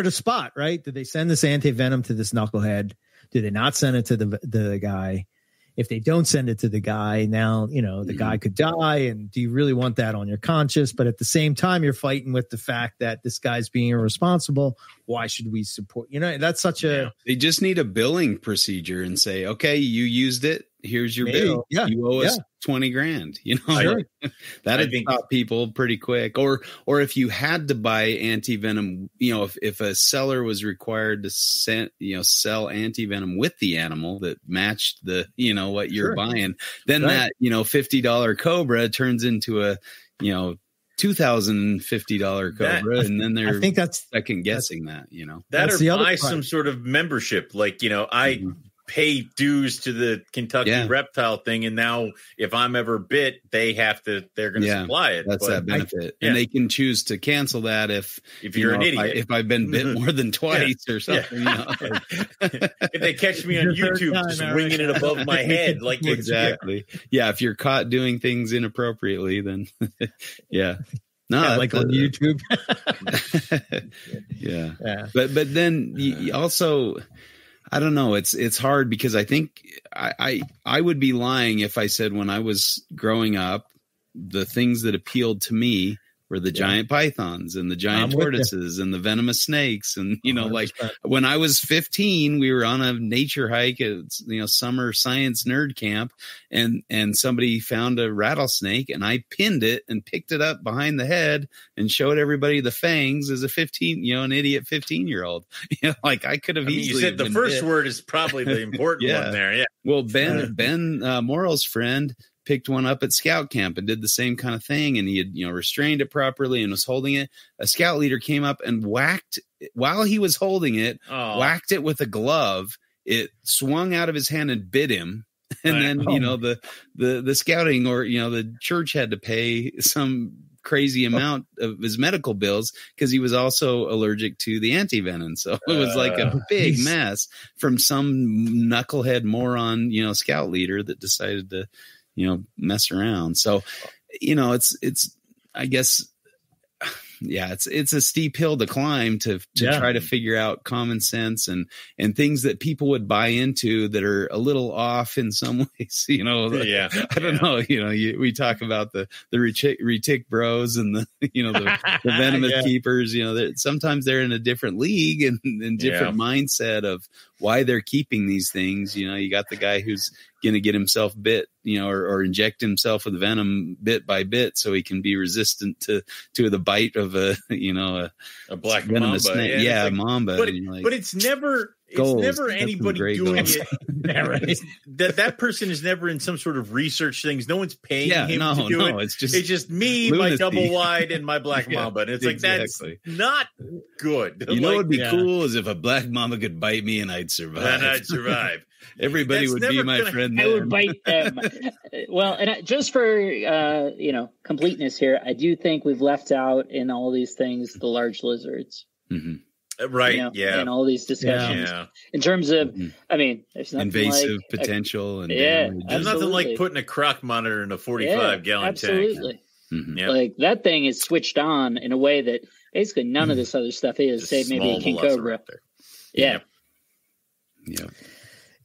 a spot, right? Did they send this anti-venom to this knucklehead? Do they not send it to the guy? If they don't send it to the guy, now, you know, the guy could die. And do you really want that on your conscience? But at the same time, you're fighting with the fact that this guy's being irresponsible. Why should we support? You know, that's such a... They just need a billing procedure and say, okay, you used it. Here's your bill. Yeah. You owe us $20,000. You know, that'd stop people pretty quick. Or if you had to buy anti-venom, you know, if a seller was required to sell anti-venom with the animal that matched the, you know, what you're buying, then that, you know, $50 cobra turns into a, you know, $2,050 cobra, and then they're, I think that's second guessing that, you know, that or buy some sort of membership. Like, you know, I pay dues to the Kentucky reptile thing, and now if I'm ever bit, they're going to supply it. That's that benefit. And they can choose to cancel that if you're an idiot. If I've been bit more than twice or something. You know? If they catch me on YouTube just winging it above my head, like exactly. Yeah, if you're caught doing things inappropriately, then no, like on YouTube. But then you also, I don't know. It's hard because I think I would be lying if I said when I was growing up, the things that appealed to me were the giant pythons and the giant tortoises and the venomous snakes. And, you know, 100%. Like when I was 15, we were on a nature hike at, you know, summer science nerd camp, and somebody found a rattlesnake, and I pinned it and picked it up behind the head and showed everybody the fangs as a an idiot 15-year-old. You know, like I could have easily. You said the first word is probably the important one there. Yeah. Well, Ben Morrill's friend picked one up at scout camp and did the same kind of thing. And he had, you know, restrained it properly and was holding it. A scout leader came up and whacked while he was holding it, whacked it with a glove. It swung out of his hand and bit him. And then, you know, the scouting or, you know, the church had to pay some crazy amount of his medical bills because he was also allergic to the antivenom. So it was like a big mess from some knucklehead moron, you know, scout leader that decided to, you know, mess around. So, you know, it's, I guess, yeah, it's a steep hill to climb to try to figure out common sense and things that people would buy into that are a little off in some ways, you know. I don't know, you know, we talk about the retic bros and the, you know, the venomous keepers, you know, sometimes they're in a different league and different mindset of why they're keeping these things. You know, you got the guy who's going to get himself bit, you know, or inject himself with venom bit by bit so he can be resistant to the bite of a black mamba snake. Yeah, mamba. But it's never anybody doing it. That person is never in some sort of research things. No one's paying him to do it. It's just me, lunacy. My double wide, and my black mamba. And it's like, that's not good. You know what would be cool is if a black mamba could bite me and I'd survive. Everybody would be my friend. I would bite them. Well, and just for completeness here, I do think we've left out in all these things the large lizards. Mm-hmm. Right. You know, in all these discussions, in terms of, I mean, there's nothing invasive potential and there's nothing like putting a croc monitor in a 45-gallon tank. Mm-hmm. Like that thing is switched on in a way that basically none of this other stuff is, save maybe a king cobra. Yeah.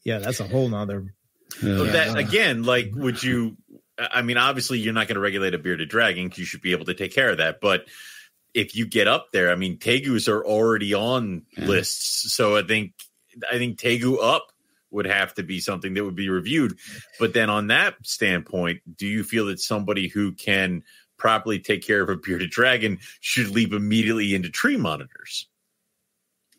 Yeah, that's a whole nother. That again, like, would you? I mean, obviously, you're not going to regulate a bearded dragon because you should be able to take care of that. But if you get up there, I mean, tegus are already on lists, so I think tegu up would have to be something that would be reviewed. But then, on that standpoint, do you feel that somebody who can properly take care of a bearded dragon should leap immediately into tree monitors?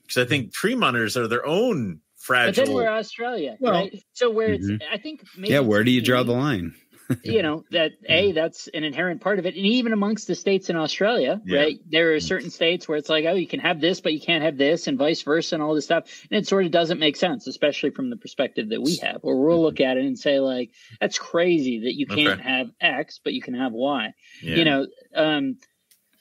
Because I think tree monitors are their own fragile. But then we're Australia, right? So where it's, I think, maybe where do you draw the line? You know, that's an inherent part of it. And even amongst the states in Australia, right, there are certain states where it's like, oh, you can have this, but you can't have this, and vice versa, and all this stuff. And it sort of doesn't make sense, especially from the perspective that we have, where we'll look at it and say, like, that's crazy that you can't have X, but you can have Y. You know,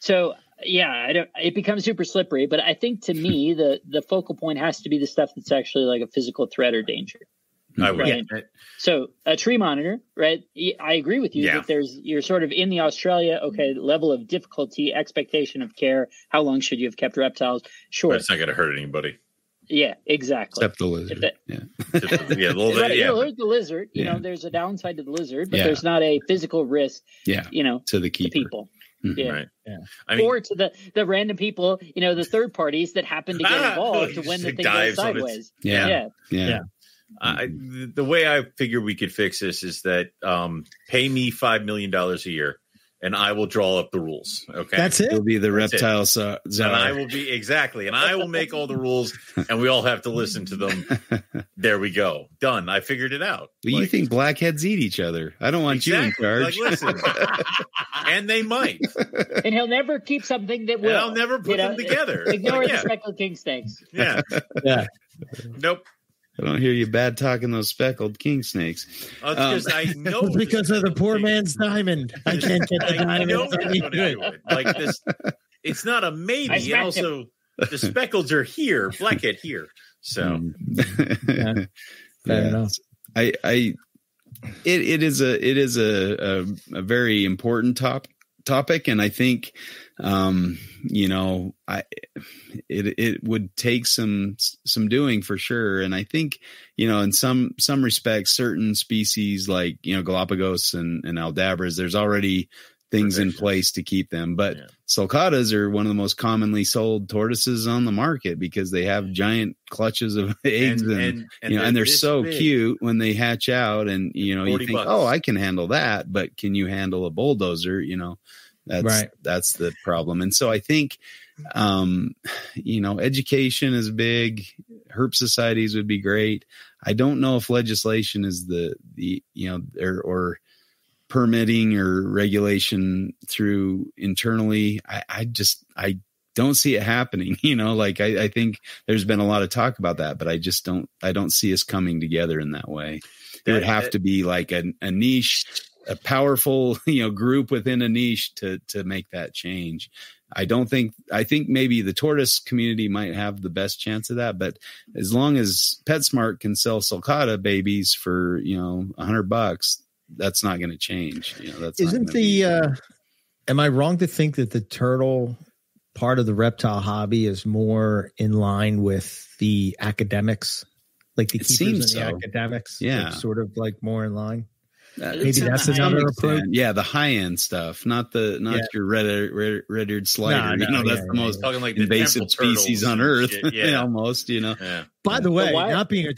so it becomes super slippery. But I think, to me, the focal point has to be the stuff that's actually like a physical threat or danger. I would. Right? So a tree monitor, right? I agree with you that you're sort of in the Australia, level of difficulty, expectation of care. How long should you have kept reptiles? Sure. But it's not going to hurt anybody. Yeah, exactly. Except the lizard. A little bit. The lizard, you know, there's a downside to the lizard, but there's not a physical risk, you know, to the keeper. People. Right. I mean, or to the random people, you know, the third parties that happen to get involved when the thing goes sideways. Yeah. The way I figure we could fix this is that pay me $5 million a year, and I will draw up the rules. Okay, that's it. It'll be the reptile czar. And I will be and I will make all the rules, and we all have to listen to them. There we go. Done. I figured it out. Well, you think blackheads eat each other? I don't want you in charge. Like, listen, and they might. And he'll never keep something that will. And I'll never put them together. Ignore the speckled king snakes. Yeah. Nope. I don't hear you bad talking those speckled king snakes. Because I know because of the poor man's diamond. I can't get the diamond. Like this, it's not a maybe. And also, the speckles are here, blackhead here. So, fair enough. It is a very important topic, and I think it would take some doing for sure. And I think, you know, in some respects, certain species like, you know, Galapagos and Aldabras, there's already things in place to keep them. But sulcatas are one of the most commonly sold tortoises on the market because they have giant clutches of eggs and they're so big. Cute when they hatch out, and you think, oh, I can handle that, but can you handle a bulldozer? That's the problem. And so I think, education is big. Herp societies would be great. I don't know if legislation is or permitting or regulation through internally. I don't see it happening. I think there's been a lot of talk about that, but I don't see us coming together in that way. There would have to be like a niche, a powerful, group within a niche to make that change. I think maybe the tortoise community might have the best chance of that, but as long as PetSmart can sell sulcata babies for, $100, that's not going to change. Am I wrong to think that the turtle part of the reptile hobby is more in line with the academics, like the keepers and the academics? Yeah. Sort of like more in line. Maybe that's another approach. Yeah, the high end stuff, not your red-eared slider. That's the most invasive species on Earth, almost. By the way, not being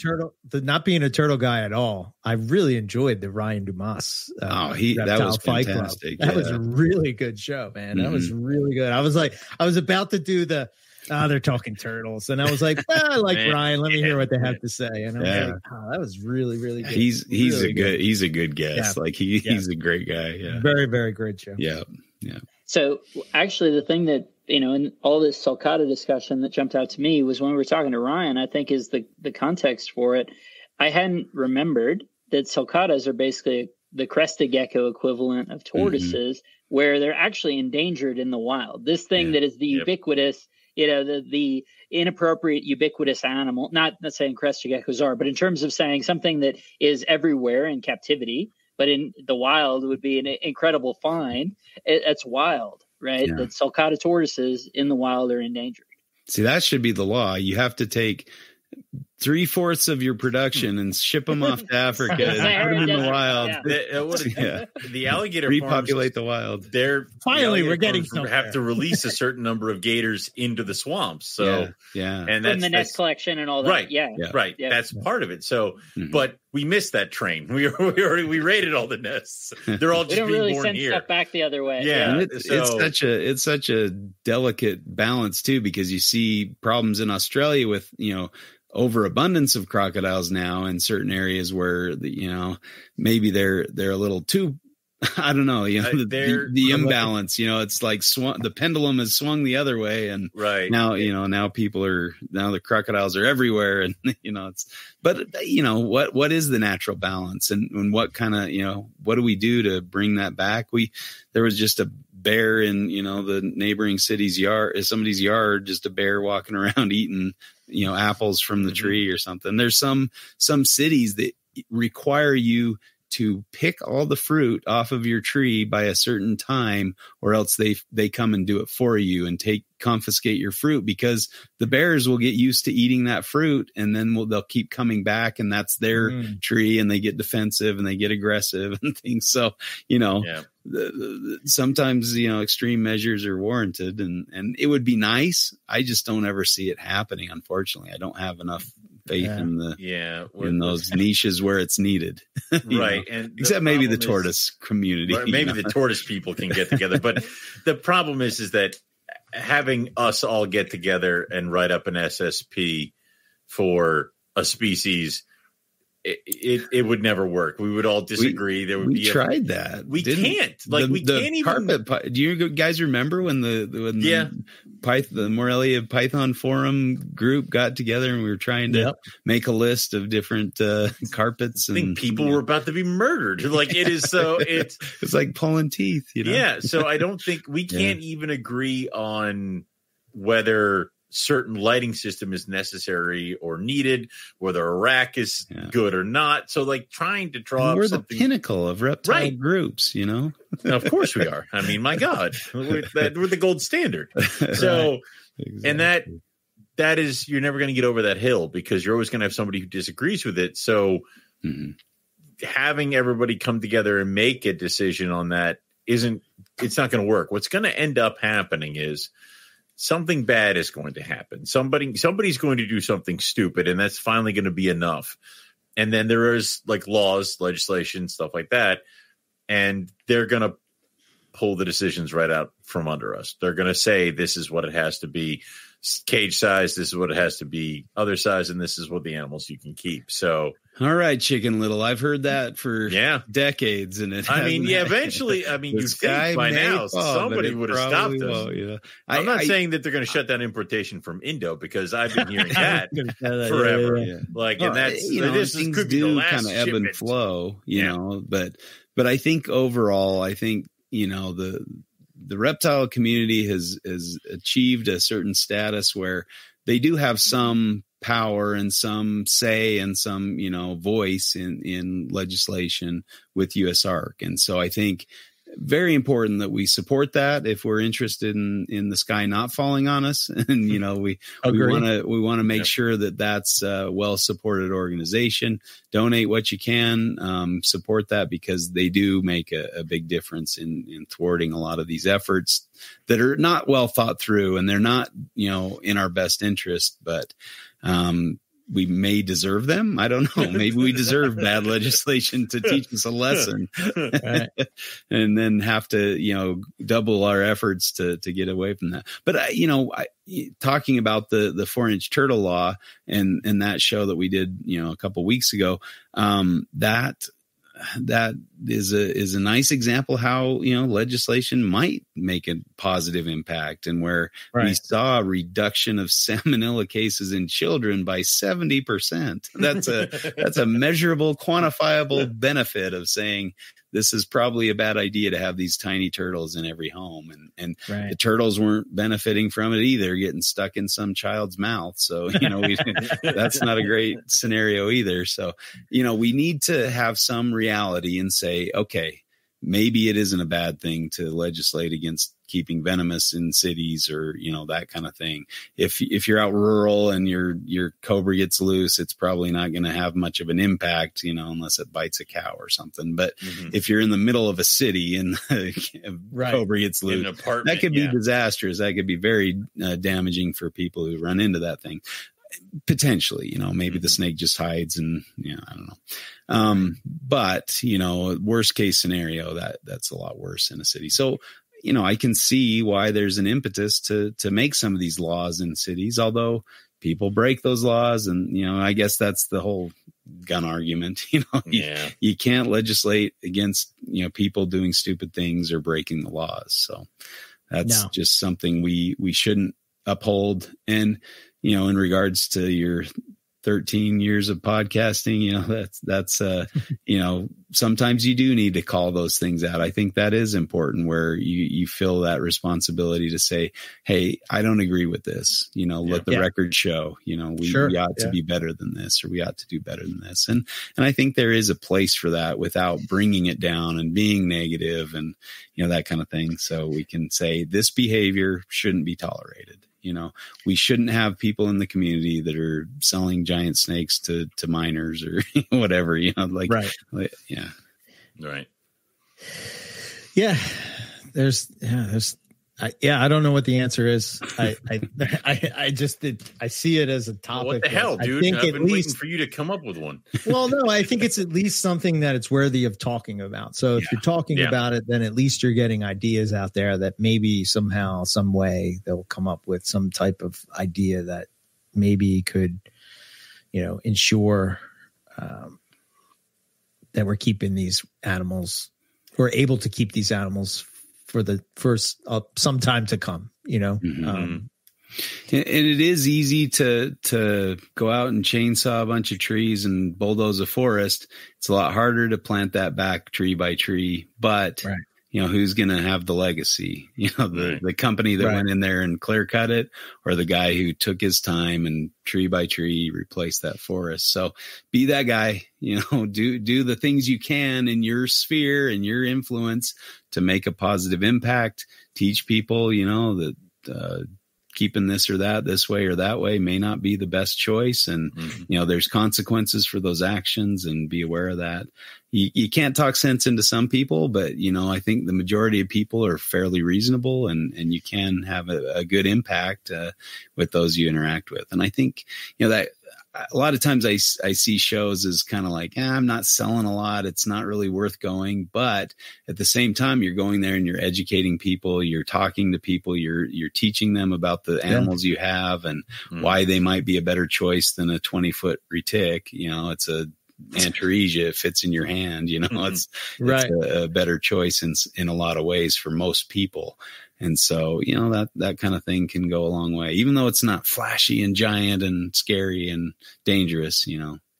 a turtle guy at all, I really enjoyed the Ryan Dumas. That was Fight fantastic. Club. That was a really good show, man. That was really good. I was about to do the. They're talking turtles, and I was like, I like Ryan. Let me hear what they have to say. And I was like, that was really, really good. He's a good guest. Yeah. He's a great guy. Yeah, very, very great show. Yeah. So actually, the thing that in all this sulcata discussion that jumped out to me was when we were talking to Ryan. I think is the context for it. I hadn't remembered that sulcatas are basically the crested gecko equivalent of tortoises, where they're actually endangered in the wild. This thing that is the ubiquitous. The inappropriate ubiquitous animal, not saying crested geckos are, but in terms of saying something that is everywhere in captivity, but in the wild would be an incredible find. It's wild, right? Yeah. That sulcata tortoises in the wild are endangered. See, that should be the law. You have to take 3/4 of your production and ship them off to Africa and put them in the wild. The alligator repopulate the wild. We're getting somewhere. Have to release a certain number of gators into the swamps. So and that's the nest collection and all that. Right. Right. Yeah. That's part of it. So, but we missed that train. We raided all the nests. They're all just being born send here. Stuff back the other way. Yeah. It's such a delicate balance too, because you see problems in Australia with overabundance of crocodiles now in certain areas where maybe they're a little too, I don't know, the imbalance, it's like the pendulum has swung the other way, and now now the crocodiles are everywhere, and what is the natural balance, and what kind of what do we do to bring that back? There was just a bear in the neighboring city's yard, somebody's yard, just a bear walking around eating apples from the tree or something. There's some cities that require you to pick all the fruit off of your tree by a certain time, or else they come and do it for you and confiscate your fruit, because the bears will get used to eating that fruit, and then they'll keep coming back, and that's their tree, and they get defensive and they get aggressive and things. So, sometimes, extreme measures are warranted, and it would be nice. I just don't ever see it happening. Unfortunately, I don't have enough faith in those niches where it's needed. Right. And except maybe the tortoise community. Maybe the tortoise people can get together. But the problem is that having us all get together and write up an SSP for a species, it would never work. We would all disagree. We tried that. We can't. Can't even. Do you guys remember when the Morelia Python Forum group got together and we were trying to make a list of different carpets? I think people were about to be murdered. It is so. It's like pulling teeth. Yeah. So I don't think we can't even agree on whether certain lighting system is necessary or needed, whether a rack is good or not. So trying to draw we're something. The pinnacle of reptile groups, Now, of course we are. I mean, my God, we're the gold standard. So, exactly. And that is, you're never going to get over that hill, because you're always going to have somebody who disagrees with it. So having everybody come together and make a decision on that it's not going to work. What's going to end up happening is something bad is going to happen. Somebody's going to do something stupid, and that's finally going to be enough. And then there is like laws, legislation, stuff like that, and they're going to pull the decisions right out from under us. They're going to say, this is what it has to be, cage size, this is what it has to be, other size, and this is what the animals you can keep. So, all right, Chicken Little, I've heard that for decades, and eventually, you'd think by now somebody would have stopped us. I'm not saying that they're going to shut down importation from Indo, because I've been hearing that forever. And that's this could be the last kind of ebb and flow, you know. But I think overall, the reptile community has achieved a certain status where they do have some power and some say and some, voice in legislation with USARC. And so I think very important that we support that if we're interested in the sky not falling on us. And, we want to make sure that that's a well-supported organization. Donate what you can, support that, because they do make a big difference in thwarting a lot of these efforts that are not well thought through, and they're not, in our best interest, but, we may deserve them. I don't know. Maybe we deserve bad legislation to teach us a lesson, right. And then have to, double our efforts to get away from that. But, talking about the 4-inch turtle law and that show that we did, a couple weeks ago, that is a nice example how, legislation might make a positive impact, and where we saw a reduction of salmonella cases in children by 70%. That's a measurable, quantifiable benefit of saying this is probably a bad idea to have these tiny turtles in every home. And the turtles weren't benefiting from it either, getting stuck in some child's mouth. So, that's not a great scenario either. So, we need to have some reality and say, okay, maybe it isn't a bad thing to legislate against keeping venomous in cities, or, that kind of thing. If you're out rural and your cobra gets loose, it's probably not going to have much of an impact, unless it bites a cow or something. But if you're in the middle of a city and cobra gets loose, that could be disastrous. That could be very damaging for people who run into that thing. Potentially, maybe the snake just hides, and I don't know. But worst case scenario, that's a lot worse in a city. So, I can see why there's an impetus to make some of these laws in cities, although people break those laws. And, I guess that's the whole gun argument. You can't legislate against, people doing stupid things or breaking the laws. So that's just something we shouldn't uphold. And, in regards to your 13 years of podcasting, that's sometimes you do need to call those things out. I think that is important, where you feel that responsibility to say, hey, I don't agree with this, let the record show, we ought to be better than this, or we ought to do better than this. And I think there is a place for that without bringing it down and being negative and, that kind of thing. So we can say this behavior shouldn't be tolerated. We shouldn't have people in the community that are selling giant snakes to minors or whatever, Right. I don't know what the answer is. I see it as a topic. What the hell, dude? I've been waiting for you to come up with one. Well, no, I think it's at least something that it's worthy of talking about. So if you're talking about it, then at least you're getting ideas out there that maybe somehow, some way they'll come up with some type of idea that maybe could, ensure that we're keeping these animals, we're able to keep these animals for some time to come, and it is easy to go out and chainsaw a bunch of trees and bulldoze a forest. It's a lot harder to plant that back tree by tree, but who's going to have the legacy? The company that went in there and clear cut it, or the guy who took his time and tree by tree replaced that forest. So be that guy, do the things you can in your sphere and your influence to make a positive impact. Teach people, that keeping this or that this way or that way may not be the best choice. And, there's consequences for those actions, and be aware of that. You can't talk sense into some people, but, I think the majority of people are fairly reasonable, and you can have a good impact with those you interact with. And I think, that a lot of times I see shows as kind of like, I'm not selling a lot. It's not really worth going. But at the same time, you're going there and you're educating people. You're talking to people. You're teaching them about the animals you have and why they might be a better choice than a 20-foot retic. It's a Antaresia. It fits in your hand. It's a better choice in a lot of ways for most people. And so, that kind of thing can go a long way, even though it's not flashy and giant and scary and dangerous.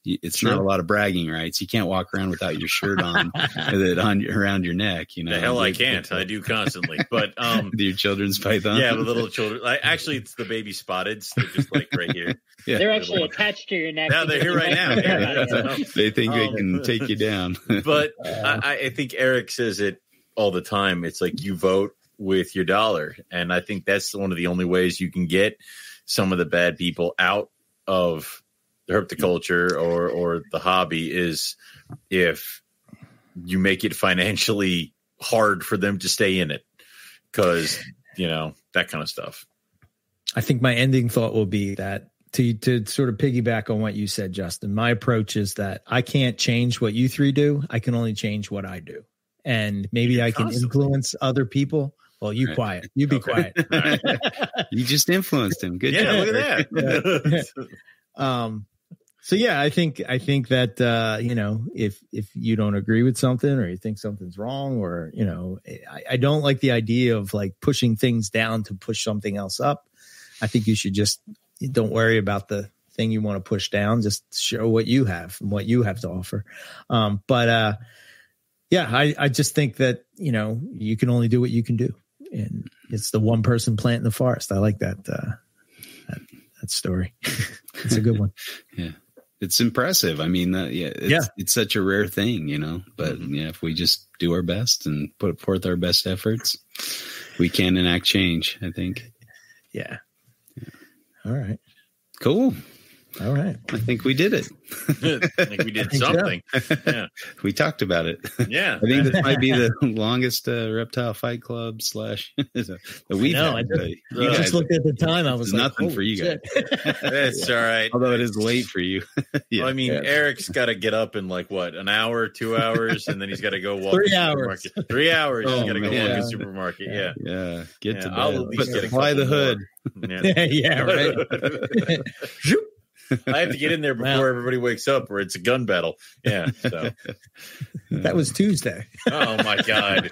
It's not a lot of bragging rights. You can't walk around without your shirt on, with it around your neck. The hell I can't. I do constantly. But your children's python. Yeah, with little children. Actually, it's the baby spotteds. They're just like right here. Yeah. They're actually attached to your neck. Now they're here right now. Yeah. They think they can take you down. But I think Eric says it all the time. It's like you vote with your dollar. And I think that's one of the only ways you can get some of the bad people out of the herpetoculture or the hobby, is if you make it financially hard for them to stay in it, because that kind of stuff. I think my ending thought will be that to sort of piggyback on what you said, Justin, my approach is that I can't change what you three do. I can only change what I do. And maybe I can influence other people. Well, you quiet. You be quiet. Right. You just influenced him. Good job. Look at that. So yeah, I think that if you don't agree with something, or you think something's wrong, or I don't like the idea of like pushing things down to push something else up. I think you should just don't worry about the thing you want to push down. Just show what you have and what you have to offer. I just think that you can only do what you can do, and it's the one person planting the forest. I like that story. It's a good one. Yeah. It's impressive. I mean, it's such a rare thing, but if we just do our best and put forth our best efforts, we can enact change, I think. Yeah. All right. Cool. All right. I think we did it. I think we did something. So. Yeah. We talked about it. Yeah. I think this might be the longest Reptile Fight Club / that we've had. I just looked at the time. I was like, nothing for you guys. That's all right. Although it is late for you. Well, I mean, Eric's got to get up in like what, an hour, 2 hours, and then he's got to go walk 3 hours. 3 hours. He's got to go walk to the supermarket. Yeah. Yeah. Get to I'll at least get fly the hood. Yeah. Right. I have to get in there before everybody wakes up, or it's a gun battle. Yeah. So that was Tuesday. Oh my God.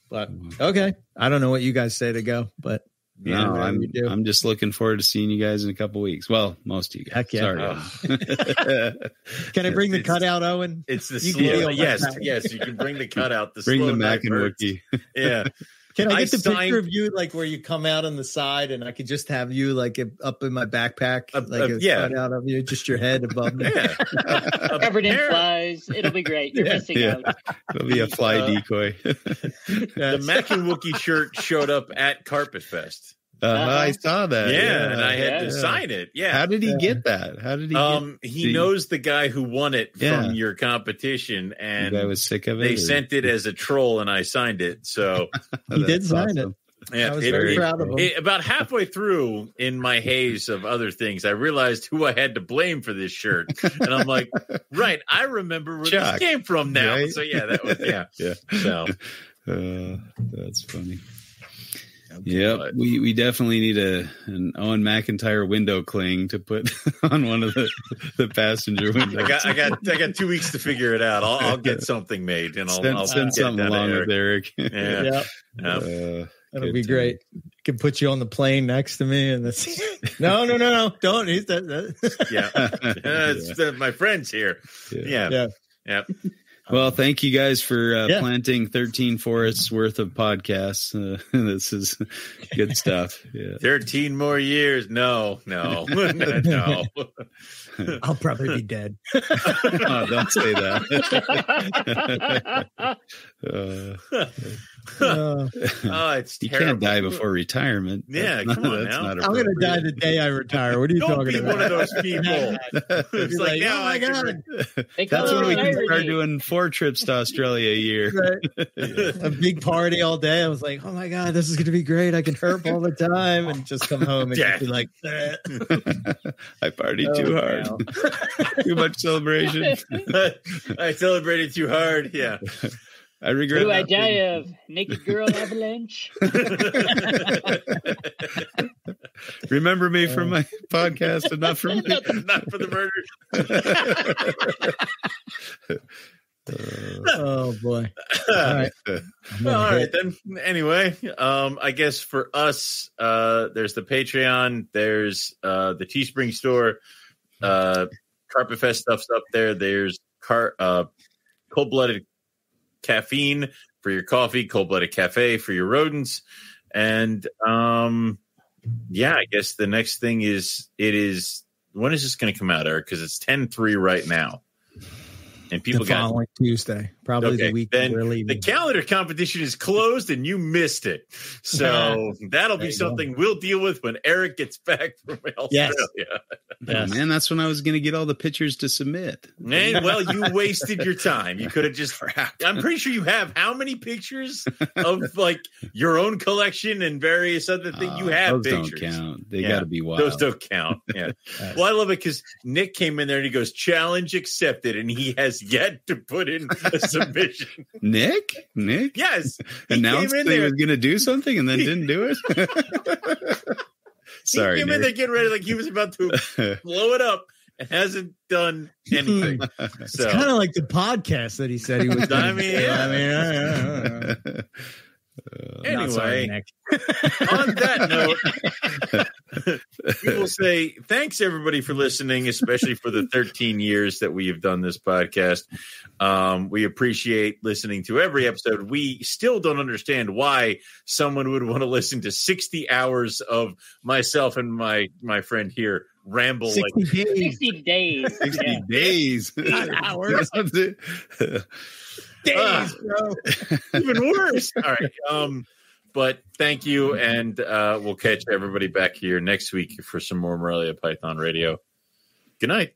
But okay. I don't know what you guys say to go, but no, I'm just looking forward to seeing you guys in a couple weeks. Well, most of you guys. Heck yeah. Sorry. Can I bring the cutout, Owen? It's the slow. Yes, you can bring the cutout. Bring the Mac and Wookie. Yeah. Can I get the picture of you, like where you come out on the side, and I could just have you like up in my backpack, out of you, just your head above me, covered in flies. It'll be great. You're missing out. It'll be a fly decoy. The Mac and Wookie shirt showed up at Carpet Fest. I saw that. Yeah, and I had to sign it. Yeah. How did he get that? How did he? He knows the guy who won it from your competition, and the guy was sick of it. They sent it as a troll, and I signed it. So he did sign it. Yeah, I was very proud of him. About halfway through, in my haze of other things, I realized who I had to blame for this shirt, and I'm like, right, I remember where this came from now. Right? So that was So that's funny. Yep, we definitely need an Owen McIntyre window cling to put on one of the passenger windows. I got 2 weeks to figure it out. I'll get something made, and I'll send something along with Eric. Yeah. That'll be great. Can put you on the plane next to me, and that's no, don't. He's that. It's my friends here. Yeah. Well, thank you guys for planting 13 forests worth of podcasts. This is good stuff. Yeah. 13 more years. No. I'll probably be dead. Oh, don't say that. It's you terrible. can't die before retirement. Yeah, come on now. I'm going to die the day I retire. What are you talking about? One of those people. It's like, oh my God. That's when we can start doing 4 trips to Australia a year. Right. A big party all day. I was like, oh my God, this is going to be great. I can herp all the time and just come home and just be like, I partied too hard. Too much celebration. I celebrated too hard. Yeah. I regret. Do I die of naked girl avalanche? Remember me from my podcast and not from not for the murder. Oh boy. All right then. Anyway, I guess for us, there's the Patreon, there's the Teespring store, Carpet Fest stuff's up there. There's Cold-Blooded Caffeine for your coffee, Cold-Blooded Cafe for your rodents, and I guess the next thing is when is this going to come out, Eric? Because it's 10/3 right now. And people got following Tuesday, probably the week then we're leaving. The calendar competition is closed, and you missed it. So that'll be something we'll deal with when Eric gets back from Australia. Yes. Man, that's when I was going to get all the pictures to submit. Man, well, you wasted your time. You could have just. I'm pretty sure you have how many pictures of like your own collection and various other things. You have those pictures. Don't count. They got to be wild. Those don't count. Yeah. Well, I love it because Nick came in there and he goes, "Challenge accepted," and he has yet to put in a submission. Nick? Yes. Announced that he was going to do something and then didn't do it? Sorry. He came in there getting ready like he was about to blow it up and hasn't done anything. It's kind of like the podcast that he said he was doing. Anyway, on that note, we will say thanks everybody for listening, especially for the 13 years that we have done this podcast. We appreciate listening to every episode. We still don't understand why someone would want to listen to 60 hours of myself and my friend here ramble 60 days. 60 days. 60 days. Not hours. Days, bro. Even worse. All right. But thank you, and we'll catch everybody back here next week for some more Morelia Python Radio. Good night.